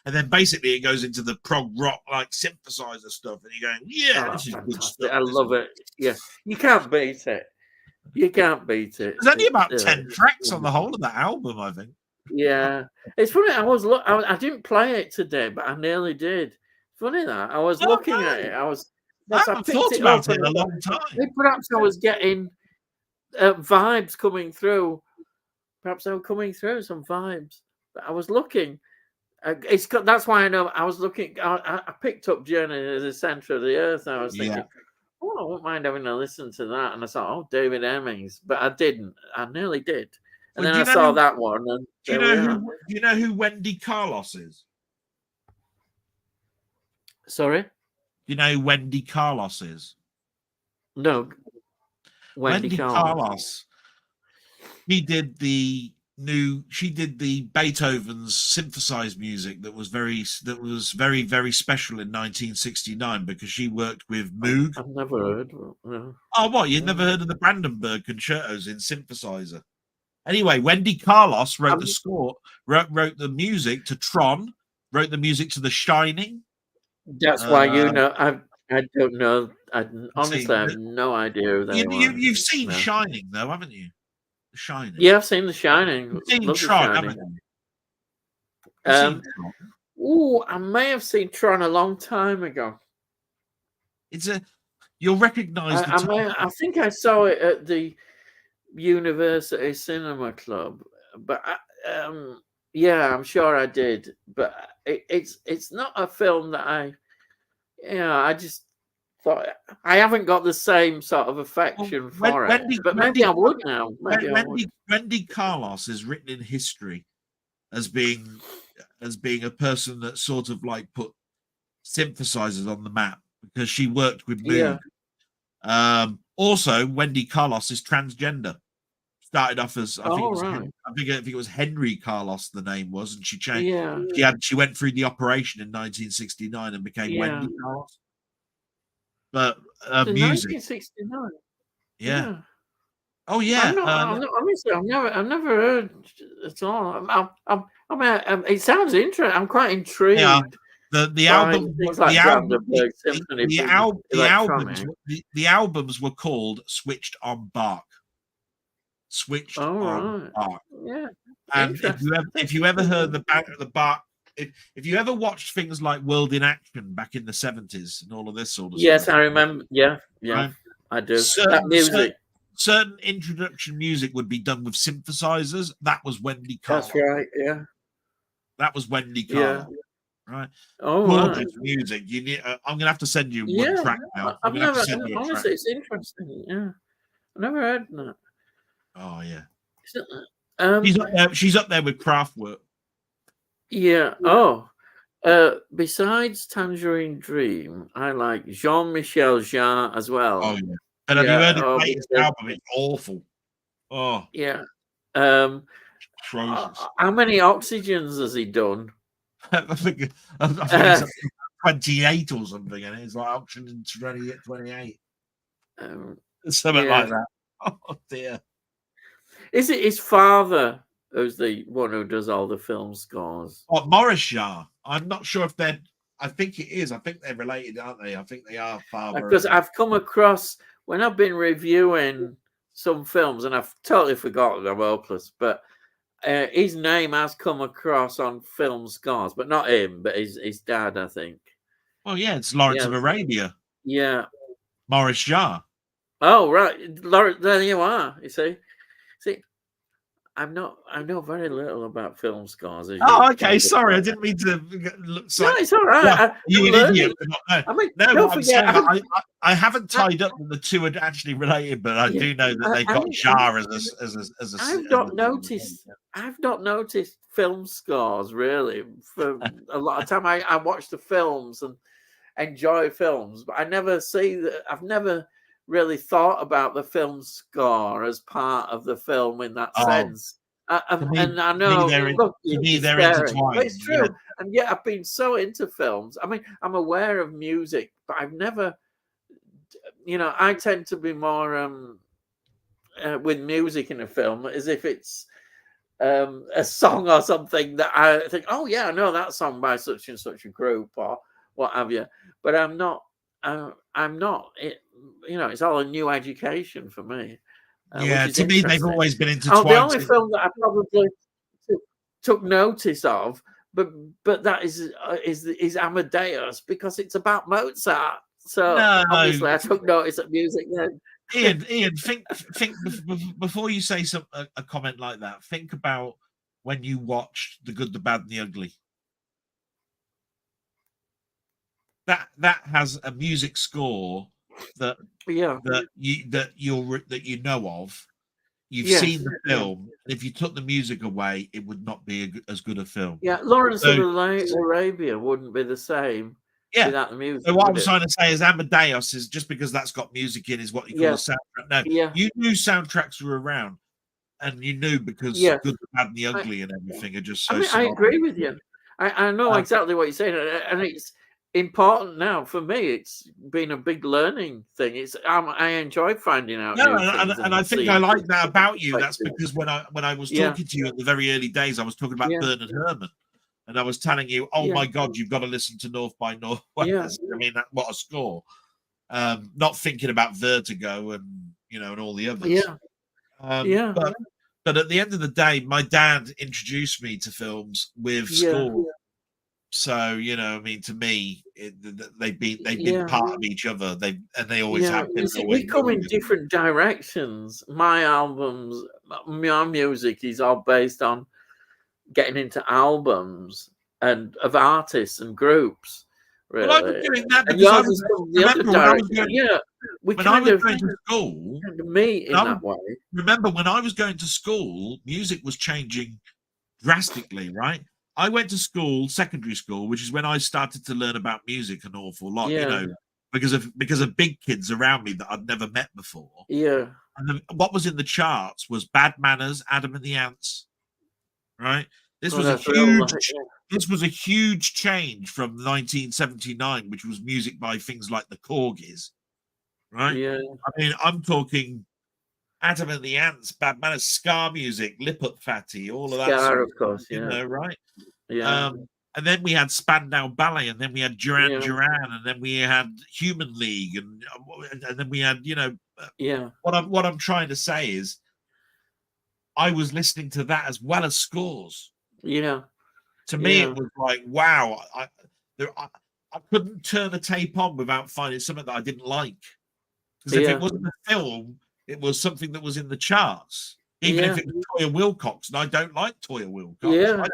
[SPEAKER 2] And then basically it goes into the prog rock like synthesizer stuff, and you're going, this is good stuff.
[SPEAKER 1] I love it. Yeah, you can't beat it. You can't beat it.
[SPEAKER 2] There's only about 10 tracks on the whole of that album, I think.
[SPEAKER 1] Yeah, it's funny. I didn't play it today, but I nearly did. Funny that I was looking at it. I
[SPEAKER 2] haven't thought about it in a long time.
[SPEAKER 1] Perhaps I was getting vibes coming through. Perhaps they were coming through some vibes. But I was looking. That's why I know. I was looking. I picked up Journey to the Center of the Earth. And I was thinking, oh, I wouldn't mind having a listen to that. And I thought, oh, David Hemmings, but I didn't. I nearly did. And then I saw that one. And
[SPEAKER 2] do you know who Wendy Carlos is?
[SPEAKER 1] Sorry?
[SPEAKER 2] Do you know who Wendy Carlos is?
[SPEAKER 1] No. Wendy
[SPEAKER 2] Carlos. She did the Beethoven's synthesized music that was very, very special in 1969 because she worked with Moog.
[SPEAKER 1] I've never heard. No.
[SPEAKER 2] Oh, what? You'd never heard of the Brandenburg concertos in synthesizer? Anyway, Wendy Carlos wrote the score, wrote the music to Tron, wrote the music to The Shining.
[SPEAKER 1] That's why you know. I don't know. Honestly, I have no idea who they were.
[SPEAKER 2] You've seen Shining, though, haven't you? The Shining.
[SPEAKER 1] Yeah, I've seen The Shining.
[SPEAKER 2] You've seen Tron, haven't
[SPEAKER 1] you? I may have seen Tron a long time ago.
[SPEAKER 2] You'll recognise
[SPEAKER 1] I think I saw it at the University Cinema Club, but I'm sure I did. But it's not a film that I just thought I haven't got the same sort of affection for it. But maybe I would now.
[SPEAKER 2] Wendy Carlos is written in history as being a person that sort of like put synthesizers on the map because she worked with Moog. Yeah. Also, Wendy Carlos is transgender. Started off as I think it was Henry Carlos the name was, and she changed. Yeah. She went through the operation in 1969 and became Wendy Carlos. But music.
[SPEAKER 1] 1969.
[SPEAKER 2] Yeah. Oh yeah.
[SPEAKER 1] Honestly, I've never heard at all. It sounds interesting. I'm quite intrigued.
[SPEAKER 2] Yeah. The albums were called Switched on Bark. Switched on Bark.
[SPEAKER 1] Yeah.
[SPEAKER 2] And if you ever heard the Bark, if you ever watched things like World in Action back in the 70s and all of this sort of stuff.
[SPEAKER 1] Yes, I remember. Yeah, right? I do. That music.
[SPEAKER 2] certain introduction music would be done with synthesizers. That was Wendy Carlo.
[SPEAKER 1] That's right. Yeah.
[SPEAKER 2] That was Wendy
[SPEAKER 1] Yeah.
[SPEAKER 2] Carlo. Right.
[SPEAKER 1] Oh, right.
[SPEAKER 2] Gorgeous music. You need. I'm gonna have to send you one
[SPEAKER 1] Yeah.
[SPEAKER 2] track now. I'm
[SPEAKER 1] I've
[SPEAKER 2] gonna have to
[SPEAKER 1] never,
[SPEAKER 2] send you a track.
[SPEAKER 1] honestly, it's interesting. Yeah. I've never heard that.
[SPEAKER 2] Oh yeah.
[SPEAKER 1] Isn't that-
[SPEAKER 2] She's up there. She's up there with Kraftwerk.
[SPEAKER 1] Yeah. Oh, besides Tangerine Dream, I like Jean-Michel Jarre as well.
[SPEAKER 2] Oh yeah. And have you heard his latest album? It's awful. Oh
[SPEAKER 1] yeah.
[SPEAKER 2] atrocious.
[SPEAKER 1] How many Oxygens has he done?
[SPEAKER 2] I think it's 28 or something, and it's like auctioned in 28. Something like that. Oh dear.
[SPEAKER 1] Is it his father who's the one who does all the film scores?
[SPEAKER 2] Oh, Morris Jarre. I'm not sure if they're. I think it is. I think they're related, aren't they? I think they are father.
[SPEAKER 1] Because I've come across when I've been reviewing some films, and I've totally forgotten. I'm hopeless, but his name has come across on film scores, but not him, but his dad, I think.
[SPEAKER 2] Well, yeah, it's Lawrence of Arabia.
[SPEAKER 1] Yeah.
[SPEAKER 2] Morris Jarre.
[SPEAKER 1] Oh, right. Lawrence, there you are. You see, I know very little about film scores.
[SPEAKER 2] Oh, okay. Sorry, I didn't mean to look.
[SPEAKER 1] No, it's all right.
[SPEAKER 2] Yeah, you an idiot. I mean, no,
[SPEAKER 1] don't forget.
[SPEAKER 2] I haven't tied up that the two are actually related, but I do know that they've got Jarre as a.
[SPEAKER 1] I've not noticed. I've not noticed film scores really for a lot of time. I watch the films and enjoy films, but I never see that. I've never really thought about the film score as part of the film in that sense. And I know
[SPEAKER 2] they're intertwined.
[SPEAKER 1] But it's true. Yeah. And yet I've been so into films. I mean, I'm aware of music, but I've never, I tend to be more with music in a film as if it's a song or something that I think, oh yeah, I know that song by such and such a group or what have you. But I'm not. It's all a new education for me.
[SPEAKER 2] Yeah, to me, they've always been intertwined.
[SPEAKER 1] The only film that I probably took notice of, but that is Amadeus because it's about Mozart. So obviously, I took notice of music then.
[SPEAKER 2] Ian, think before you say a comment like that. Think about when you watched The Good, the Bad, and the Ugly. That has a music score that you know of. You've seen the film. And if you took the music away, it would not be as good a film.
[SPEAKER 1] Yeah, Lawrence of Arabia wouldn't be the same without the music.
[SPEAKER 2] So what I was trying to say is Amadeus is just because that's got music in is what you call a soundtrack. No, you knew soundtracks were around, and you knew because Good, the Bad, and the Ugly and everything are just so.
[SPEAKER 1] I agree with you. I know exactly what you're saying, and it's important now for me. It's been a big learning thing. I enjoy finding out.
[SPEAKER 2] And I think I like that about you. That's because when I was talking to you at the very early days, I was talking about Bernard Herrmann, and I was telling you, oh my God, you've got to listen to North by Northwest. I mean, what a score! Not thinking about Vertigo and and all the others. But at the end of the day, my dad introduced me to films with score. So I mean, to me, they've been part of each other. They always have been.
[SPEAKER 1] We come in different directions. My albums, my music is all based on getting into albums and of artists and groups. Really,
[SPEAKER 2] well, I was doing that because I was going to school.
[SPEAKER 1] Meet in that way.
[SPEAKER 2] Remember when I was going to school, music was changing drastically, right? I went to school, secondary school, which is when I started to learn about music an awful lot, because of big kids around me that I'd never met before.
[SPEAKER 1] Yeah.
[SPEAKER 2] And what was in the charts was Bad Manners, Adam and the Ants. Right? This was a huge change from 1979, which was music by things like the Corgis. Right?
[SPEAKER 1] Yeah.
[SPEAKER 2] I mean, I'm talking Adam and the Ants, Bad Manners, ska music, Lip Up Fatty, all of that.
[SPEAKER 1] Ska, of course,
[SPEAKER 2] right?
[SPEAKER 1] Yeah.
[SPEAKER 2] And then we had Spandau Ballet, and then we had Duran Duran, and then we had Human League, and then we had, What I'm trying to say is, I was listening to that as well as scores.
[SPEAKER 1] Yeah.
[SPEAKER 2] To me, it was like, wow, I couldn't turn the tape on without finding something that I didn't like. Because if it wasn't a film, it was something that was in the charts, even if it was Toya Wilcox, and I don't like Toya Wilcox.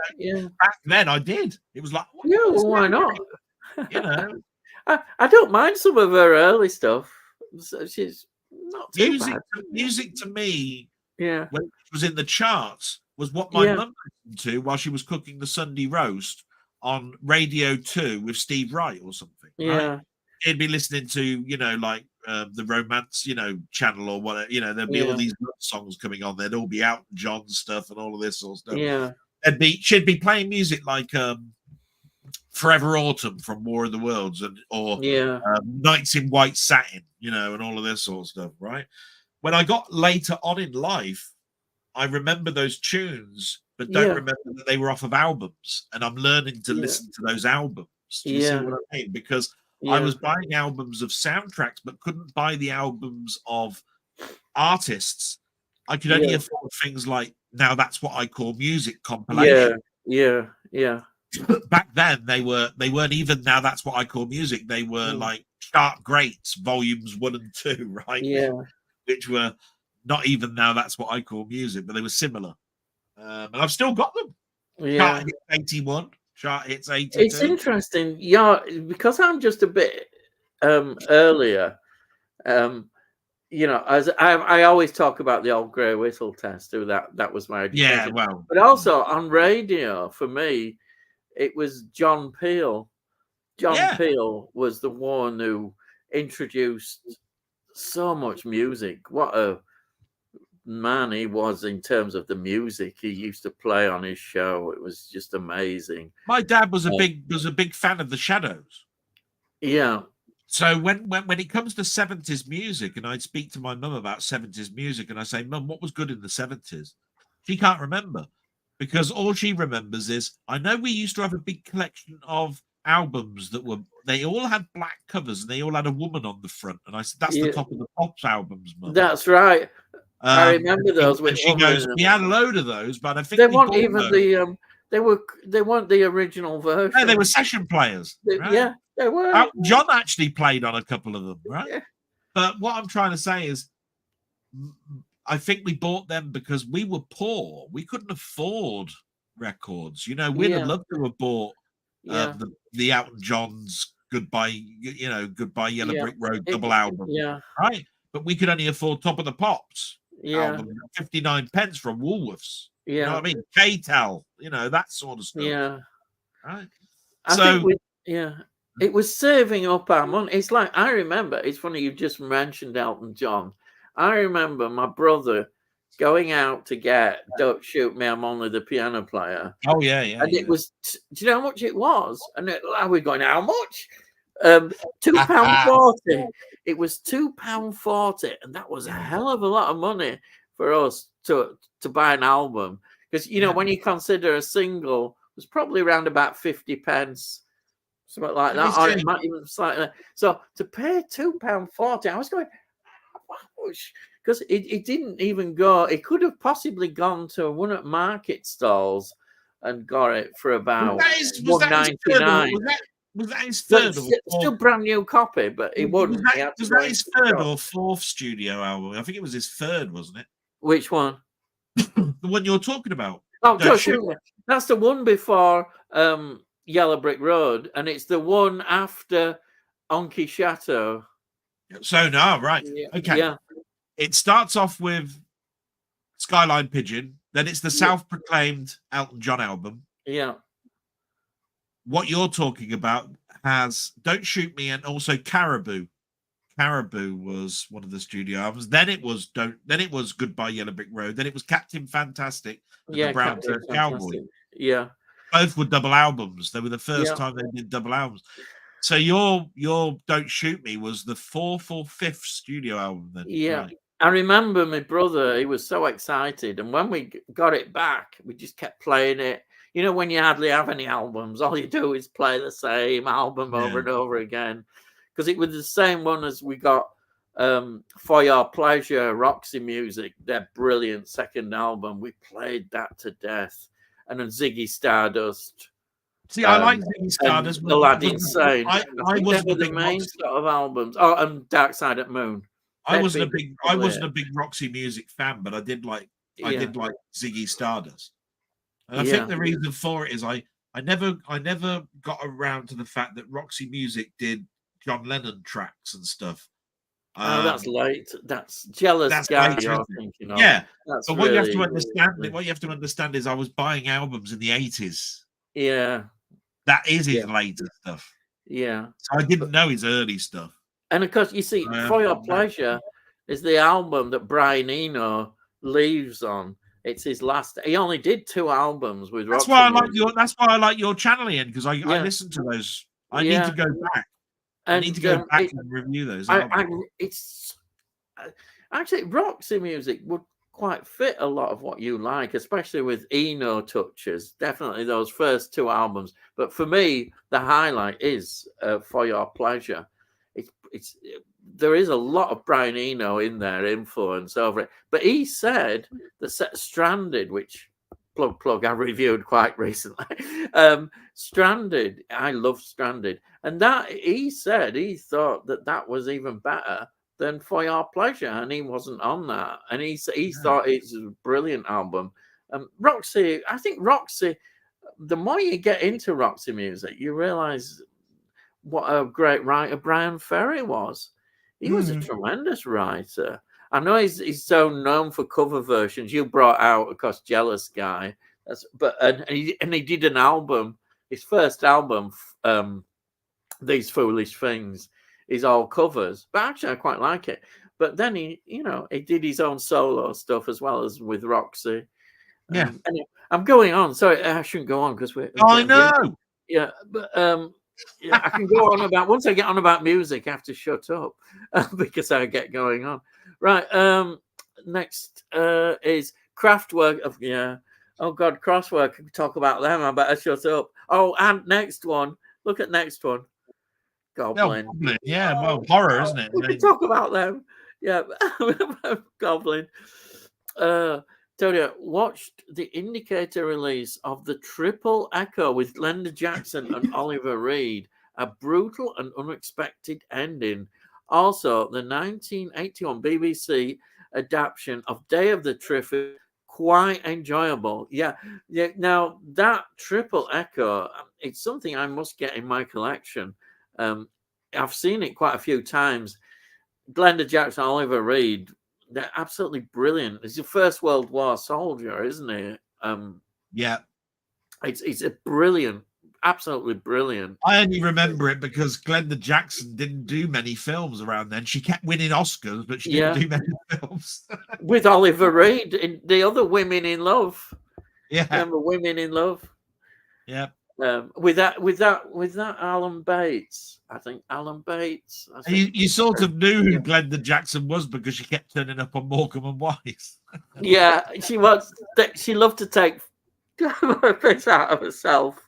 [SPEAKER 2] Back then I did. It was like,
[SPEAKER 1] well, why not?
[SPEAKER 2] You know,
[SPEAKER 1] I don't mind some of her early stuff. She's not too bad.
[SPEAKER 2] Music to me,
[SPEAKER 1] when
[SPEAKER 2] it was in the charts, was what my mum listened to while she was cooking the Sunday roast on Radio 2 with Steve Wright or something. Right? He'd be listening to, you know, like the romance, you know, channel or whatever. You know, there'd be all these songs coming on. There'd all be Elton John stuff and all of this sort of stuff. She'd be playing music like Forever Autumn from War of the Worlds, or Nights in White Satin, you know, and all of this sort of stuff, right? When I got later on in life, I remember those tunes, but don't remember that they were off of albums. And I'm learning to listen to those albums. Do you see what I mean? Because I was buying albums of soundtracks, but couldn't buy the albums of artists. I could only afford things like Now That's What I Call Music compilation. Back then they weren't even Now That's What I Call Music. They were like Chart Greats volumes 1 and 2, right? Which were not even Now That's What I Call Music, but they were similar. And I've still got them. Chart Hits 81, Chart Hits 82.
[SPEAKER 1] It's interesting, because I'm just a bit earlier. You know, as I always talk about the old grey whistle test. That was my education. But also on radio for me, it was John Peel. John Peel was the one who introduced so much music. What a man he was in terms of the music he used to play on his show. It was just amazing.
[SPEAKER 2] My dad was a big fan of the Shadows. So when it comes to 70s music, and I'd speak to my mum about 70s music, and I say, Mum, what was good in the 70s? She can't remember, because all she remembers is, I know we used to have a big collection of albums they all had black covers and they all had a woman on the front. And I said, that's the Top of the Pops albums, Mum.
[SPEAKER 1] That's right. I remember those.
[SPEAKER 2] And she goes, we had a load of those, but I think
[SPEAKER 1] they weren't even they weren't the original version.
[SPEAKER 2] No, they were session players. Right?
[SPEAKER 1] Yeah, they were.
[SPEAKER 2] John actually played on a couple of them, right? Yeah. But what I'm trying to say is, I think we bought them because we were poor. We couldn't afford records. You know, we'd have loved to have bought the Elton John's Goodbye Yellow Brick Road double album. Right? But we could only afford Top of the Pops album, 59 pence from Woolworths. You know what I mean? K-Tel, you know, that sort of stuff. Right.
[SPEAKER 1] I think it was saving up our money. It's like, I remember, it's funny you just mentioned Elton John. I remember my brother going out to get Don't Shoot Me, I'm Only the Piano Player.
[SPEAKER 2] Oh, yeah.
[SPEAKER 1] And it was, do you know how much it was? And we're going, how much? £2.40. It was £2.40, and that was a hell of a lot of money for us to buy an album. Because, you know, when you consider a single, it was probably around about 50 pence, something like that, or it might even slightly. So to pay £2.40, I was going, because it didn't even go. It could have possibly gone to one at market stalls and got it for about £1.99.
[SPEAKER 2] Was that his third?
[SPEAKER 1] Still brand new copy, but it wouldn't.
[SPEAKER 2] Was that his third or fourth studio album? I think it was his third, wasn't it?
[SPEAKER 1] Which one?
[SPEAKER 2] The one you're talking about.
[SPEAKER 1] Oh, that's the one before Yellow Brick Road, and it's the one after Onky Chateau.
[SPEAKER 2] So no, right? Okay. Yeah. It starts off with Skyline Pigeon, then it's the self-proclaimed Elton John album.
[SPEAKER 1] Yeah.
[SPEAKER 2] What you're talking about has Don't Shoot Me and also Caribou. Caribou was one of the studio albums. Then it was Goodbye Yellow Brick Road. Then it was Captain Fantastic and the Brown Cowboy.
[SPEAKER 1] Yeah.
[SPEAKER 2] Both were double albums. They were the first time they did double albums. So your Don't Shoot Me was the fourth or fifth studio album then.
[SPEAKER 1] Yeah.
[SPEAKER 2] Right.
[SPEAKER 1] I remember my brother, he was so excited. And when we got it back, we just kept playing it. You know, when you hardly have any albums, all you do is play the same album over and over again. Because it was the same one as we got For Your Pleasure, Roxy Music, their brilliant second album. We played that to death. And then Ziggy Stardust.
[SPEAKER 2] See, I like Ziggy Stardust.
[SPEAKER 1] The Lad Insane.
[SPEAKER 2] I was
[SPEAKER 1] the main sort of albums. Oh, and Dark Side at Moon.
[SPEAKER 2] I
[SPEAKER 1] They'd
[SPEAKER 2] wasn't
[SPEAKER 1] be
[SPEAKER 2] a big I
[SPEAKER 1] probably
[SPEAKER 2] wasn't a big Roxy Music fan, but I did like
[SPEAKER 1] yeah,
[SPEAKER 2] Ziggy Stardust. And I think
[SPEAKER 1] yeah.
[SPEAKER 2] the reason for it is I never got around to the fact that Roxy Music did John Lennon tracks and stuff.
[SPEAKER 1] Oh, that's
[SPEAKER 2] Um,
[SPEAKER 1] late. That's Jealous
[SPEAKER 2] that's
[SPEAKER 1] Guy
[SPEAKER 2] later,
[SPEAKER 1] you're
[SPEAKER 2] isn't it?
[SPEAKER 1] thinking of.
[SPEAKER 2] Yeah.
[SPEAKER 1] That's
[SPEAKER 2] But what you have to
[SPEAKER 1] really,
[SPEAKER 2] understand,
[SPEAKER 1] yeah,
[SPEAKER 2] what you have to understand is I was buying albums in the 80s.
[SPEAKER 1] yeah,
[SPEAKER 2] That is his
[SPEAKER 1] yeah.
[SPEAKER 2] later stuff.
[SPEAKER 1] Yeah.
[SPEAKER 2] So I didn't
[SPEAKER 1] But
[SPEAKER 2] know his early stuff.
[SPEAKER 1] and of course, you see,
[SPEAKER 2] I
[SPEAKER 1] For Your
[SPEAKER 2] haven't known.
[SPEAKER 1] Pleasure is the album that Brian Eno leaves on. It's his last. He only did 2 albums with
[SPEAKER 2] That's why
[SPEAKER 1] Roxy
[SPEAKER 2] I like
[SPEAKER 1] Music.
[SPEAKER 2] your. That's why I like your channel, Ian, because I
[SPEAKER 1] Yeah,
[SPEAKER 2] listen to those. I need to
[SPEAKER 1] yeah,
[SPEAKER 2] go back. I need to
[SPEAKER 1] and
[SPEAKER 2] go back and review those
[SPEAKER 1] I
[SPEAKER 2] albums.
[SPEAKER 1] it's actually Roxy Music would quite fit a lot of what you like, especially with Eno touches. Definitely those first 2 albums. But for me, the highlight is For Your Pleasure. It's there is a lot of Brian Eno in there influence over it. But he said the set Stranded, which plug I reviewed quite recently. Stranded, I love Stranded, and that he said he thought that was even better than For Your Pleasure, and he wasn't on that. And he
[SPEAKER 2] Yeah.
[SPEAKER 1] thought it's a brilliant album. Roxy, I think Roxy. The more you get into Roxy music, you realise what a great writer Brian Ferry was. He was a
[SPEAKER 2] Mm.
[SPEAKER 1] tremendous writer. I know he's so known for cover versions. You brought out, of course, Jealous Guy. And he did an album, his first album, These Foolish Things, is all covers. But actually, I quite like it. But then he did his own solo stuff as well as with Roxy.
[SPEAKER 2] Yeah.
[SPEAKER 1] Anyway, I'm going on. Sorry, I shouldn't go on because we're
[SPEAKER 2] I
[SPEAKER 1] getting busy.
[SPEAKER 2] know.
[SPEAKER 1] Yeah, but yeah, I can go on about once I get on about music, I have to shut up because I get going on. Right. Next is Kraftwerk. Yeah. Oh God, Kraftwerk. I can talk about them. I better shut up. Oh, and next one. Look at next one.
[SPEAKER 2] Oh,
[SPEAKER 1] Goblin.
[SPEAKER 2] Goblin. Yeah. Well,
[SPEAKER 1] Oh,
[SPEAKER 2] horror, isn't it? I
[SPEAKER 1] we can
[SPEAKER 2] mean,
[SPEAKER 1] talk about them. Yeah, Goblin. Tell you, watched the Indicator release of the Triple Echo with Glenda Jackson and Oliver Reed. A brutal and unexpected ending. Also, the 1981 BBC adaptation of Day of the Triffids, quite enjoyable. Yeah. Now that Triple Echo, it's something I must get in my collection. I've seen it quite a few times. Glenda Jackson, Oliver Reed, they're absolutely brilliant. He's a First World War soldier, isn't he?
[SPEAKER 2] yeah.
[SPEAKER 1] It's a brilliant, absolutely brilliant.
[SPEAKER 2] I only remember it because Glenda Jackson didn't do many films around then. She kept winning Oscars, but she didn't do many films.
[SPEAKER 1] With Oliver Reed and the other Women in Love.
[SPEAKER 2] Yeah.
[SPEAKER 1] Remember Women in Love?
[SPEAKER 2] Yeah.
[SPEAKER 1] With that Alan Bates. I think Alan Bates.
[SPEAKER 2] You sort of knew who Glenda Jackson was because she kept turning up on Morecambe and Wise.
[SPEAKER 1] Yeah, she was. She loved to take a piss out of herself.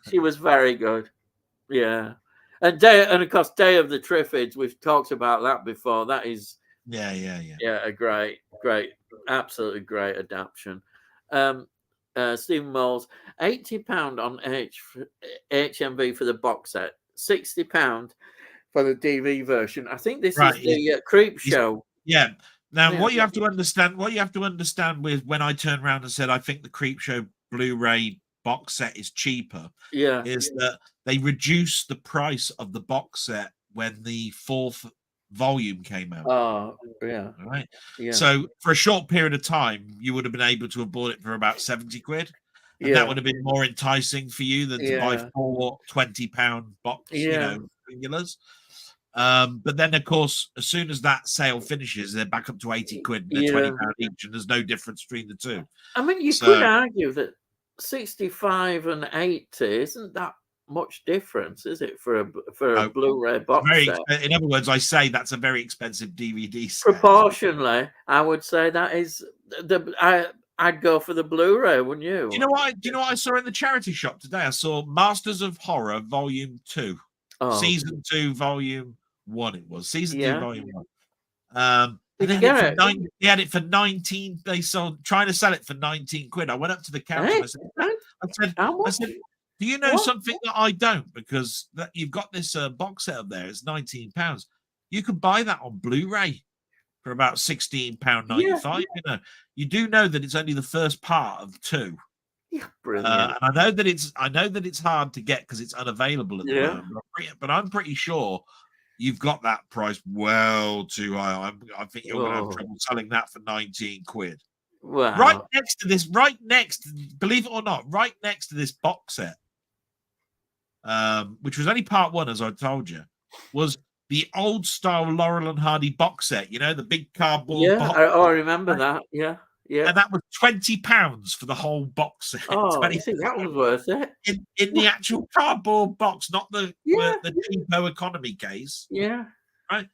[SPEAKER 1] She was very good. Yeah. And of course, Day of the Triffids, we've talked about that before. That is
[SPEAKER 2] Yeah,
[SPEAKER 1] a great, absolutely great adaptation. Stephen Moles, £80 on HMV for the box set, £60 for the DV version. I think this is the Creep Show.
[SPEAKER 2] Yeah. Now, what you have to understand with when I turned around and said I think the Creep Show Blu-ray box set is cheaper, is that they reduced the price of the box set when the 4th volume came out.
[SPEAKER 1] Oh, yeah.
[SPEAKER 2] Right.
[SPEAKER 1] Yeah.
[SPEAKER 2] So for a short period of time, you would have been able to have bought it for about 70 quid. And that would have been more enticing for you than to buy 4 £20 box, singulars. But then, of course, as soon as that sale finishes, they're back up to 80 quid and they're £20 each, and there's no difference between the two.
[SPEAKER 1] I mean, you could argue that 65 and 80 isn't that much difference, is it, for a Blu-ray box set?
[SPEAKER 2] In other words, I say that's a very expensive DVD set.
[SPEAKER 1] Proportionally, I would say that is I'd go for the Blu-ray, wouldn't you?
[SPEAKER 2] Do you know what I saw in the charity shop today? I saw Masters of Horror Volume 2. Season 2, Volume 1 it was. Season 2, Volume 1. They had it for 19. They sold trying to sell it for 19 quid. I went up to the counter and I said, do you know something that I don't? Because you've got this box set up there. It's £19. You can buy that on Blu-ray. for about £16.95.
[SPEAKER 1] Yeah.
[SPEAKER 2] You know, you do know that it's only the first part of 2.
[SPEAKER 1] Yeah, brilliant.
[SPEAKER 2] And I know that it's hard to get because it's unavailable at the moment. But I'm pretty sure you've got that price well too high. I think you're going to have trouble selling that for 19 quid.
[SPEAKER 1] Wow.
[SPEAKER 2] Right next to this, believe it or not, right next to this box set, which was only part 1, as I told you, was the old style Laurel and Hardy box set. You know, the big cardboard box.
[SPEAKER 1] I remember that. Yeah.
[SPEAKER 2] And that was £20 for the whole box set.
[SPEAKER 1] Oh, you think that was worth it?
[SPEAKER 2] In the actual cardboard box, not the cheapo economy case.
[SPEAKER 1] Yeah.
[SPEAKER 2] Right?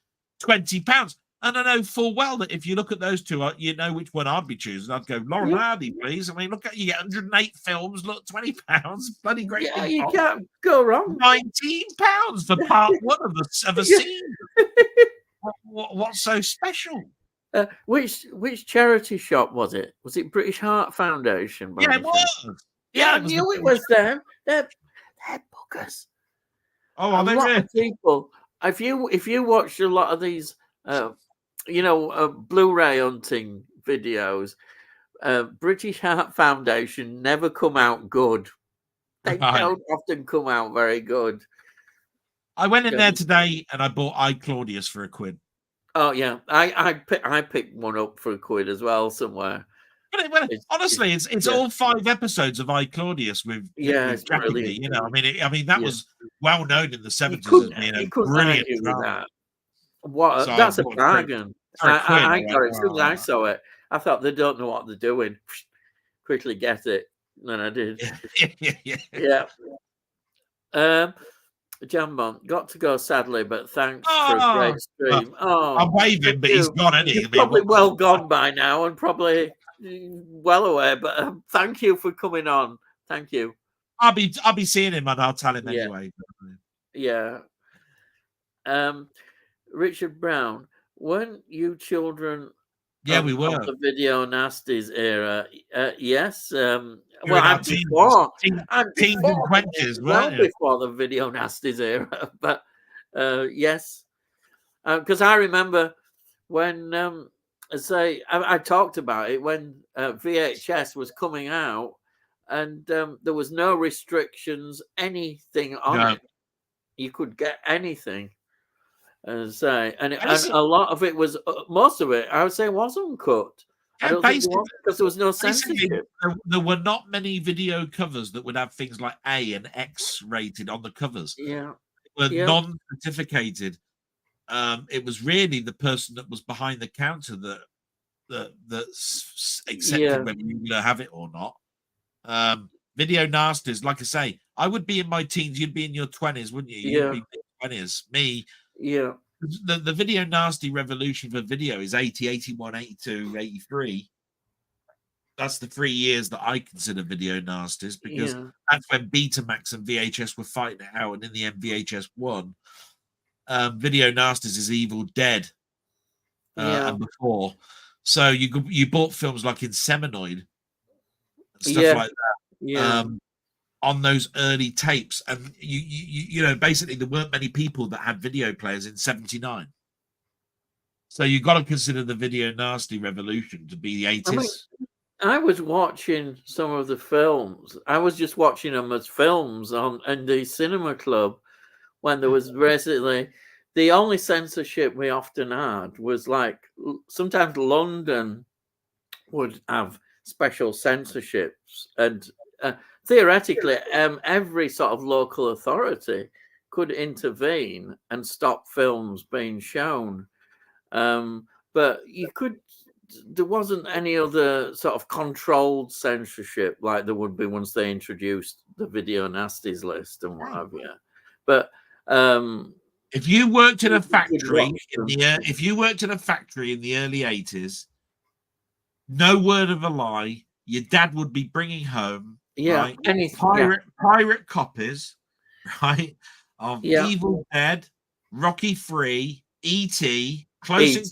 [SPEAKER 2] £20. And I know full well that if you look at those two, you know which one I'd be choosing. I'd go Laurel Hardy, please. I mean, you get 108 films. Look, £20, bloody great.
[SPEAKER 1] Yeah, you can't go wrong.
[SPEAKER 2] £19 for part 1 of a scene. What's so special?
[SPEAKER 1] Which charity shop was it? Was it British Heart Foundation?
[SPEAKER 2] Yeah, it was.
[SPEAKER 1] Yeah, I knew it was them. They're bookers.
[SPEAKER 2] Oh, are they really?
[SPEAKER 1] People. If you watch a lot of these, Blu-ray hunting videos, British Heart Foundation never come out good. They don't often come out very good.
[SPEAKER 2] I went in there today and I bought I, Claudius for £1.
[SPEAKER 1] Oh yeah, I picked one up for £1 as well somewhere.
[SPEAKER 2] But honestly, it's all 5 episodes of I, Claudius with Jackie. You know, I mean that was well known in the 70s as being a brilliant drama.
[SPEAKER 1] That's a bargain. I got it as soon as I saw it. I thought they don't know what they're doing. Quickly get it, and I did. Yeah. Jambon, got to go sadly, but thanks for a great stream.
[SPEAKER 2] I'm waving, but he's gone, isn't he?
[SPEAKER 1] He's probably well gone by now and probably well away, but thank you for coming on. Thank you.
[SPEAKER 2] I'll be seeing him and I'll tell him anyway.
[SPEAKER 1] Yeah. Richard Brown, weren't you children?
[SPEAKER 2] Yeah, we were.
[SPEAKER 1] Of the Video Nasties era. Yes. I'm before.
[SPEAKER 2] Teens and 20s,
[SPEAKER 1] well before the Video Nasties era. But yes. Because I remember when, I talked about it when VHS was coming out and there was no restrictions, anything on it. You could get anything. And a lot of it was, most of it, I would say, wasn't cut. I don't think it was, because there was no censorship.
[SPEAKER 2] There were not many video covers that would have things like A and X rated on the covers.
[SPEAKER 1] Yeah,
[SPEAKER 2] were non-certificated. It was really the person that was behind the counter that accepted whether you have it or not. Video nasties, like I say, I would be in my teens. You'd be in your 20s, wouldn't you? You'd be in your 20s. Me.
[SPEAKER 1] Yeah.
[SPEAKER 2] The video nasty revolution for video is 80, 81, 82, 83. That's the 3 years that I consider video nasties, because that's when Betamax and VHS were fighting it out, and in the end VHS won. Video nasties is Evil Dead and before. So you bought films like Inseminoid and stuff like that. On those early tapes, and you know, basically there weren't many people that had video players in 79. So you've got to consider the video nasty revolution to be the 80s.
[SPEAKER 1] I was watching some of the films. I was just watching them as films in the cinema club when there was basically the only censorship we often had was like sometimes London would have special censorships, and theoretically, every sort of local authority could intervene and stop films being shown. But there wasn't any other sort of controlled censorship like there would be once they introduced the Video Nasties list and what have you. But
[SPEAKER 2] if you worked in a factory in the early 80s, no word of a lie, your dad would be bringing home pirate copies, right, of Evil Dead, Rocky III, E.T., Close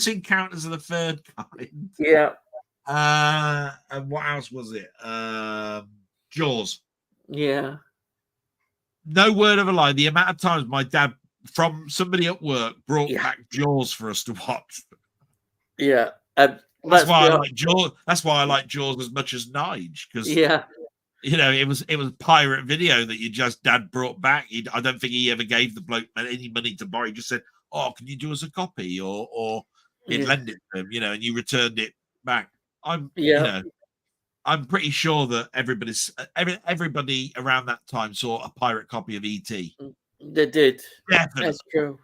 [SPEAKER 2] Encounters of the Third Kind.
[SPEAKER 1] Yeah.
[SPEAKER 2] And what else was it? Jaws.
[SPEAKER 1] Yeah.
[SPEAKER 2] No word of a lie. The amount of times my dad from somebody at work brought
[SPEAKER 1] Yeah.
[SPEAKER 2] back Jaws for us to watch.
[SPEAKER 1] Yeah.
[SPEAKER 2] That's why I like Jaws. That's why I like Jaws as much as Nige, because
[SPEAKER 1] Yeah.
[SPEAKER 2] it was pirate video that dad brought back. I don't think he ever gave the bloke any money to borrow. He just said, "Oh, can you do us a copy?" Or he'd lend it to him, and you returned it back. I'm pretty sure that everybody around that time saw a pirate copy of E.T.
[SPEAKER 1] They did.
[SPEAKER 2] Definitely.
[SPEAKER 1] That's true.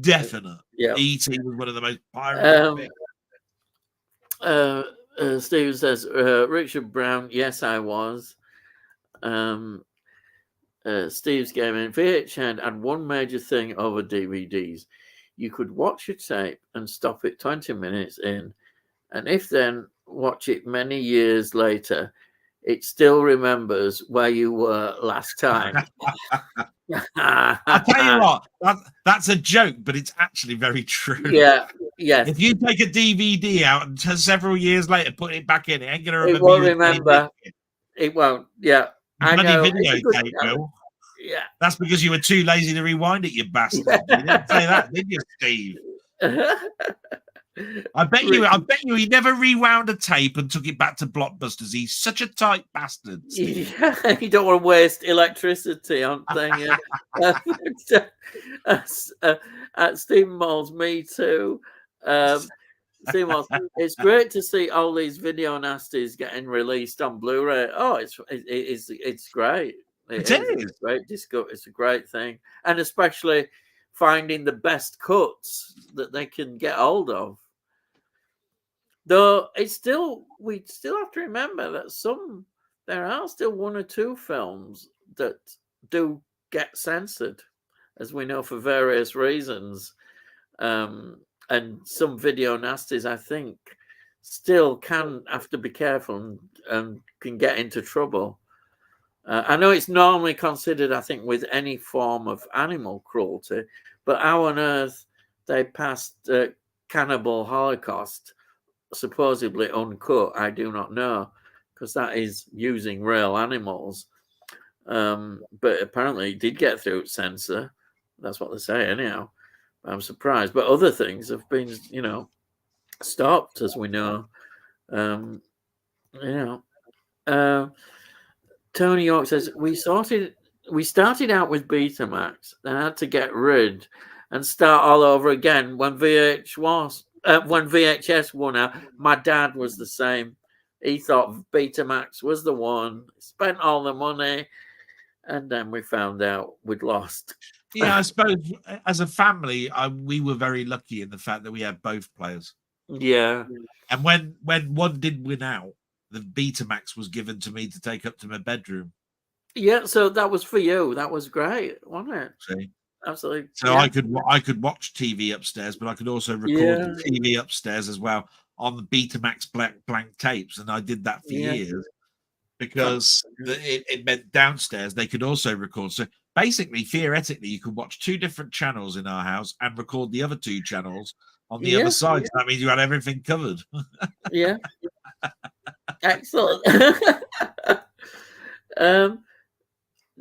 [SPEAKER 2] Definite.
[SPEAKER 1] Yeah.
[SPEAKER 2] E.T. was one of the most pirated
[SPEAKER 1] Steve says, Richard Brown, yes, I was. Steve's Gaming, VHN had one major thing over DVDs. You could watch a tape and stop it 20 minutes in, and if then watch it many years later, it still remembers where you were last time.
[SPEAKER 2] I'll tell you what, that's a joke, but it's actually very true.
[SPEAKER 1] Yeah, yes.
[SPEAKER 2] If you take a DVD out and several years later put it back in, it ain't going to remember.
[SPEAKER 1] It won't remember. It won't. Yeah.
[SPEAKER 2] I know. Videotape will.
[SPEAKER 1] Yeah.
[SPEAKER 2] That's because you were too lazy to rewind it, you bastard. You didn't say that, did you, Steve? I bet you he never rewound a tape and took it back to Blockbusters. He's such a tight bastard. Steve.
[SPEAKER 1] Yeah, you don't want to waste electricity on things. At Stephen Moles, me too. Stephen Moles, it's great to see all these video nasties getting released on Blu-ray. Oh, it's great. It is. It's great. It's a great thing, and especially finding the best cuts that they can get hold of. Though we still have to remember that there are still one or two films that do get censored, as we know, for various reasons. And some video nasties, I think, still can have to be careful and can get into trouble. I know it's normally considered, I think, with any form of animal cruelty, but how on earth they passed Cannibal Holocaust supposedly uncut, I do not know, because that is using real animals. But apparently it did get through censor. That's what they say anyhow. I'm surprised. But other things have been, stopped, as we know. Tony York says, we started out with Betamax, then had to get rid and start all over again when VHS won out. My dad was the same. He thought Betamax was the one, spent all the money, and then we found out we'd lost.
[SPEAKER 2] Yeah, I suppose as a family, we were very lucky in the fact that we had both players.
[SPEAKER 1] Yeah.
[SPEAKER 2] And when one did win out, the Betamax was given to me to take up to my bedroom.
[SPEAKER 1] Yeah, so that was for you. That was great, wasn't it?
[SPEAKER 2] See?
[SPEAKER 1] Absolutely.
[SPEAKER 2] So I could watch TV upstairs, but I could also record the TV upstairs as well on the Betamax blank tapes, and I did that for years because it meant downstairs they could also record. So basically, theoretically, you could watch two different channels in our house and record the other two channels on the other side. So that means you had everything covered.
[SPEAKER 1] Yeah. Excellent.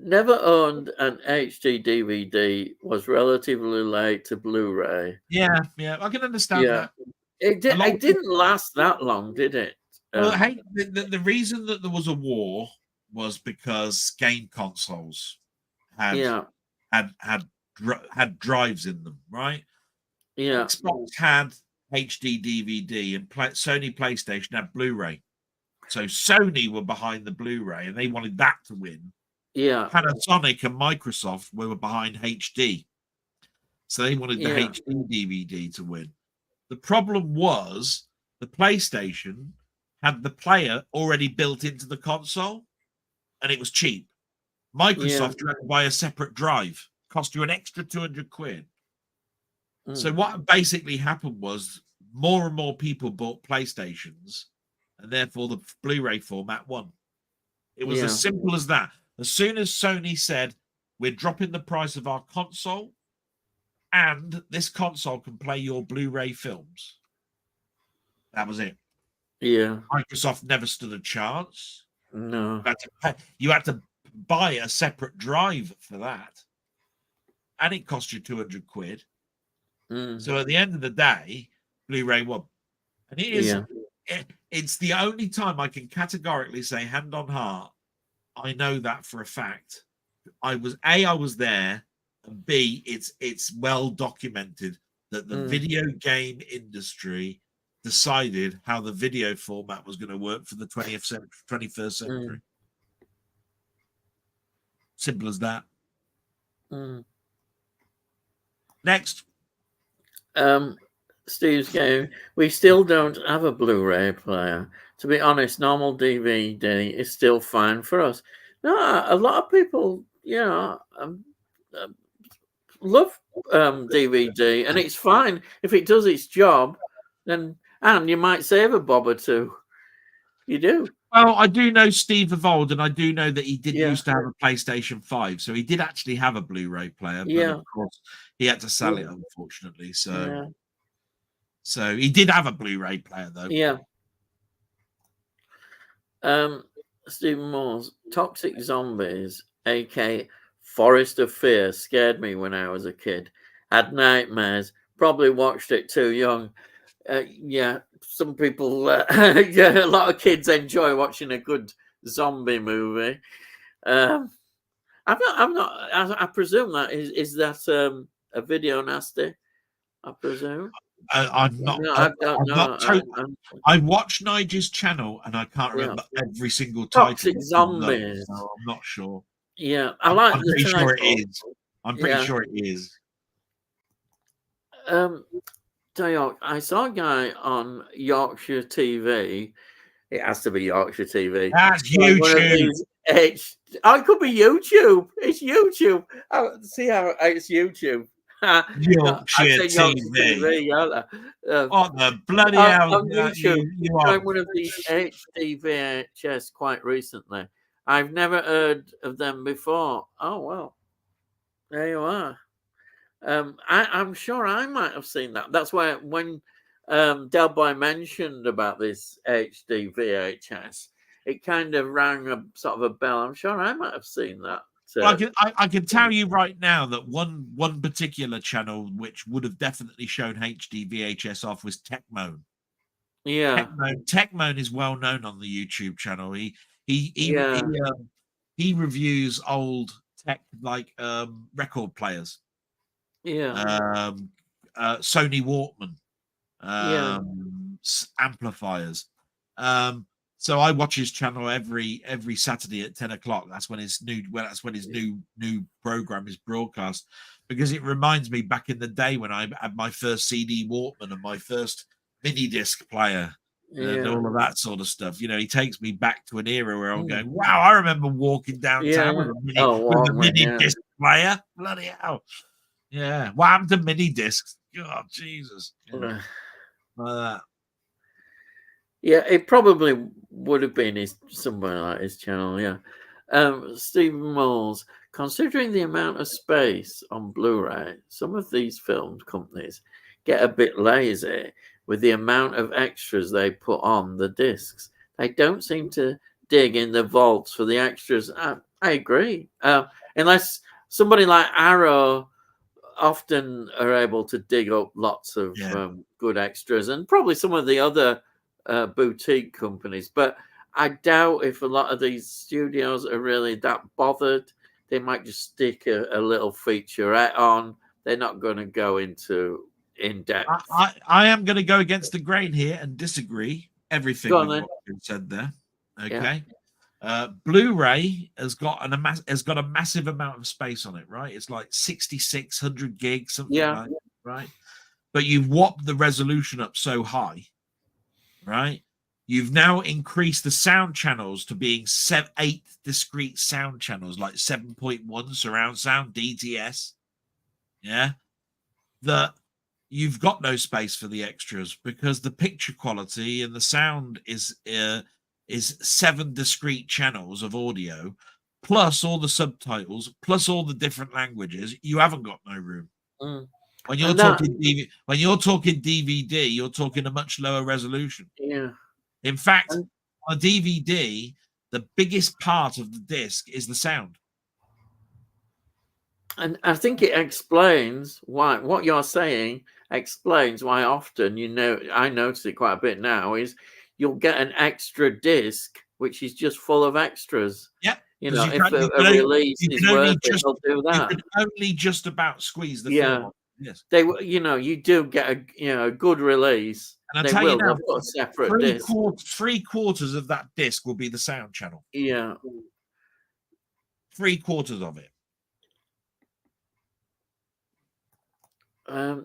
[SPEAKER 1] Never owned an HD DVD, was relatively late to Blu-ray.
[SPEAKER 2] Yeah, I can understand that.
[SPEAKER 1] It didn't last that long, did it?
[SPEAKER 2] Well, hey, the reason that there was a war was because game consoles had drives in them, right?
[SPEAKER 1] Yeah.
[SPEAKER 2] Xbox had HD DVD and Sony PlayStation had Blu-ray. So Sony were behind the Blu-ray and they wanted that to win.
[SPEAKER 1] Yeah.
[SPEAKER 2] Panasonic and Microsoft were behind HD. So they wanted the HD DVD to win. The problem was the PlayStation had the player already built into the console and it was cheap. Microsoft had to buy a separate drive, cost you an extra 200 quid. So what basically happened was more and more people bought PlayStations and therefore the Blu-ray format won. It was as simple as that. As soon as Sony said, we're dropping the price of our console and this console can play your Blu-ray films, that was it.
[SPEAKER 1] Yeah.
[SPEAKER 2] Microsoft never stood a chance.
[SPEAKER 1] No.
[SPEAKER 2] You had to buy a separate drive for that. and it cost you 200 quid.
[SPEAKER 1] Mm.
[SPEAKER 2] So at the end of the day, Blu-ray won. And it is, it's the only time I can categorically say, hand on heart, I know that for a fact. I was there, and B, it's well documented that the video game industry decided how the video format was going to work for the 21st century. Simple as that. Next.
[SPEAKER 1] Steve's game. We still don't have a Blu-ray player. To be honest, normal DVD is still fine for us. No, a lot of people, love DVD, and it's fine if it does its job. Then, and you might save a bob or two. You do.
[SPEAKER 2] Well, I do know Steve of old, and I do know that he did used to have a PlayStation 5, so he did actually have a Blu-ray player, but of course he had to sell it, unfortunately. So he did have a Blu-ray player, though.
[SPEAKER 1] Yeah. Stephen Moore's Toxic Zombies, aka Forest of Fear, scared me when I was a kid. Had nightmares. Probably watched it too young. Some people, a lot of kids enjoy watching a good zombie movie. I'm not. I presume that is that a video nasty. I presume.
[SPEAKER 2] I'm not.
[SPEAKER 1] No, I don't know.
[SPEAKER 2] I watch Nigel's channel, and I can't remember every single
[SPEAKER 1] Toxic
[SPEAKER 2] title.
[SPEAKER 1] Zombies.
[SPEAKER 2] So I'm not sure.
[SPEAKER 1] Yeah, I like
[SPEAKER 2] I'm
[SPEAKER 1] the
[SPEAKER 2] pretty
[SPEAKER 1] title.
[SPEAKER 2] sure it is. I'm pretty sure it is.
[SPEAKER 1] I saw a guy on Yorkshire TV. It has to be Yorkshire TV.
[SPEAKER 2] That's YouTube.
[SPEAKER 1] It could be YouTube. It's YouTube. See how it's YouTube.
[SPEAKER 2] Yorkshire TV. What the bloody hell?
[SPEAKER 1] On YouTube,
[SPEAKER 2] you are
[SPEAKER 1] one of these HD VHS quite recently. I've never heard of them before. Oh well, there you are. I'm sure I might have seen that. That's why when Delboy mentioned about this HD VHS, it kind of rang a sort of a bell. I'm sure I might have seen that.
[SPEAKER 2] Well, I can tell you right now that one particular channel which would have definitely shown HD VHS off was Techmoan.
[SPEAKER 1] Yeah,
[SPEAKER 2] Techmoan is well known on the YouTube channel. He reviews old tech like record players.
[SPEAKER 1] Yeah.
[SPEAKER 2] Sony Walkman. Amplifiers. So I watch his channel every Saturday at 10 o'clock. That's when his new program is broadcast, because it reminds me back in the day when I had my first CD Walkman and my first mini disc player and all of that sort of stuff. He takes me back to an era where I'm going, wow, I remember walking downtown with a mini disc player. Bloody hell. Yeah. What happened to mini discs? God, Jesus. Like that.
[SPEAKER 1] Yeah, it probably would have been somewhere like his channel. Yeah. Stephen Moles, considering the amount of space on Blu-ray, some of these film companies get a bit lazy with the amount of extras they put on the discs. They don't seem to dig in the vaults for the extras. I agree. Unless somebody like Arrow often are able to dig up lots of good extras, and probably some of the other boutique companies, but I doubt if a lot of these studios are really that bothered. They might just stick a little featurette on. They're not going to go into in depth.
[SPEAKER 2] I am going to go against the grain here and disagree everything you've said there. Okay. Blu-ray has got a massive amount of space on it, right? It's like 6,600 gigs, something like that, right? But you've whopped the resolution up so high, right? You've now increased the sound channels to being 8 discrete sound channels, like 7.1 surround sound, DTS. Yeah. That you've got no space for the extras, because the picture quality and the sound is 7 discrete channels of audio, plus all the subtitles, plus all the different languages. You haven't got no room. When you're talking DVD, you're talking a much lower resolution.
[SPEAKER 1] Yeah.
[SPEAKER 2] In fact, on a DVD, the biggest part of the disc is the sound.
[SPEAKER 1] And I think it explains why what you're saying explains why often, I notice it quite a bit now, is you'll get an extra disc which is just full of extras.
[SPEAKER 2] Yeah, because
[SPEAKER 1] If a release is worth it, they'll do
[SPEAKER 2] you
[SPEAKER 1] that.
[SPEAKER 2] could only just about squeeze the film
[SPEAKER 1] Yeah,
[SPEAKER 2] on. Yes,
[SPEAKER 1] you do get a good release.
[SPEAKER 2] and I
[SPEAKER 1] They
[SPEAKER 2] tell you
[SPEAKER 1] will.
[SPEAKER 2] now,
[SPEAKER 1] They'll put a separate disc.
[SPEAKER 2] three quarters of that disc will be the sound channel.
[SPEAKER 1] Yeah.
[SPEAKER 2] 3/4 of it.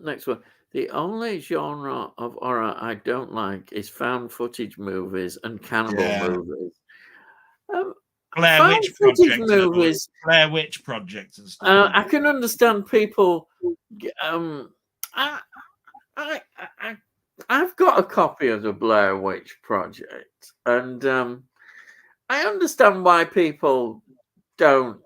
[SPEAKER 1] Next one. The only genre of horror I don't like is found footage movies and cannibal movies.
[SPEAKER 2] Blair
[SPEAKER 1] Found
[SPEAKER 2] Witch
[SPEAKER 1] footage
[SPEAKER 2] Project,
[SPEAKER 1] movies.
[SPEAKER 2] Blair Witch Project and stuff.
[SPEAKER 1] I can understand people. I, I, I, I've got a copy of the Blair Witch Project, and I understand why people don't.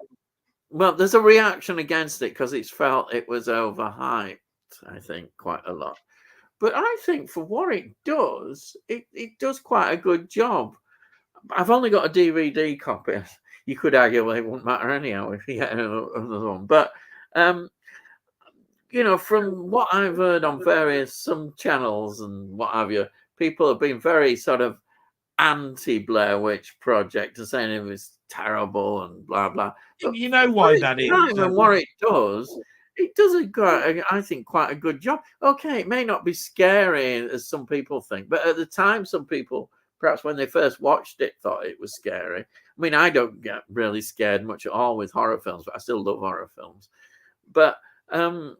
[SPEAKER 1] Well, there's a reaction against it because it's felt it was overhyped. I think quite a lot. But I think for what it does, it does quite a good job. I've only got a DVD copy. You could argue, well, it wouldn't matter anyhow if you get another one. But from what I've heard on some channels and what have you, people have been very sort of anti Blair Witch Project and saying it was terrible and blah blah. But
[SPEAKER 2] you know why that is?
[SPEAKER 1] And what it does I think, quite a good job. Okay, it may not be scary as some people think, but at the time, some people, perhaps when they first watched it, thought it was scary. I mean, I don't get really scared much at all with horror films, but I still love horror films. But I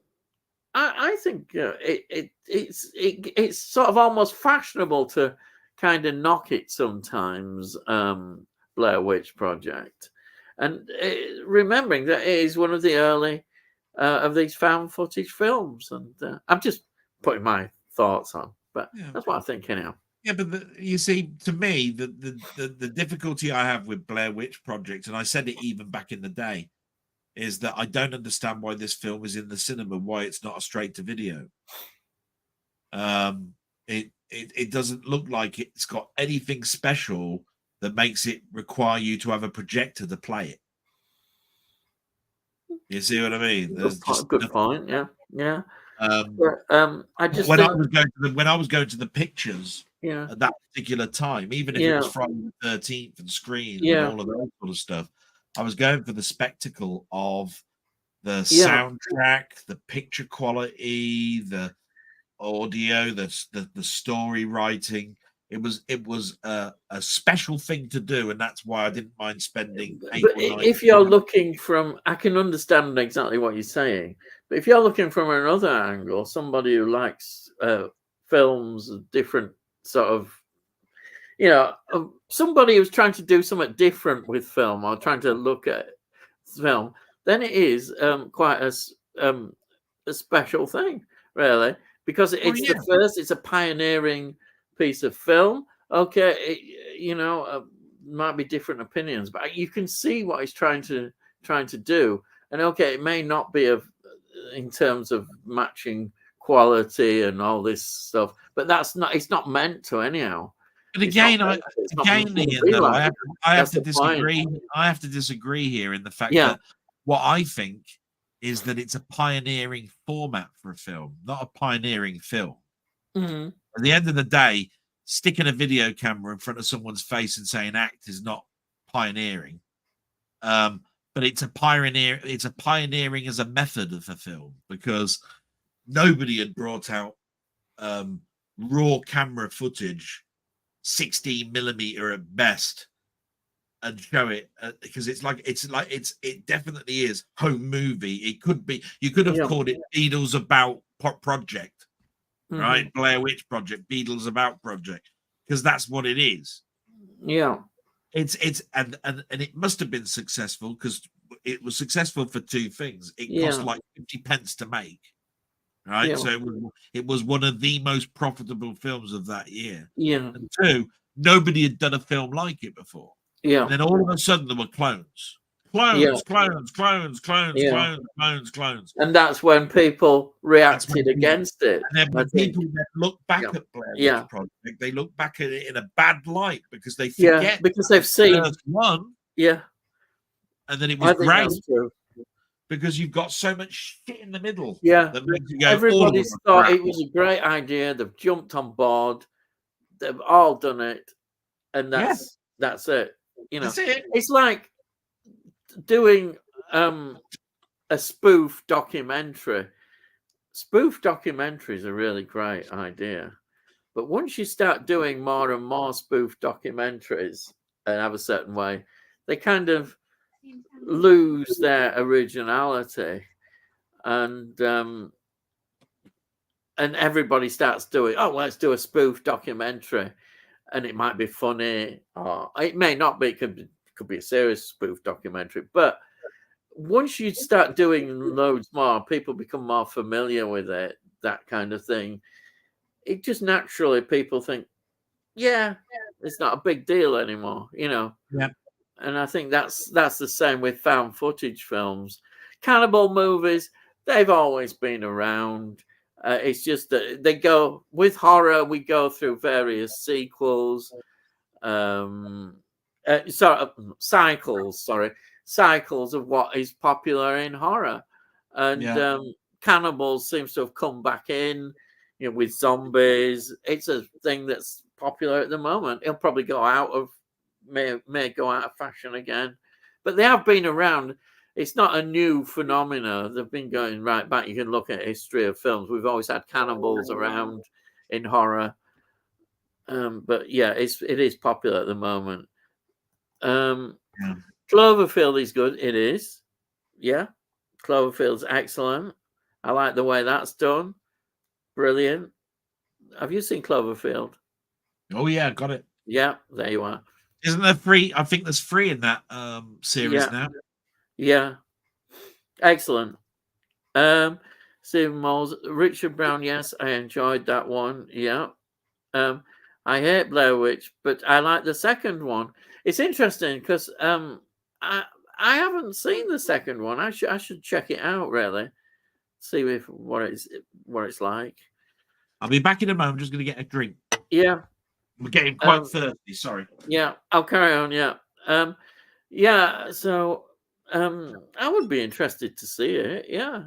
[SPEAKER 1] think it's sort of almost fashionable to kind of knock it sometimes. Blair Witch Project, and remembering that it is one of the early of these found footage films, and I'm just putting my thoughts on, but that's what I'm thinking now.
[SPEAKER 2] Yeah, but you see, to me, the difficulty I have with Blair Witch Project, and I said it even back in the day, is that I don't understand why this film is in the cinema, why it's not a straight to video. It doesn't look like it's got anything special that makes it require you to have a projector to play it. You see what I mean?
[SPEAKER 1] There's just good point. Yeah. I just
[SPEAKER 2] when I was going to the pictures
[SPEAKER 1] Yeah.
[SPEAKER 2] at that particular time, even if it was Friday the 13th and Scream and all of that sort of stuff, I was going for the spectacle of the soundtrack, the picture quality, the audio, the story writing. It was a special thing to do, and that's why I didn't mind spending 8
[SPEAKER 1] But
[SPEAKER 2] or 9
[SPEAKER 1] if you're looking from, I can understand exactly what you're saying, but if you're looking from another angle, somebody who likes films, different sort of, somebody who's trying to do something different with film or trying to look at film, then it is quite a special thing, really, because it's the first. It's a pioneering piece of film. Okay, might be different opinions, but you can see what he's trying to do. And okay, it may not be in terms of matching quality and all this stuff, but it's not meant to anyhow.
[SPEAKER 2] But again, I have to disagree. I have to disagree here in the fact that what I think is that it's a pioneering format for a film, not a pioneering film.
[SPEAKER 1] Mm-hmm.
[SPEAKER 2] At the end of the day, sticking a video camera in front of someone's face and saying act is not pioneering. But it's a pioneering as a method of a film, because nobody had brought out raw camera footage, 16mm at best, and show it, because it definitely is home movie. It could be, you could have called it Beatles About Project, right? Mm-hmm. Blair Witch Project, Beatles About Project, because that's what it is.
[SPEAKER 1] Yeah.
[SPEAKER 2] It's and it must have been successful, because it was successful for two things. It cost like 50 pence to make, right? So it was one of the most profitable films of that year.
[SPEAKER 1] Yeah.
[SPEAKER 2] And two, nobody had done a film like it before.
[SPEAKER 1] Yeah.
[SPEAKER 2] And then all of a sudden there were clones.
[SPEAKER 1] And that's when people reacted against it.
[SPEAKER 2] And then when people look back at Blair Witch Project, they look back at it in a bad light, because they forget
[SPEAKER 1] because they've seen
[SPEAKER 2] one.
[SPEAKER 1] Yeah.
[SPEAKER 2] And then it was great. because you've got so much shit in the middle.
[SPEAKER 1] Yeah,
[SPEAKER 2] that makes you go,
[SPEAKER 1] everybody
[SPEAKER 2] all of them
[SPEAKER 1] thought
[SPEAKER 2] crap.
[SPEAKER 1] it was a great idea. They've jumped on board. They've all done it, and that's it. You know,
[SPEAKER 2] That's it.
[SPEAKER 1] it's like doing a spoof documentary. Spoof documentaries are a really great idea, but once you start doing more and more spoof documentaries and have a certain way, they kind of lose their originality, and everybody starts doing, oh, let's do a spoof documentary, and it might be funny, or it may not be. It could be a serious spoof documentary, but once you start doing loads more, people become more familiar with it, that kind of thing. It just naturally, people think, yeah, it's not a big deal anymore, you know.
[SPEAKER 2] Yeah.
[SPEAKER 1] And I think that's the same with found footage films. Cannibal movies, they've always been around. It's just that they go with horror. We go through various sequels, cycles of what is popular in horror, and cannibals seems to have come back in, you know, with zombies. It's a thing that's popular at the moment. It'll probably go out of may go out of fashion again, but they have been around. It's not a new phenomena. They've been going right back. You can look at history of films. We've always had cannibals around in horror. But yeah, it is popular at the moment. Cloverfield is good. It is. Yeah. Cloverfield's excellent. I like the way that's done. Brilliant. Have you seen Cloverfield?
[SPEAKER 2] Oh yeah, got it.
[SPEAKER 1] Yeah, there you are.
[SPEAKER 2] Isn't there three? I think there's three in that series now.
[SPEAKER 1] Yeah. Excellent. Stephen Moles, Richard Brown, yes, I enjoyed that one. Yeah. I hate Blair Witch, but I like the second one. It's interesting because I haven't seen the second one. I should check it out, really, see what it's like.
[SPEAKER 2] I'll be back in a moment. I'm just going to get a drink.
[SPEAKER 1] Yeah,
[SPEAKER 2] we're getting quite thirsty. Sorry.
[SPEAKER 1] Yeah, I'll carry on. Yeah, yeah. So I would be interested to see it. Yeah.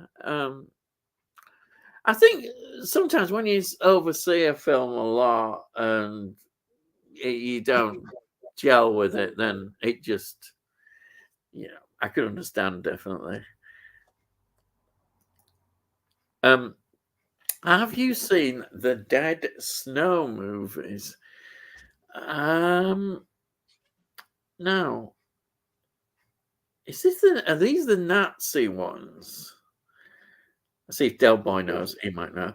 [SPEAKER 1] I think sometimes when you oversee a film a lot and you don't gel with it, then it just, I could understand definitely. Have you seen the Dead Snow movies? No. Are these the Nazi ones? Let's see if Delboy knows. He might know.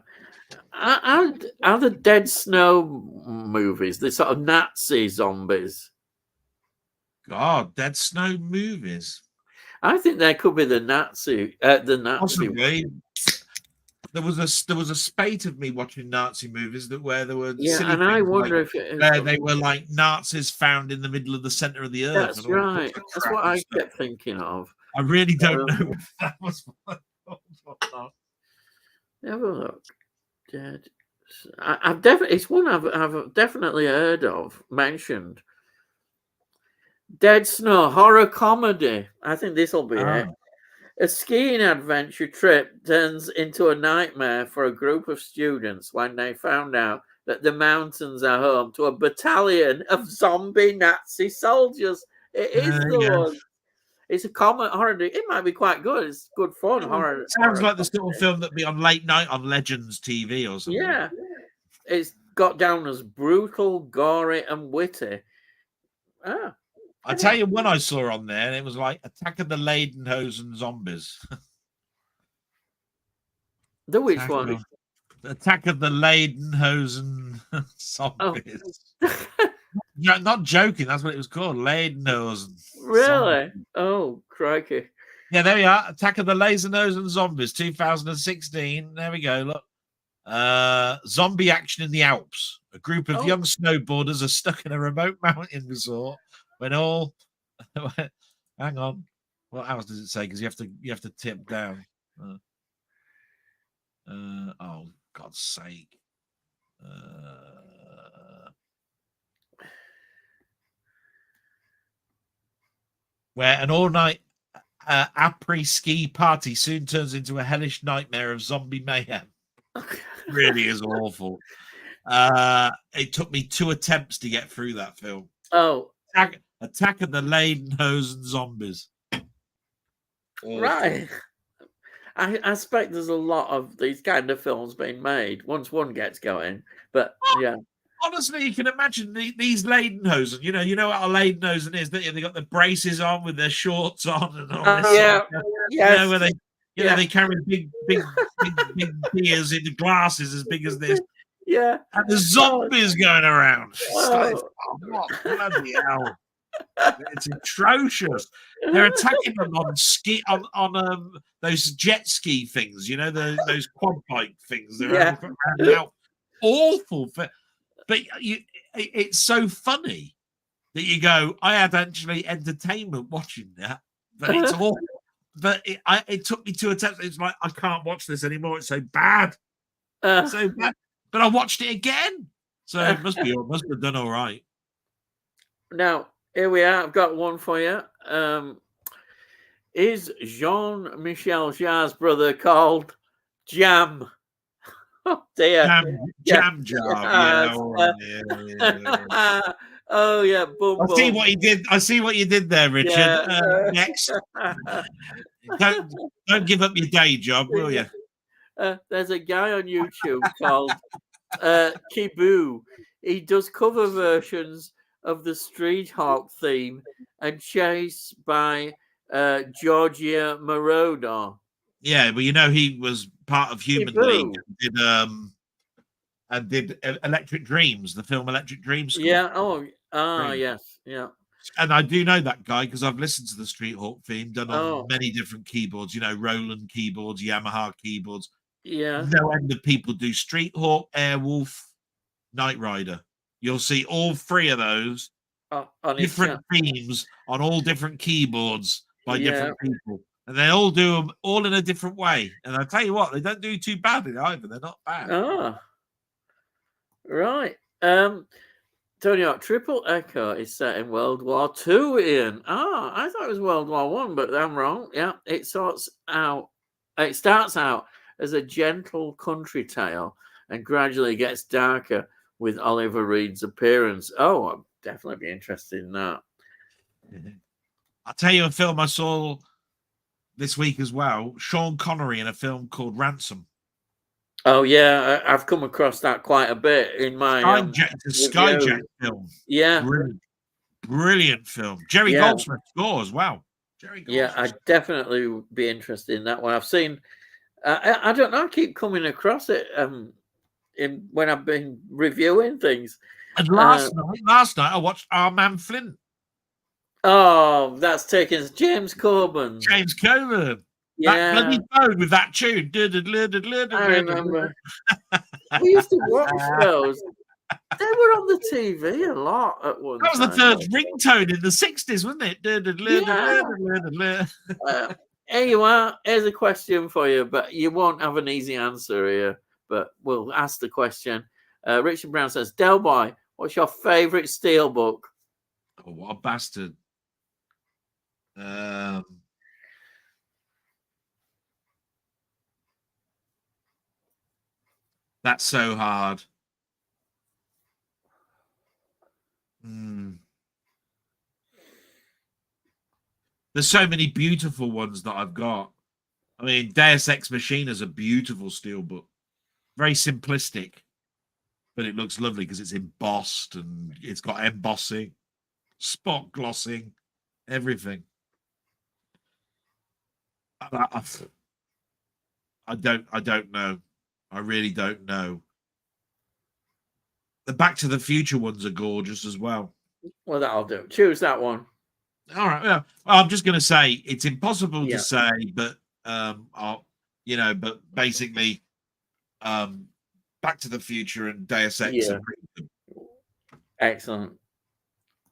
[SPEAKER 1] Are the Dead Snow movies the sort of Nazi zombies?
[SPEAKER 2] God, Dead Snow movies.
[SPEAKER 1] I think there could be the Nazi.
[SPEAKER 2] Possibly. There was a spate of me watching Nazi movies where there were silly
[SPEAKER 1] and I wonder
[SPEAKER 2] like,
[SPEAKER 1] if
[SPEAKER 2] where they were like Nazis found in the middle of the center of the earth.
[SPEAKER 1] That's right. That's what I kept thinking of.
[SPEAKER 2] I really don't know if that was what I thought.
[SPEAKER 1] Have a look. Dead. I've definitely. It's one I've definitely heard of mentioned. Dead Snow horror comedy. I think this will be it. A skiing adventure trip turns into a nightmare for a group of students when they found out that the mountains are home to a battalion of zombie Nazi soldiers. It is the one. It's a common horror. It might be quite good. It's good fun. Horror.
[SPEAKER 2] Sounds like the sort of film that'd be on late night on Legends TV or something.
[SPEAKER 1] Yeah. It's got down as brutal, gory, and witty.
[SPEAKER 2] I tell you one I saw on there, and it was like Attack of the Lederhosen Zombies.
[SPEAKER 1] The which one?
[SPEAKER 2] Attack of the Lederhosen Zombies. Oh. Not joking, that's what it was called. Lederhosen.
[SPEAKER 1] Really? Zombies. Oh, crikey.
[SPEAKER 2] Yeah, there we are. Attack of the Lederhosen Zombies, 2016. There we go. Look. Zombie action in the Alps. A group of young snowboarders are stuck in a remote mountain resort when all hang on. What else does it say? Because you have to tip down. Oh God's sake. Where an all-night après-ski party soon turns into a hellish nightmare of zombie mayhem. Really is awful. It took me 2 attempts to get through that film.
[SPEAKER 1] Oh,
[SPEAKER 2] Attack of the Lederhosen Zombies. Awful.
[SPEAKER 1] Right. I expect there's a lot of these kind of films being made once one gets going. But yeah.
[SPEAKER 2] Honestly, you can imagine these Lederhosen. You know what a Lederhosen is, don't you? They got the braces on with their shorts on and all this.
[SPEAKER 1] Yeah.
[SPEAKER 2] You know, where they they carry big beers in glasses as big as this.
[SPEAKER 1] Yeah.
[SPEAKER 2] And the zombies going around.
[SPEAKER 1] Oh.
[SPEAKER 2] What bloody hell. It's atrocious. They're attacking them on those jet ski things, you know, those quad bike things. They're out. Awful. But it's so funny that you go, I had actually entertainment watching that, but it's awful. But it took me 2 attempts. It's like, I can't watch this anymore. It's so bad. So bad. But I watched it again. So it must have done all right.
[SPEAKER 1] Now, here we are. I've got one for you. Is Jean-Michel Jarre's brother called Jam? Oh dear.
[SPEAKER 2] Jam Jar. Yeah.
[SPEAKER 1] Oh yeah. Boom,
[SPEAKER 2] I see what he did. I see what you did there, Richard.
[SPEAKER 1] Yeah.
[SPEAKER 2] Next, don't give up your day job, will you?
[SPEAKER 1] There's a guy on YouTube called Kibu. He does cover versions of the Street Hawk theme and Chase by Giorgia Moroder.
[SPEAKER 2] Yeah, but you know he was part of Human League and did Electric Dreams, the film Electric Dreams score.
[SPEAKER 1] Yeah. Yes. Yeah.
[SPEAKER 2] And I do know that guy because I've listened to the Street Hawk theme done on many different keyboards. You know, Roland keyboards, Yamaha keyboards.
[SPEAKER 1] Yeah.
[SPEAKER 2] No end of people do Street Hawk, Airwolf, Knight Rider. You'll see all 3 of those on different themes on all different keyboards by different people. And they all do them all in a different way. And I tell you what, they don't do too badly either. They're not bad.
[SPEAKER 1] Right. Tony Hawk Triple Echo is set in World War II, Ian. I thought it was World War One, but I'm wrong. Yeah, it starts out as a gentle country tale and gradually gets darker with Oliver Reed's appearance. Oh, I'll definitely be interested in that.
[SPEAKER 2] I'll tell you a film I saw this week as well. Sean Connery in a film called Ransom.
[SPEAKER 1] Oh yeah, I've come across that quite a bit in my
[SPEAKER 2] Skyjet film.
[SPEAKER 1] Yeah,
[SPEAKER 2] brilliant film. Jerry Goldsmith score as well.
[SPEAKER 1] I'd definitely be interested in that one. I've seen. I don't know. I keep coming across it when I've been reviewing things.
[SPEAKER 2] And last night I watched Our Man Flint.
[SPEAKER 1] Oh, that's taken James Coburn.
[SPEAKER 2] Yeah. That bloody phone with that tune.
[SPEAKER 1] I remember. We used to watch those. They were on the TV a lot at one
[SPEAKER 2] time. That was the third ringtone in the 60s, wasn't
[SPEAKER 1] it? Here you are. Here's a question for you, but you won't have an easy answer here. But we'll ask the question. Richard Brown says, Delboy, what's your favourite Steelbook?
[SPEAKER 2] Oh, what a bastard. That's so hard. There's so many beautiful ones that I've got. I mean, Deus Ex Machina is a beautiful steelbook. Very simplistic, but it looks lovely because it's embossed and it's got embossing, spot glossing, everything. I don't know. I really don't know. The Back to the Future ones are gorgeous as well.
[SPEAKER 1] Well, that'll do. Choose that one.
[SPEAKER 2] All right. Well, I'm just going to say it's impossible to say, but but basically, Back to the Future and Deus Ex are pretty good.
[SPEAKER 1] Excellent.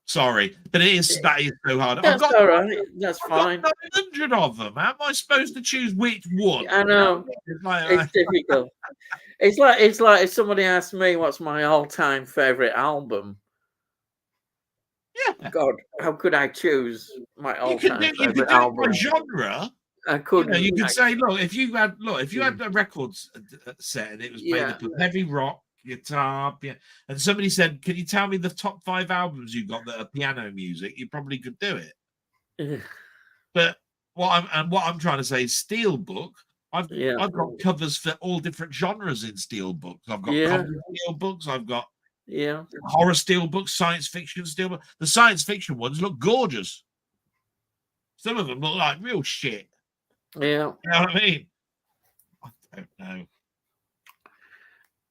[SPEAKER 2] Sorry, but that is so hard.
[SPEAKER 1] That's all right. That's fine.
[SPEAKER 2] 100 of them. How am I supposed to choose which one?
[SPEAKER 1] I know. It's difficult. It's like if somebody asked me what's my all-time favorite album.
[SPEAKER 2] Yeah,
[SPEAKER 1] God, how could I choose my
[SPEAKER 2] you could
[SPEAKER 1] all-time
[SPEAKER 2] do you could
[SPEAKER 1] favorite
[SPEAKER 2] do it by
[SPEAKER 1] album?
[SPEAKER 2] genre.
[SPEAKER 1] I
[SPEAKER 2] You know, you
[SPEAKER 1] couldn't.
[SPEAKER 2] could say, look, if you had a records set and it was made
[SPEAKER 1] Yeah.
[SPEAKER 2] up of heavy rock, guitar, and somebody said, "Can you tell me the top 5 albums you got that are piano music?" You probably could do it. But what I'm trying to say is Steelbook.
[SPEAKER 1] Yeah.
[SPEAKER 2] I've got covers for all different genres in Steelbooks. I've got
[SPEAKER 1] Yeah.
[SPEAKER 2] comedy Steelbooks. I've got
[SPEAKER 1] Yeah.
[SPEAKER 2] horror Steelbooks, science fiction Steelbook. The science fiction ones look gorgeous. Some of them look like real shit.
[SPEAKER 1] Yeah.
[SPEAKER 2] You know what I mean? I don't know.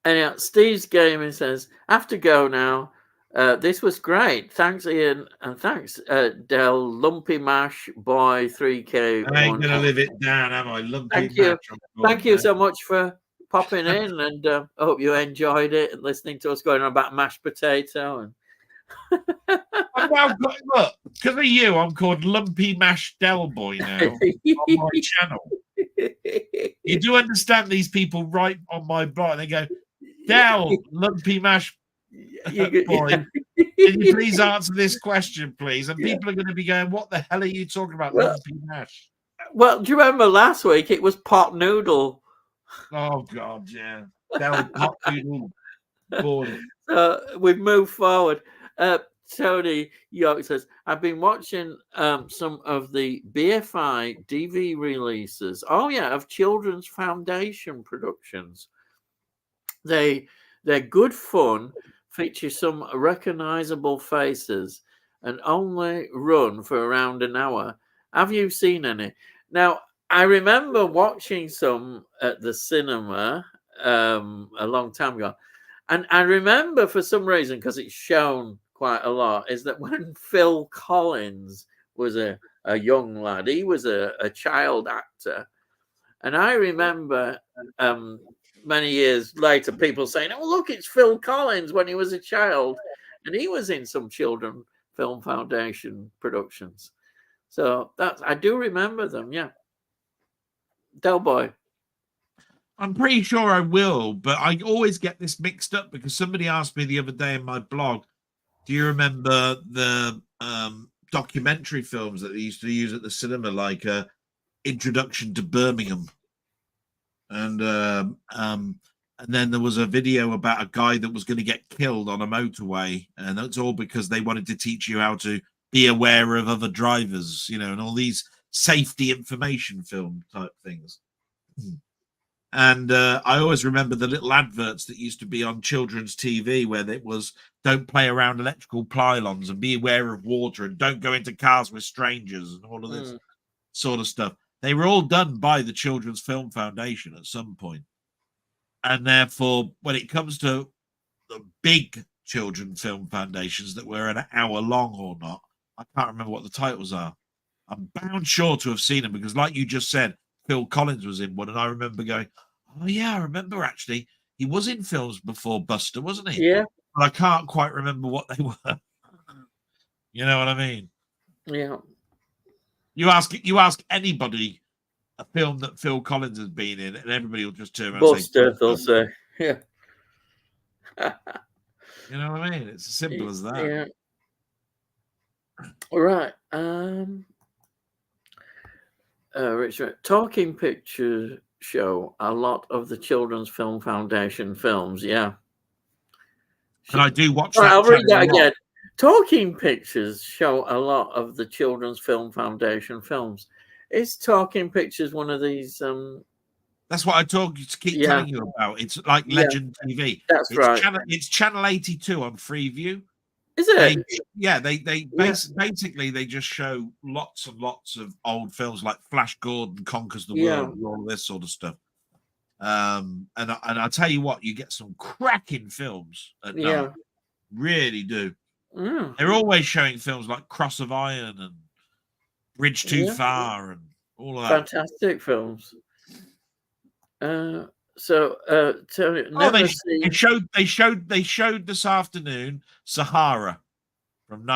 [SPEAKER 1] Anyhow, Steve's Gaming says, I have to go now. This was great. Thanks, Ian, and thanks, Del Lumpy Mash Boy 3K.
[SPEAKER 2] I ain't gonna live it down, am I? Lumpy
[SPEAKER 1] Thank you.
[SPEAKER 2] match.
[SPEAKER 1] Thank you so much for popping in, and I hope you enjoyed it and listening to us going on about mashed potato. And
[SPEAKER 2] I've now got, look, because of you, I'm called Lumpy Mash Delboy now on my channel. You do understand these people write on my blog, they go, Del, Lumpy Mash Boy, can you please answer this question, please? And people are going to be going, what the hell are you talking about, Lumpy Mash?
[SPEAKER 1] Well, do you remember last week it was pot noodle?
[SPEAKER 2] Oh, God, yeah. Del Pot Noodle Boy.
[SPEAKER 1] We've moved forward. Tony York says, I've been watching some of the BFI DV releases. Oh, yeah, of Children's Foundation productions. They're good fun, feature some recognizable faces, and only run for around an hour. Have you seen any? Now, I remember watching some at the cinema a long time ago. And I remember for some reason, because it's shown quite a lot, is that when Phil Collins was a young lad, he was a child actor. And I remember many years later people saying, oh, look, it's Phil Collins when he was a child. And he was in some Children Film Foundation productions. So I do remember them, yeah. Delboy.
[SPEAKER 2] I'm pretty sure I will, but I always get this mixed up because somebody asked me the other day in my blog, do you remember the documentary films that they used to use at the cinema, like Introduction to Birmingham? And then there was a video about a guy that was going to get killed on a motorway, and that's all because they wanted to teach you how to be aware of other drivers, you know, and all these safety information film type things. And I always remember the little adverts that used to be on children's TV where it was, don't play around electrical pylons and be aware of water and don't go into cars with strangers and all of this sort of stuff. They were all done by the Children's Film Foundation at some point. And therefore, when it comes to the big children film foundations that were an hour long or not, I can't remember what the titles are. I'm bound sure to have seen them because, like you just said, Phil Collins was in one, and I remember going, oh, yeah, I remember actually. He was in films before Buster, wasn't he?
[SPEAKER 1] Yeah.
[SPEAKER 2] But I can't quite remember what they were. You know what I mean?
[SPEAKER 1] Yeah.
[SPEAKER 2] You ask anybody a film that Phil Collins has been in, and everybody will just turn around and
[SPEAKER 1] Buster, they'll say. Yeah.
[SPEAKER 2] You know what I mean? It's as simple as that.
[SPEAKER 1] Yeah. All right. Richard, Talking Pictures show a lot of the Children's Film Foundation films. Yeah.
[SPEAKER 2] And I do watch that.
[SPEAKER 1] I'll read that again. Talking Pictures show a lot of the Children's Film Foundation films. Is Talking Pictures one of these?
[SPEAKER 2] That's what I keep telling you about. It's like Legend TV.
[SPEAKER 1] That's right.
[SPEAKER 2] It's channel 82 on Freeview.
[SPEAKER 1] Is it?
[SPEAKER 2] Basically they just show lots and lots of old films like Flash Gordon Conquers the World and all this sort of stuff. And I tell you what, you get some cracking films at night. Really do. They're always showing films like Cross of Iron and Bridge Too Far and all of that.
[SPEAKER 1] Fantastic films. Tony,
[SPEAKER 2] they showed this afternoon Sahara from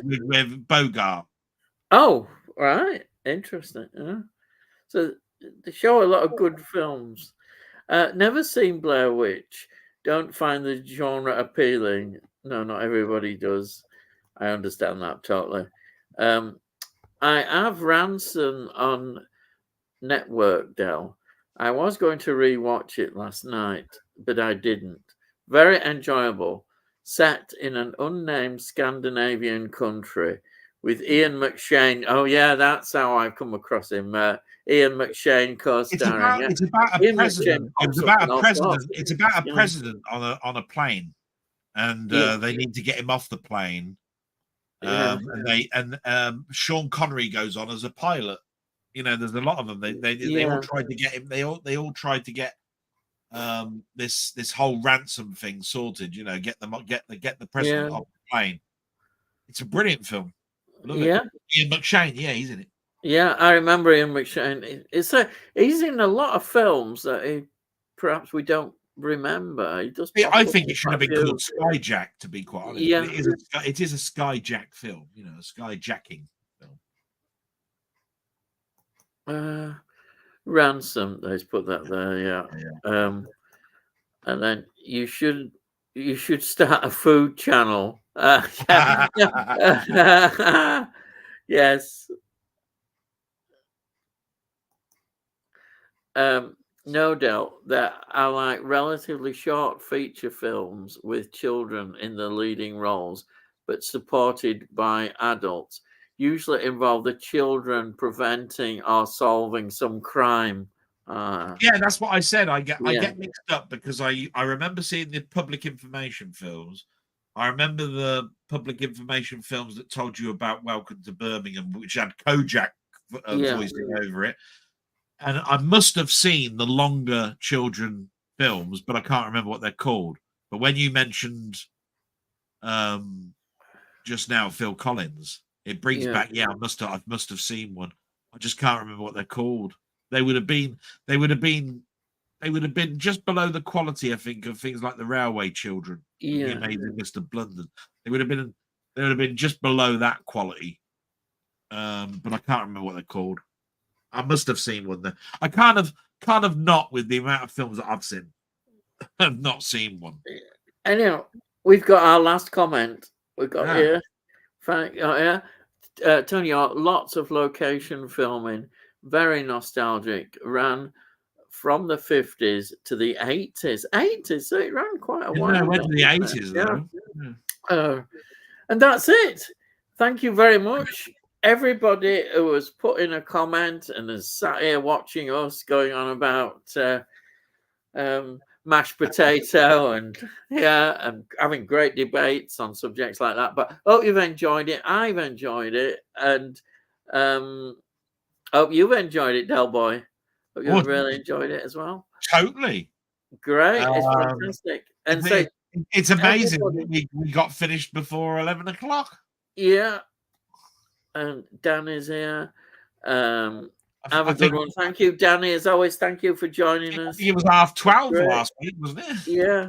[SPEAKER 2] with Bogart.
[SPEAKER 1] Oh, right, interesting. So they show a lot of good films. Never seen Blair Witch. Don't find the genre appealing. No, not everybody does. I understand that totally. I have Ransom on Network, Dell. I was going to rewatch it last night, but I didn't. Very enjoyable. Set in an unnamed Scandinavian country with Ian McShane. Oh yeah, that's how I've come across him. Ian McShane co-starring. Yeah,
[SPEAKER 2] It's about a
[SPEAKER 1] Ian McShane
[SPEAKER 2] president. It's
[SPEAKER 1] pops up
[SPEAKER 2] about
[SPEAKER 1] in
[SPEAKER 2] a
[SPEAKER 1] all sorts.
[SPEAKER 2] president. It's about a
[SPEAKER 1] Yeah,
[SPEAKER 2] president on a plane, and
[SPEAKER 1] yeah,
[SPEAKER 2] they need to get him off the plane.
[SPEAKER 1] yeah,
[SPEAKER 2] And Sean Connery goes on as a pilot. You know, there's a lot of them. They all
[SPEAKER 1] yeah,
[SPEAKER 2] tried to get him. They all tried to get this whole ransom thing sorted. You know, get the president
[SPEAKER 1] yeah,
[SPEAKER 2] off the plane. It's a brilliant film. Love it.
[SPEAKER 1] yeah.
[SPEAKER 2] Ian McShane, yeah, he's in it.
[SPEAKER 1] Yeah, I remember Ian McShane. He's in a lot of films that perhaps we don't remember. He does pop
[SPEAKER 2] I
[SPEAKER 1] up
[SPEAKER 2] think
[SPEAKER 1] in
[SPEAKER 2] it should
[SPEAKER 1] quite
[SPEAKER 2] have
[SPEAKER 1] a
[SPEAKER 2] been
[SPEAKER 1] few.
[SPEAKER 2] called Skyjack, to be quite honest. But
[SPEAKER 1] Yeah,
[SPEAKER 2] it is a Skyjack film. You know, a Skyjacking film.
[SPEAKER 1] uh, Ransom. Let's put that there. Yeah, and then you should start a food channel. Yeah. Yes. No doubt that I like relatively short feature films with children in the leading roles, but supported by adults. Usually involve the children preventing or solving some crime.
[SPEAKER 2] Yeah, that's what I said. I
[SPEAKER 1] Yeah,
[SPEAKER 2] get mixed up because I remember seeing the public information films. I remember the public information films that told you about Welcome to Birmingham, which had Kojak
[SPEAKER 1] yeah,
[SPEAKER 2] voicing over it. And I must have seen the longer children films, but I can't remember what they're called. But when you mentioned just now Phil Collins, it brings
[SPEAKER 1] yeah,
[SPEAKER 2] back. Yeah, I must have seen one. I just can't remember what they're called. They would have been. They would have been. They would have been just below the quality, I think, of things like the Railway Children and the
[SPEAKER 1] yeah,
[SPEAKER 2] Amazing Mr. Blunden. They would have been. They would have been just below that quality. But I can't remember what they're called. I must have seen one there. I kind of not with the amount of films that I've seen. I've not seen one.
[SPEAKER 1] Anyhow, we've got our last comment. We've got
[SPEAKER 2] Ah,
[SPEAKER 1] here. Yeah. Tony, lots of location filming, very nostalgic. Ran from the 50s to the 80s. 80s, so it ran quite a
[SPEAKER 2] didn't know
[SPEAKER 1] while.
[SPEAKER 2] it went to the
[SPEAKER 1] Didn't it?
[SPEAKER 2] 80s
[SPEAKER 1] Yeah.
[SPEAKER 2] though. Yeah.
[SPEAKER 1] And that's it. Thank you very much. Everybody who has put in a comment and has sat here watching us going on about mashed potato and and having great debates on subjects like that. But hope you've enjoyed it. I've enjoyed it, and hope you've enjoyed it, Delboy. Hope
[SPEAKER 2] Oh,
[SPEAKER 1] you've really enjoyed it as well.
[SPEAKER 2] totally.
[SPEAKER 1] Great, it's
[SPEAKER 2] Um,
[SPEAKER 1] fantastic. And so
[SPEAKER 2] it's amazing
[SPEAKER 1] everybody,
[SPEAKER 2] we got finished before 11 o'clock.
[SPEAKER 1] yeah, and Dan is here. Have
[SPEAKER 2] I
[SPEAKER 1] a good
[SPEAKER 2] think
[SPEAKER 1] one. Thank you, Danny. As always, thank you for joining us.
[SPEAKER 2] it was 12:30
[SPEAKER 1] Great.
[SPEAKER 2] last week, wasn't it?
[SPEAKER 1] Yeah.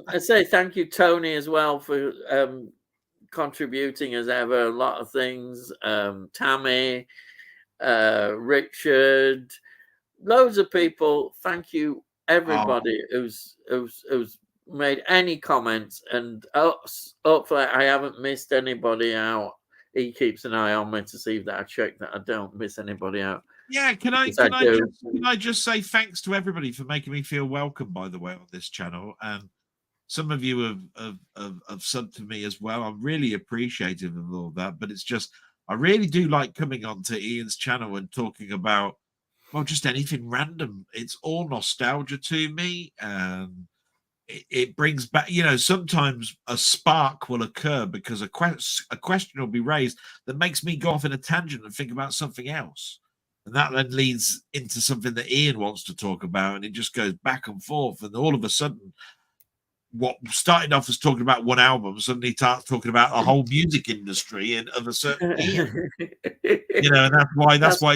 [SPEAKER 1] I say thank you, Tony, as well for contributing as ever. A lot of things. Tammy, Richard, loads of people. Thank you, everybody who's made any comments, and hopefully I haven't missed anybody out. He keeps an eye on me to see that I check that I don't miss anybody out.
[SPEAKER 2] Yeah, can I just say thanks to everybody for making me feel welcome, by the way, on this channel. And some of you have subbed to me as well. I'm really appreciative of all that. But it's just I really do like coming onto Ian's channel and talking about just anything random. It's all nostalgia to me, and it brings back, sometimes a spark will occur because a question will be raised that makes me go off in a tangent and think about something else. And that then leads into something that Ian wants to talk about. And it just goes back and forth. And all of a sudden, what started off as talking about one album suddenly starts talking about the whole music industry and of a certain year. And that's why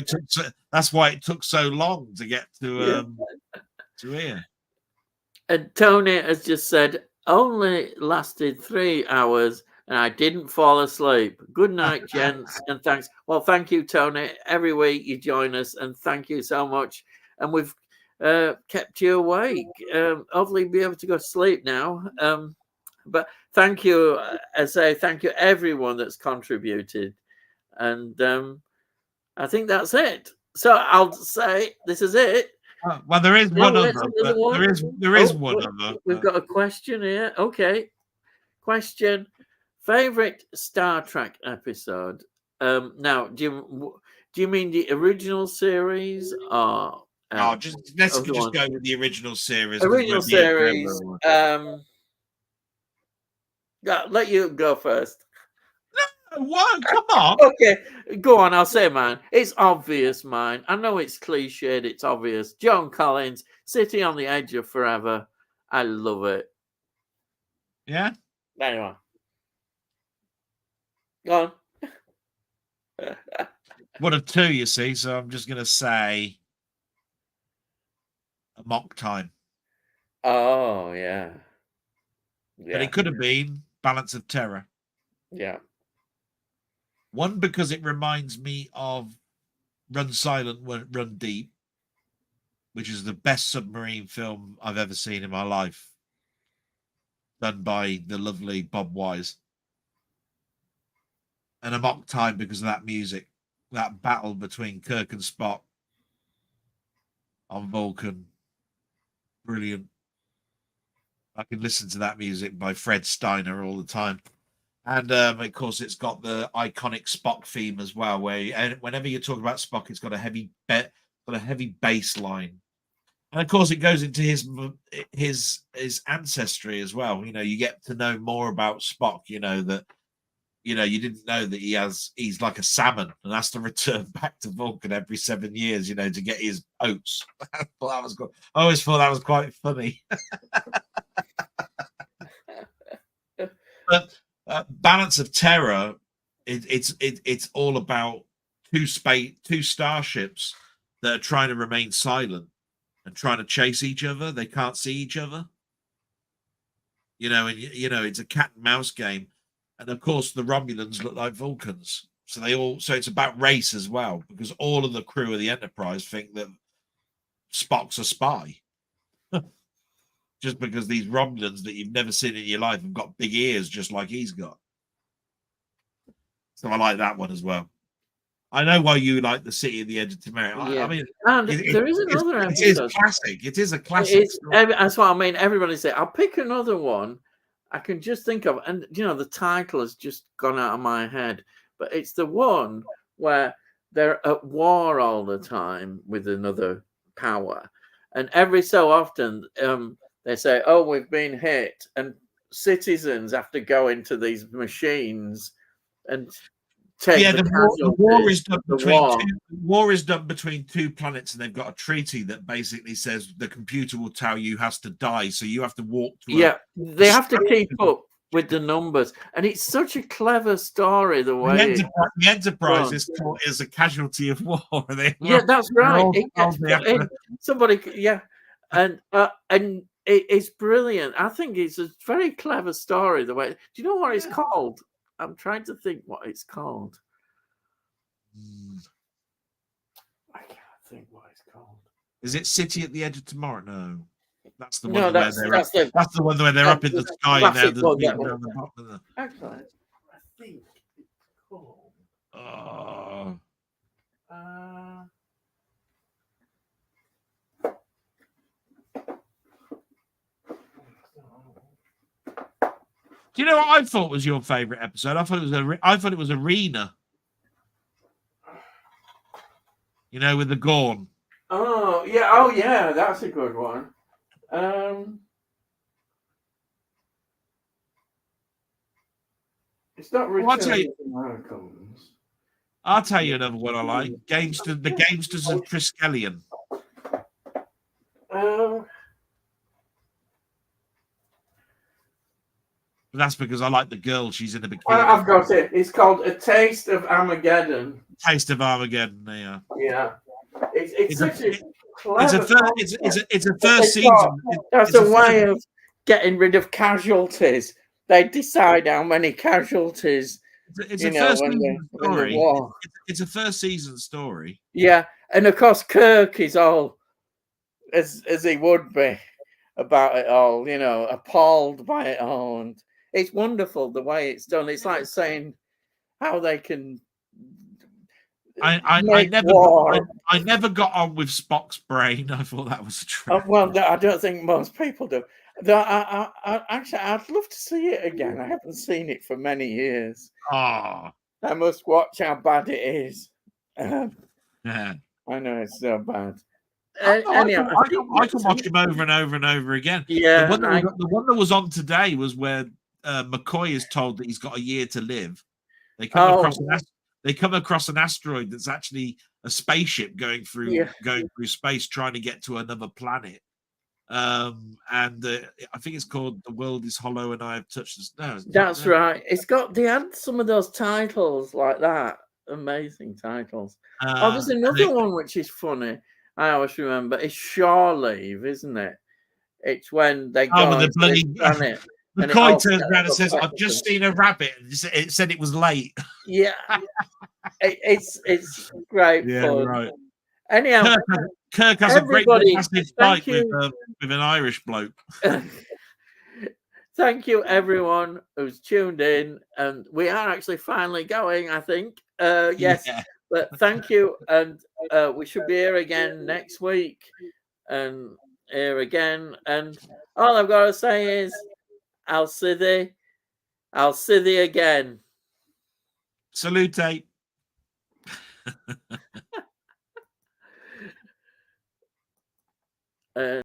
[SPEAKER 2] it took so long to get to here.
[SPEAKER 1] And Tony has just said, only lasted 3 hours and I didn't fall asleep. Good night, gents, and thanks. Well, thank you, Tony. Every week you join us, and thank you so much. And we've kept you awake. Hopefully, you'll be able to go to sleep now. But thank you. I say thank you everyone that's contributed, and I think that's it. So I'll say this is it.
[SPEAKER 2] Well, there is
[SPEAKER 1] No,
[SPEAKER 2] one
[SPEAKER 1] there's
[SPEAKER 2] other.
[SPEAKER 1] another one.
[SPEAKER 2] There is
[SPEAKER 1] Oh,
[SPEAKER 2] one other.
[SPEAKER 1] we've got a question here. Okay, question: favorite Star Trek episode? Now, do you mean the original series or
[SPEAKER 2] Oh, let's
[SPEAKER 1] other
[SPEAKER 2] just
[SPEAKER 1] one?
[SPEAKER 2] go with the original series because
[SPEAKER 1] Original
[SPEAKER 2] we'll be here
[SPEAKER 1] series.
[SPEAKER 2] forever.
[SPEAKER 1] Yeah, let you go first.
[SPEAKER 2] What? Come on.
[SPEAKER 1] Okay, go on. I'll say mine. It's obvious, mine. I know it's cliched. It's obvious. John Collins, City on the Edge of Forever. I love it.
[SPEAKER 2] Yeah.
[SPEAKER 1] Anyway, go on.
[SPEAKER 2] One of two, you see. So I'm just going to say a mock time.
[SPEAKER 1] Oh yeah,
[SPEAKER 2] But it could have been Balance of Terror.
[SPEAKER 1] Yeah.
[SPEAKER 2] One, because it reminds me of Run Silent, Run Deep, which is the best submarine film I've ever seen in my life, done by the lovely Bob Wise. And a mock time because of that music, that battle between Kirk and Spock on Vulcan. Brilliant. I can listen to that music by Fred Steiner all the time. And of course, it's got the iconic Spock theme as well, where whenever you talk about Spock, it's got a heavy bass line. And of course, it goes into his ancestry as well. You know, you get to know more about Spock. You didn't know that he's like a salmon and has to return back to Vulcan every 7 years. To get his oats. I always thought that was quite funny. But Balance of Terror, it's all about two starships that are trying to remain silent and trying to chase each other. They can't see each other. It's a cat and mouse game. And of course, the Romulans look like Vulcans. So it's about race as well, because all of the crew of the Enterprise think that Spock's a spy. Just because these Romulans that you've never seen in your life have got big ears just like he's got. So I like that one as well. I know why you like the City at the Edge of Tomorrow.
[SPEAKER 1] Yeah.
[SPEAKER 2] I mean,
[SPEAKER 1] and there is another episode.
[SPEAKER 2] It is classic. It is a classic.
[SPEAKER 1] That's what I mean. Everybody say, I'll pick another one I can just think of, and the title has just gone out of my head, but it's the one where they're at war all the time with another power, and every so often they say, "Oh, we've been hit," and citizens have to go into these machines and take
[SPEAKER 2] the war is done between two planets, and they've got a treaty that basically says the computer will tell you has to die, so you have to walk to
[SPEAKER 1] they have to keep up with the numbers, and it's such a clever story. The way
[SPEAKER 2] the Enterprise is a casualty of war.
[SPEAKER 1] That's right. Somebody, and it's brilliant. I think it's a very clever story. The way, do you know what it's called? I'm trying to think what it's called. I can't think what it's called.
[SPEAKER 2] Is it City at the Edge of Tomorrow? No. That's the one.
[SPEAKER 1] No, that's the
[SPEAKER 2] one where they're up in the sky and now there's people down the bottom of the.
[SPEAKER 1] Actually, I think it's called.
[SPEAKER 2] Do you know what I thought was your favorite episode? I thought it was Arena. With the Gorn.
[SPEAKER 1] Oh yeah, that's a good one. It's not Return of the Americans.
[SPEAKER 2] I'll tell you another one I like. The Gamesters of Triskelion. But that's because I like the girl. She's in the bikini.
[SPEAKER 1] I've got it. It's called A Taste of Armageddon.
[SPEAKER 2] Taste of Armageddon. Yeah.
[SPEAKER 1] Yeah. It's such a
[SPEAKER 2] it's a first season.
[SPEAKER 1] That's a way of getting rid of casualties. They decide how many casualties.
[SPEAKER 2] It's a first season story. It's a first season story.
[SPEAKER 1] Yeah, and of course Kirk is all as he would be about it all, appalled by it all, and it's wonderful the way it's done. It's like saying how they can.
[SPEAKER 2] I
[SPEAKER 1] make
[SPEAKER 2] never
[SPEAKER 1] war.
[SPEAKER 2] I never got on with Spock's brain. I thought that was true.
[SPEAKER 1] Well, I don't think most people do. Though actually, I'd love to see it again. I haven't seen it for many years.
[SPEAKER 2] Oh,
[SPEAKER 1] I must watch how bad it is.
[SPEAKER 2] yeah.
[SPEAKER 1] I know it's so bad.
[SPEAKER 2] I
[SPEAKER 1] I think
[SPEAKER 2] can watch him over and over and over again.
[SPEAKER 1] Yeah,
[SPEAKER 2] the one that was on today was where McCoy is told that he's got a year to live. They come across an asteroid that's actually a spaceship going through space, trying to get to another planet. And I think it's called "The World Is Hollow and I Have Touched the." No,
[SPEAKER 1] that's right. They had some of those titles like that. Amazing titles. There's another one which is funny. I always remember. It's Shore Leave, isn't it? It's when they go
[SPEAKER 2] the bloody
[SPEAKER 1] planet.
[SPEAKER 2] McCoy turns around and says, "I've just seen a rabbit." It said it was late.
[SPEAKER 1] Yeah, it's great fun.
[SPEAKER 2] Right.
[SPEAKER 1] Anyhow,
[SPEAKER 2] Kirk has a great massive fight with an Irish bloke.
[SPEAKER 1] Thank you, everyone who's tuned in, and we are actually finally going. I think, yes. Yeah. But thank you, and we should be here again next week, and here again. And all I've got to say is, I'll see thee again.
[SPEAKER 2] Salute.